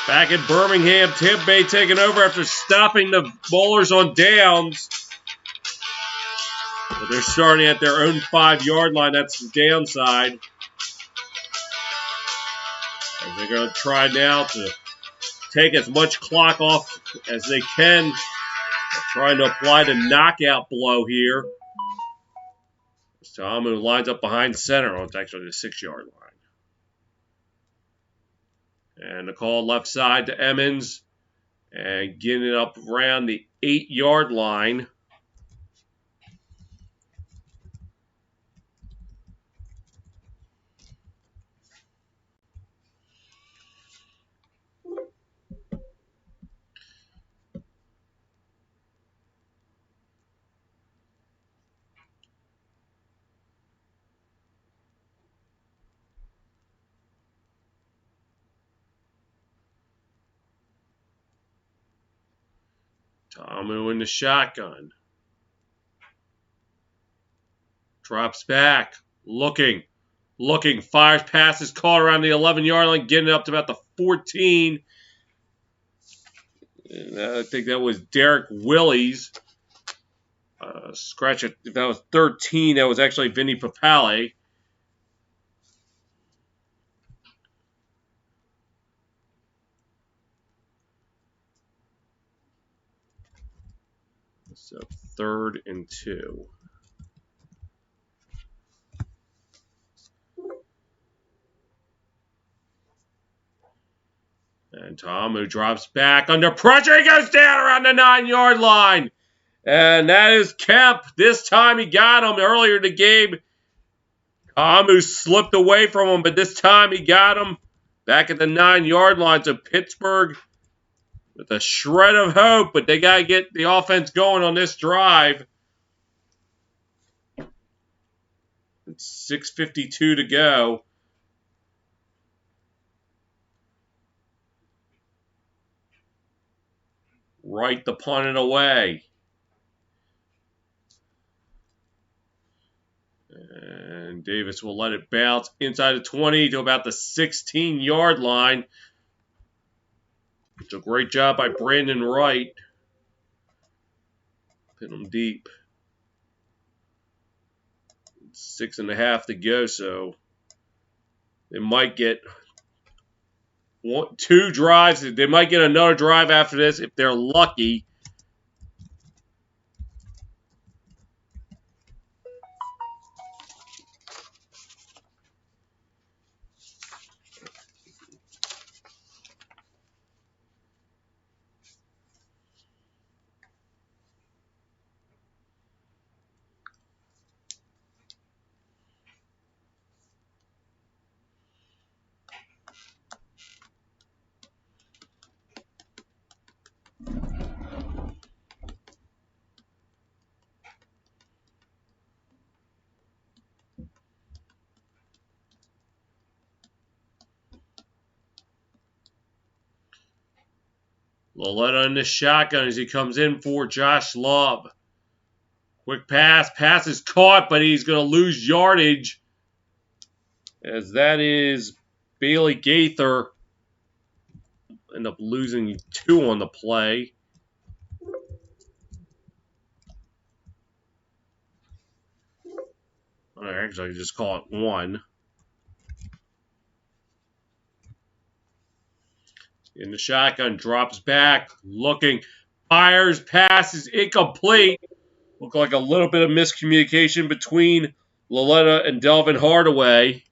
Speaker 1: Back in Birmingham, Tampa Bay taking over after stopping the Maulers on downs. But they're starting at their own 5-yard line. That's the downside. And they're going to try now to take as much clock off as they can. They're trying to apply the knockout blow here. Samu lines up behind center. Oh, it's actually the 6-yard line. And the call left side to Emmons. And getting it up around the 8-yard line. Tamu in the shotgun. Drops back. Looking. Fires, passes, caught around the 11-yard line, getting it up to about the 14. And I think that was Derek Willies. Scratch it. If that was 13, that was actually Vinny Papale. So 3rd and 2. And Ta'amu drops back under pressure. He goes down around the 9-yard line. And that is Kemp. This time he got him earlier in the game. Ta'amu slipped away from him, but this time he got him back at the 9-yard line. So Pittsburgh with a shred of hope, but they got to get the offense going on this drive. It's 6:52 to go. Right to punt it away. And Davis will let it bounce inside the 20 to about the 16-yard line. It's a great job by Brandon Wright. Pin him deep. 6.5 to go, so they might get two drives. They might get another drive after this if they're lucky. Loletta in the shotgun as he comes in for Josh Love. Quick pass. Pass is caught, but he's going to lose yardage. As that is Bailey Gaither. End up losing 2 on the play. Actually, I just call it 1. In the shotgun, drops back, looking, fires, passes, incomplete. Looked like a little bit of miscommunication between Loletta and Delvin Hardaway.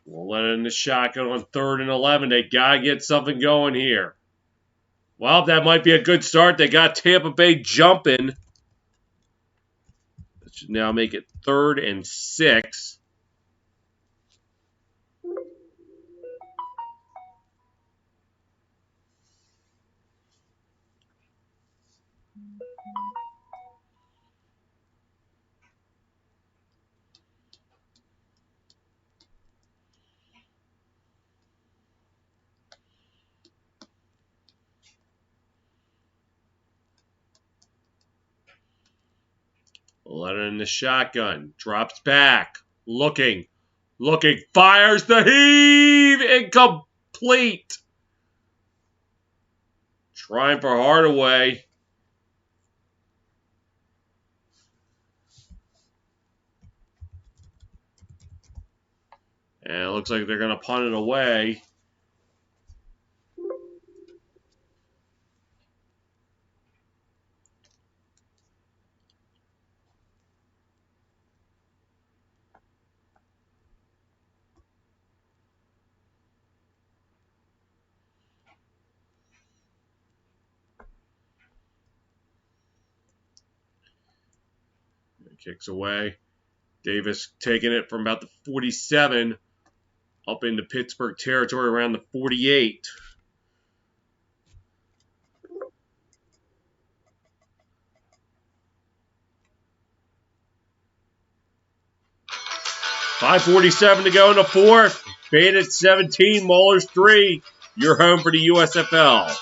Speaker 1: Loletta in the shotgun on 3rd and 11. They got to get something going here. Well, that might be a good start. They got Tampa Bay jumping. That should now make it 3rd and 6. Loletta in the shotgun. Drops back. Looking, fires the heave, incomplete. Trying for Hardaway. And it looks like they're going to punt it away. Kicks away. Davis taking it from about the 47 up into Pittsburgh territory around the 48. .547 to go in the 4th. Bandits 17, Maulers 3. You're home for the USFL.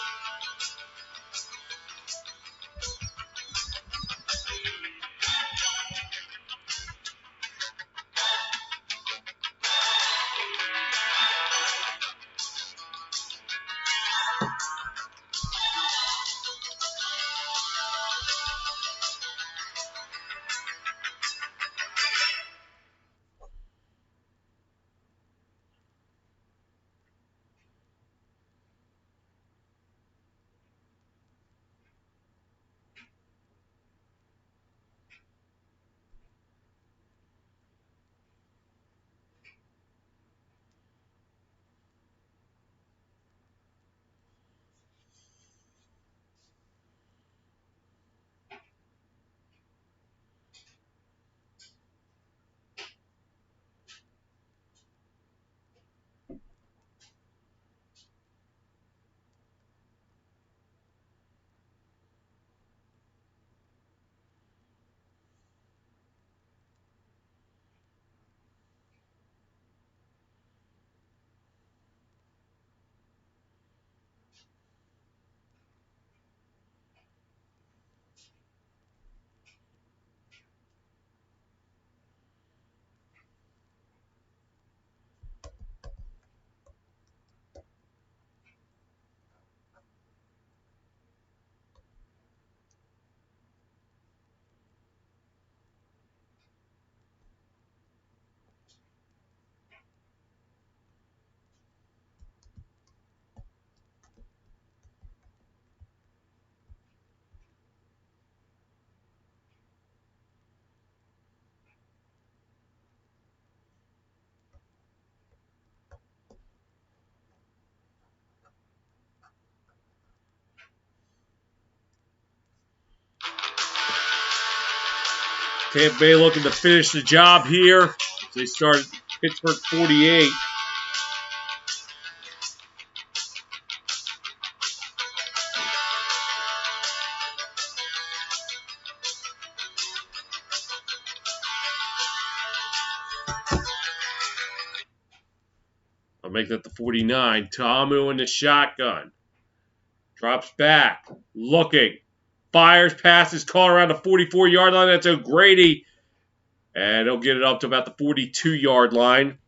Speaker 1: Tampa Bay looking to finish the job here. They start at Pittsburgh 48. I'll make that the 49. Tamu in the shotgun. Drops back. Looking. Fires, passes, caught around the 44-yard line. That's O'Grady. And he'll get it up to about the 42-yard line.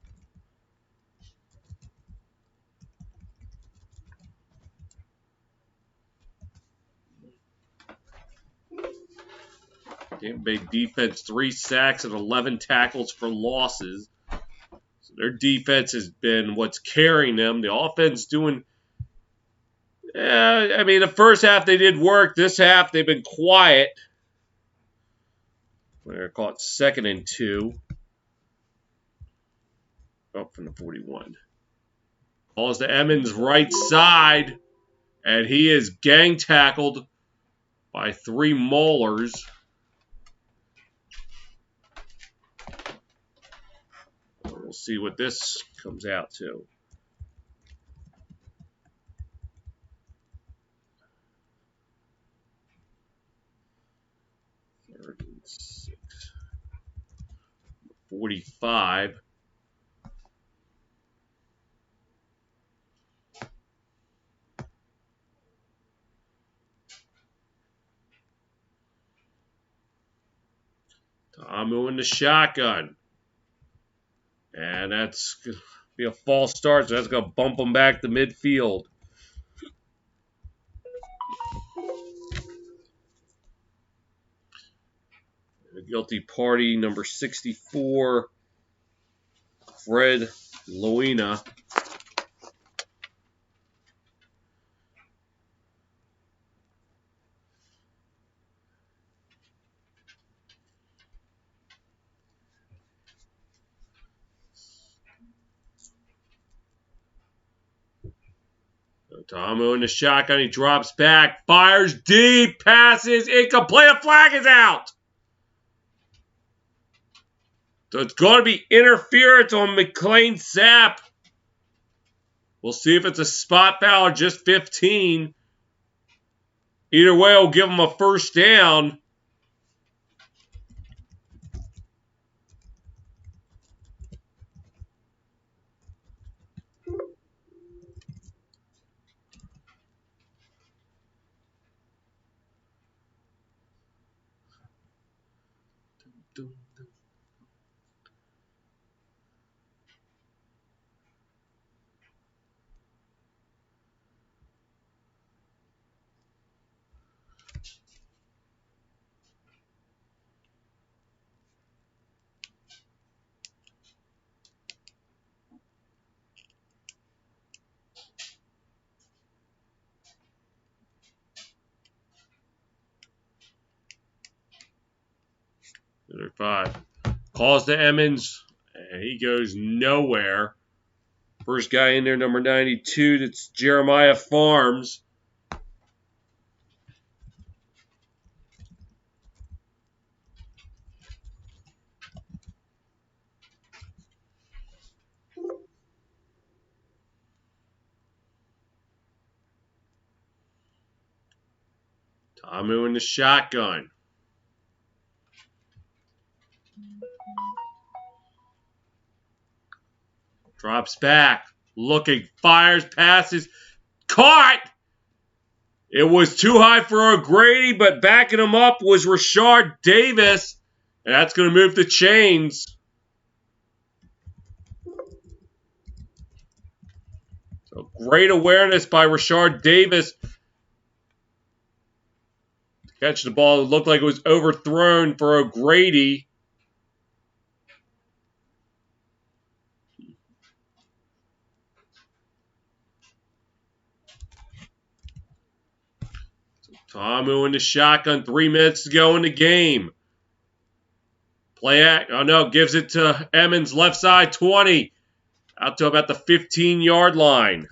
Speaker 1: Tampa Bay defense, 3 sacks and 11 tackles for losses. So their defense has been what's carrying them. The offense doing... I mean, the first half they did work. This half they've been quiet. They're caught 2nd and 2. Up from the 41. Calls to Emmons' right side. And he is gang tackled by 3 Maulers. We'll see what this comes out to. Third and 6. 45. Tamu in the shotgun. And that's going to be a false start, so that's going to bump them back to midfield. The guilty party, number 64, Fred Loina. Tamu in the shotgun. He drops back. Fires deep. Passes. Incomplete. A flag is out. So it's going to be interference on McLean Sapp. We'll see if it's a spot foul or just 15. Either way, we'll give him a first down. Number 5. Calls to Emmons, and he goes nowhere. First guy in there, number 92, that's Jeremiah Farms. Tamu in the shotgun. Drops back. Looking. Fires. Passes. Caught! It was too high for O'Grady, but backing him up was Rashard Davis. And that's going to move the chains. So great awareness by Rashard Davis. Catch the ball. It looked like it was overthrown for O'Grady. Tamu in the shotgun. 3 minutes to go in the game. Play act. Oh no, gives it to Emmons, left side, 20. Out to about the 15-yard line.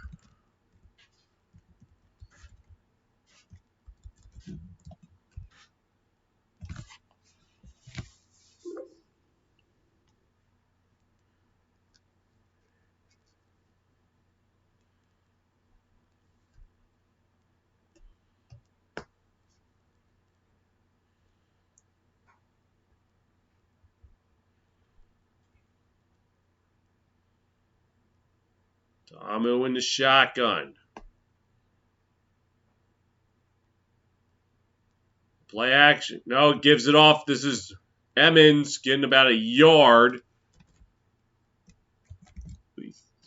Speaker 1: Tomo in the shotgun. Play action. No, gives it off. This is Emmons getting about a yard.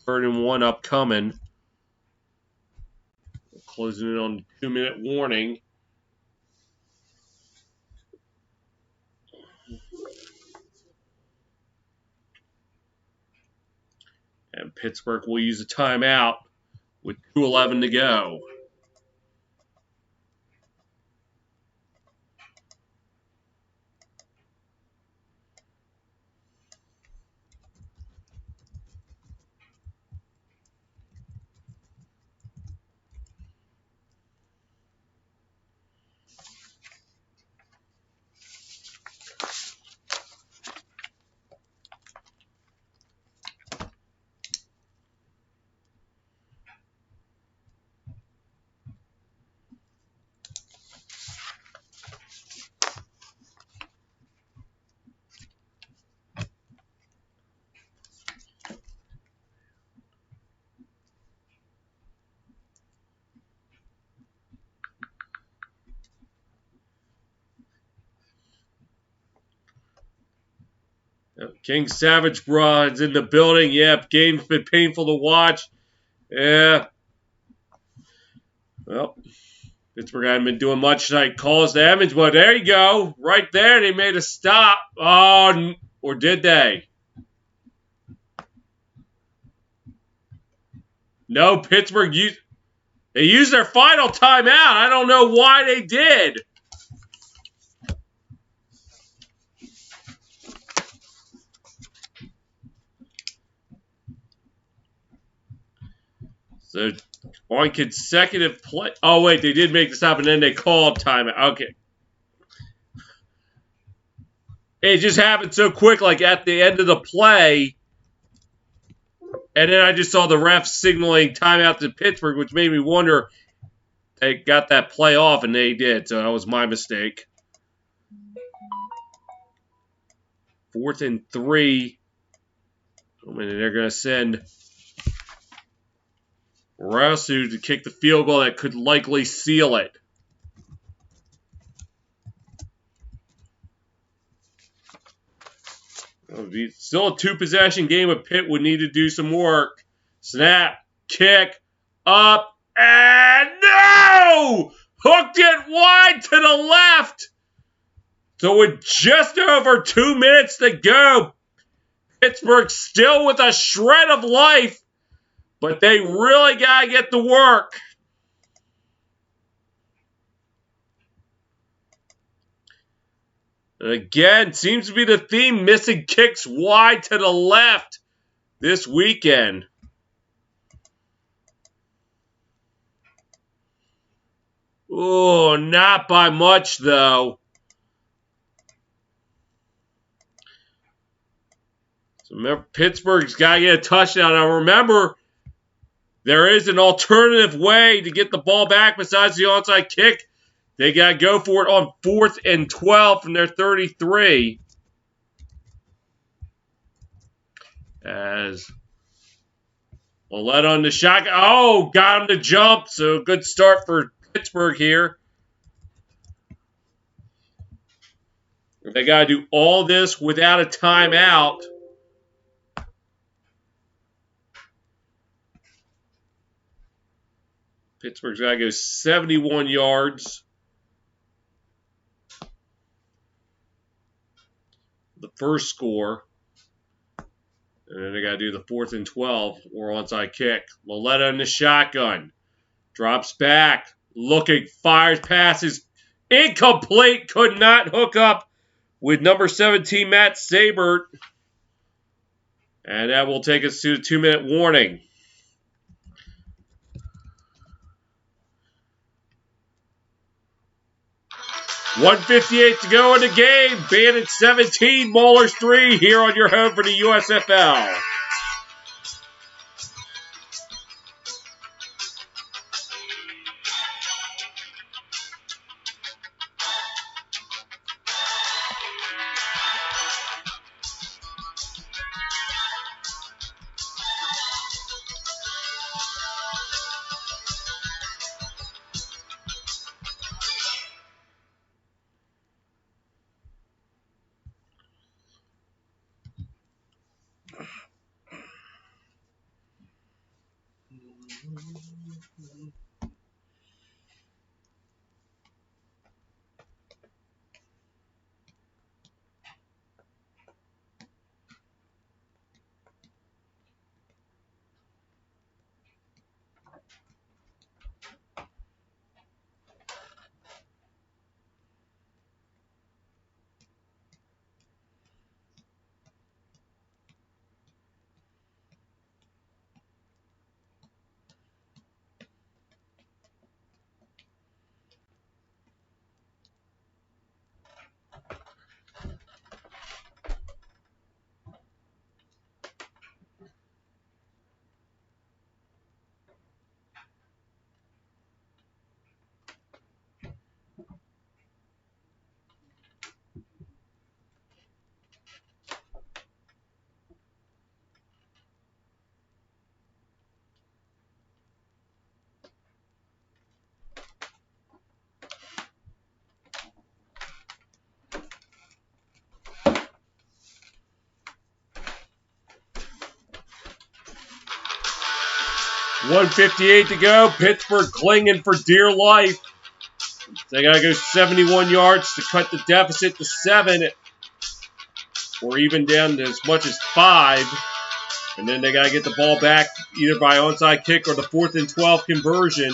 Speaker 1: 3rd and 1 upcoming. Closing in on the 2-minute warning. And Pittsburgh will use a timeout with 2:11 to go. King Savage Broad's in the building. Yep, game's been painful to watch. Yeah. Well, Pittsburgh hadn't been doing much tonight. Calls damage, but there you go. Right there, they made a stop. Oh, or did they? No, Pittsburgh they used their final timeout. I don't know why they did. So, on consecutive play. Oh, wait, they did make the stop, and then they called timeout. Okay. It just happened so quick, like at the end of the play. And then I just saw the refs signaling timeout to Pittsburgh, which made me wonder they got that play off, and they did. So that was my mistake. 4th and 3. I mean, they're going to send Rasu to kick the field goal that could likely seal it. Still a 2-possession game, but Pitt would need to do some work. Snap, kick, up, and no! Hooked it wide to the left. So with just over 2 minutes to go, Pittsburgh still with a shred of life, but they really got to get to work. And again, seems to be the theme, missing kicks wide to the left this weekend. Oh, not by much, though. So remember, Pittsburgh's got to get a touchdown. Now, remember, there is an alternative way to get the ball back besides the onside kick. They got to go for it on 4th and 12 from their 33. As Maulers on the shotgun. Oh, got him to jump. So good start for Pittsburgh here. They got to do all this without a timeout. Pittsburgh's got to go 71 yards. The first score. And then they got to do the 4th and 12 or onside kick. Maulers in the shotgun. Drops back. Looking. Fires. Passes. Incomplete. Could not hook up with number 17, Matt Sabert. And that will take us to the 2-minute warning. .158 to go in the game. Bandits 17, Maulers 3 here on your home for the USFL. .158 to go. Pittsburgh clinging for dear life. They got to go 71 yards to cut the deficit to 7, or even down to as much as 5. And then they got to get the ball back either by onside kick or the 4th and 12 conversion.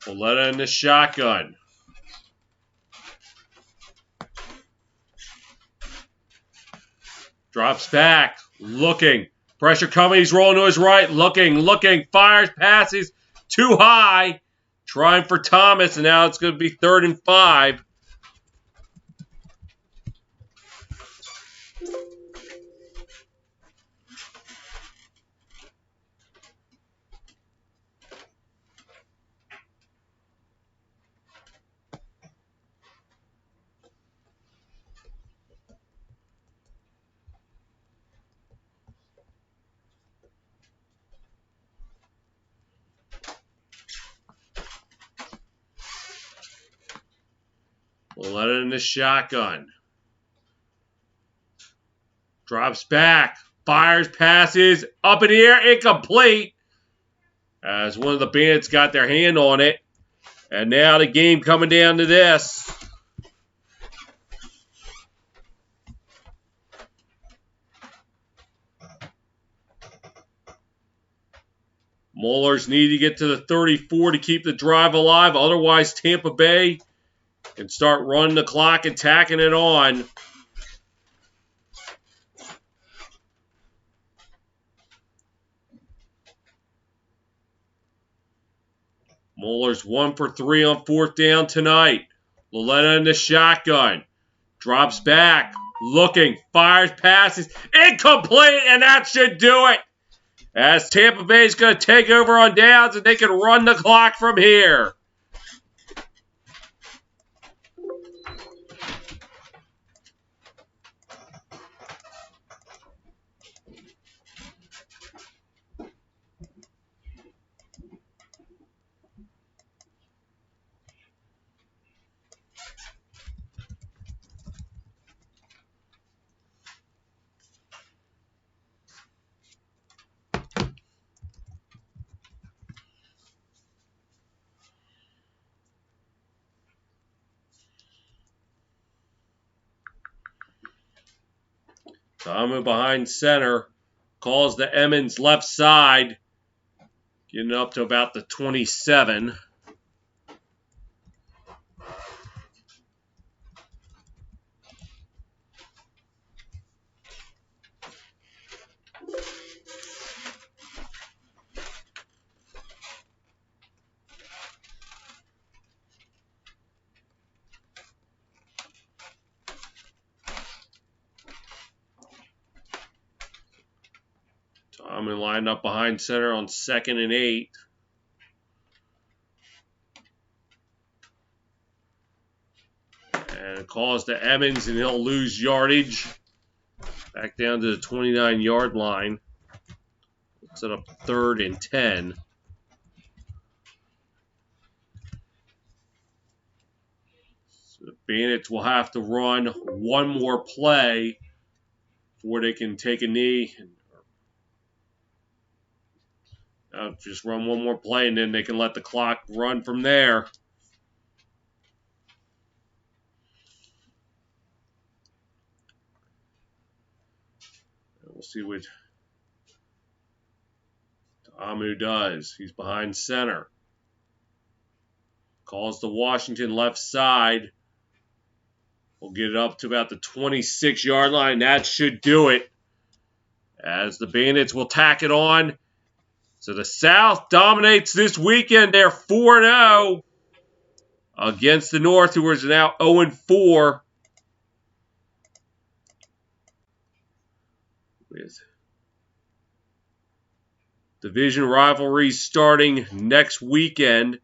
Speaker 1: Valletta in the shotgun. Drops back. Looking. Pressure coming. He's rolling to his right. Looking. Fires. Passes. Too high. Trying for Thomas. And now it's going to be 3rd and 5. Valletta in the shotgun. Drops back. Fires, passes. Up in the air. Incomplete. As one of the Bandits got their hand on it. And now the game coming down to this. Maulers need to get to the 34 to keep the drive alive. Otherwise, Tampa Bay can start running the clock and tacking it on. Maulers 1 for 3 on 4th down tonight. Valletta in the shotgun. Drops back. Looking. Fires, passes. Incomplete, and that should do it. As Tampa Bay is going to take over on downs, and they can run the clock from here. Thomas behind center. Calls the Emmons left side. Getting up to about the 27. Thomas lined up behind center on 2nd and 8. And calls to Emmons, and he'll lose yardage. Back down to the 29-yard line. Set up 3rd and 10. So the Bandits will have to run one more play before they can take a knee. Just run one more play, and then they can let the clock run from there. We'll see what Amu does. He's behind center. Calls to Washington left side. We'll get it up to about the 26-yard line. That should do it. As the Bandits will tack it on. So the South dominates this weekend. They're 4-0 against the North, who is now 0-4. With division rivalries starting next weekend.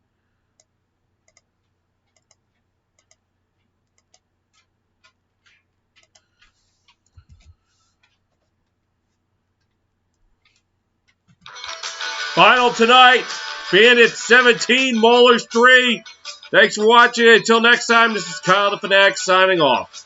Speaker 1: Final tonight, Bandits 17, Maulers 3. Thanks for watching. Until next time, this is Kyle the Fanatic signing off.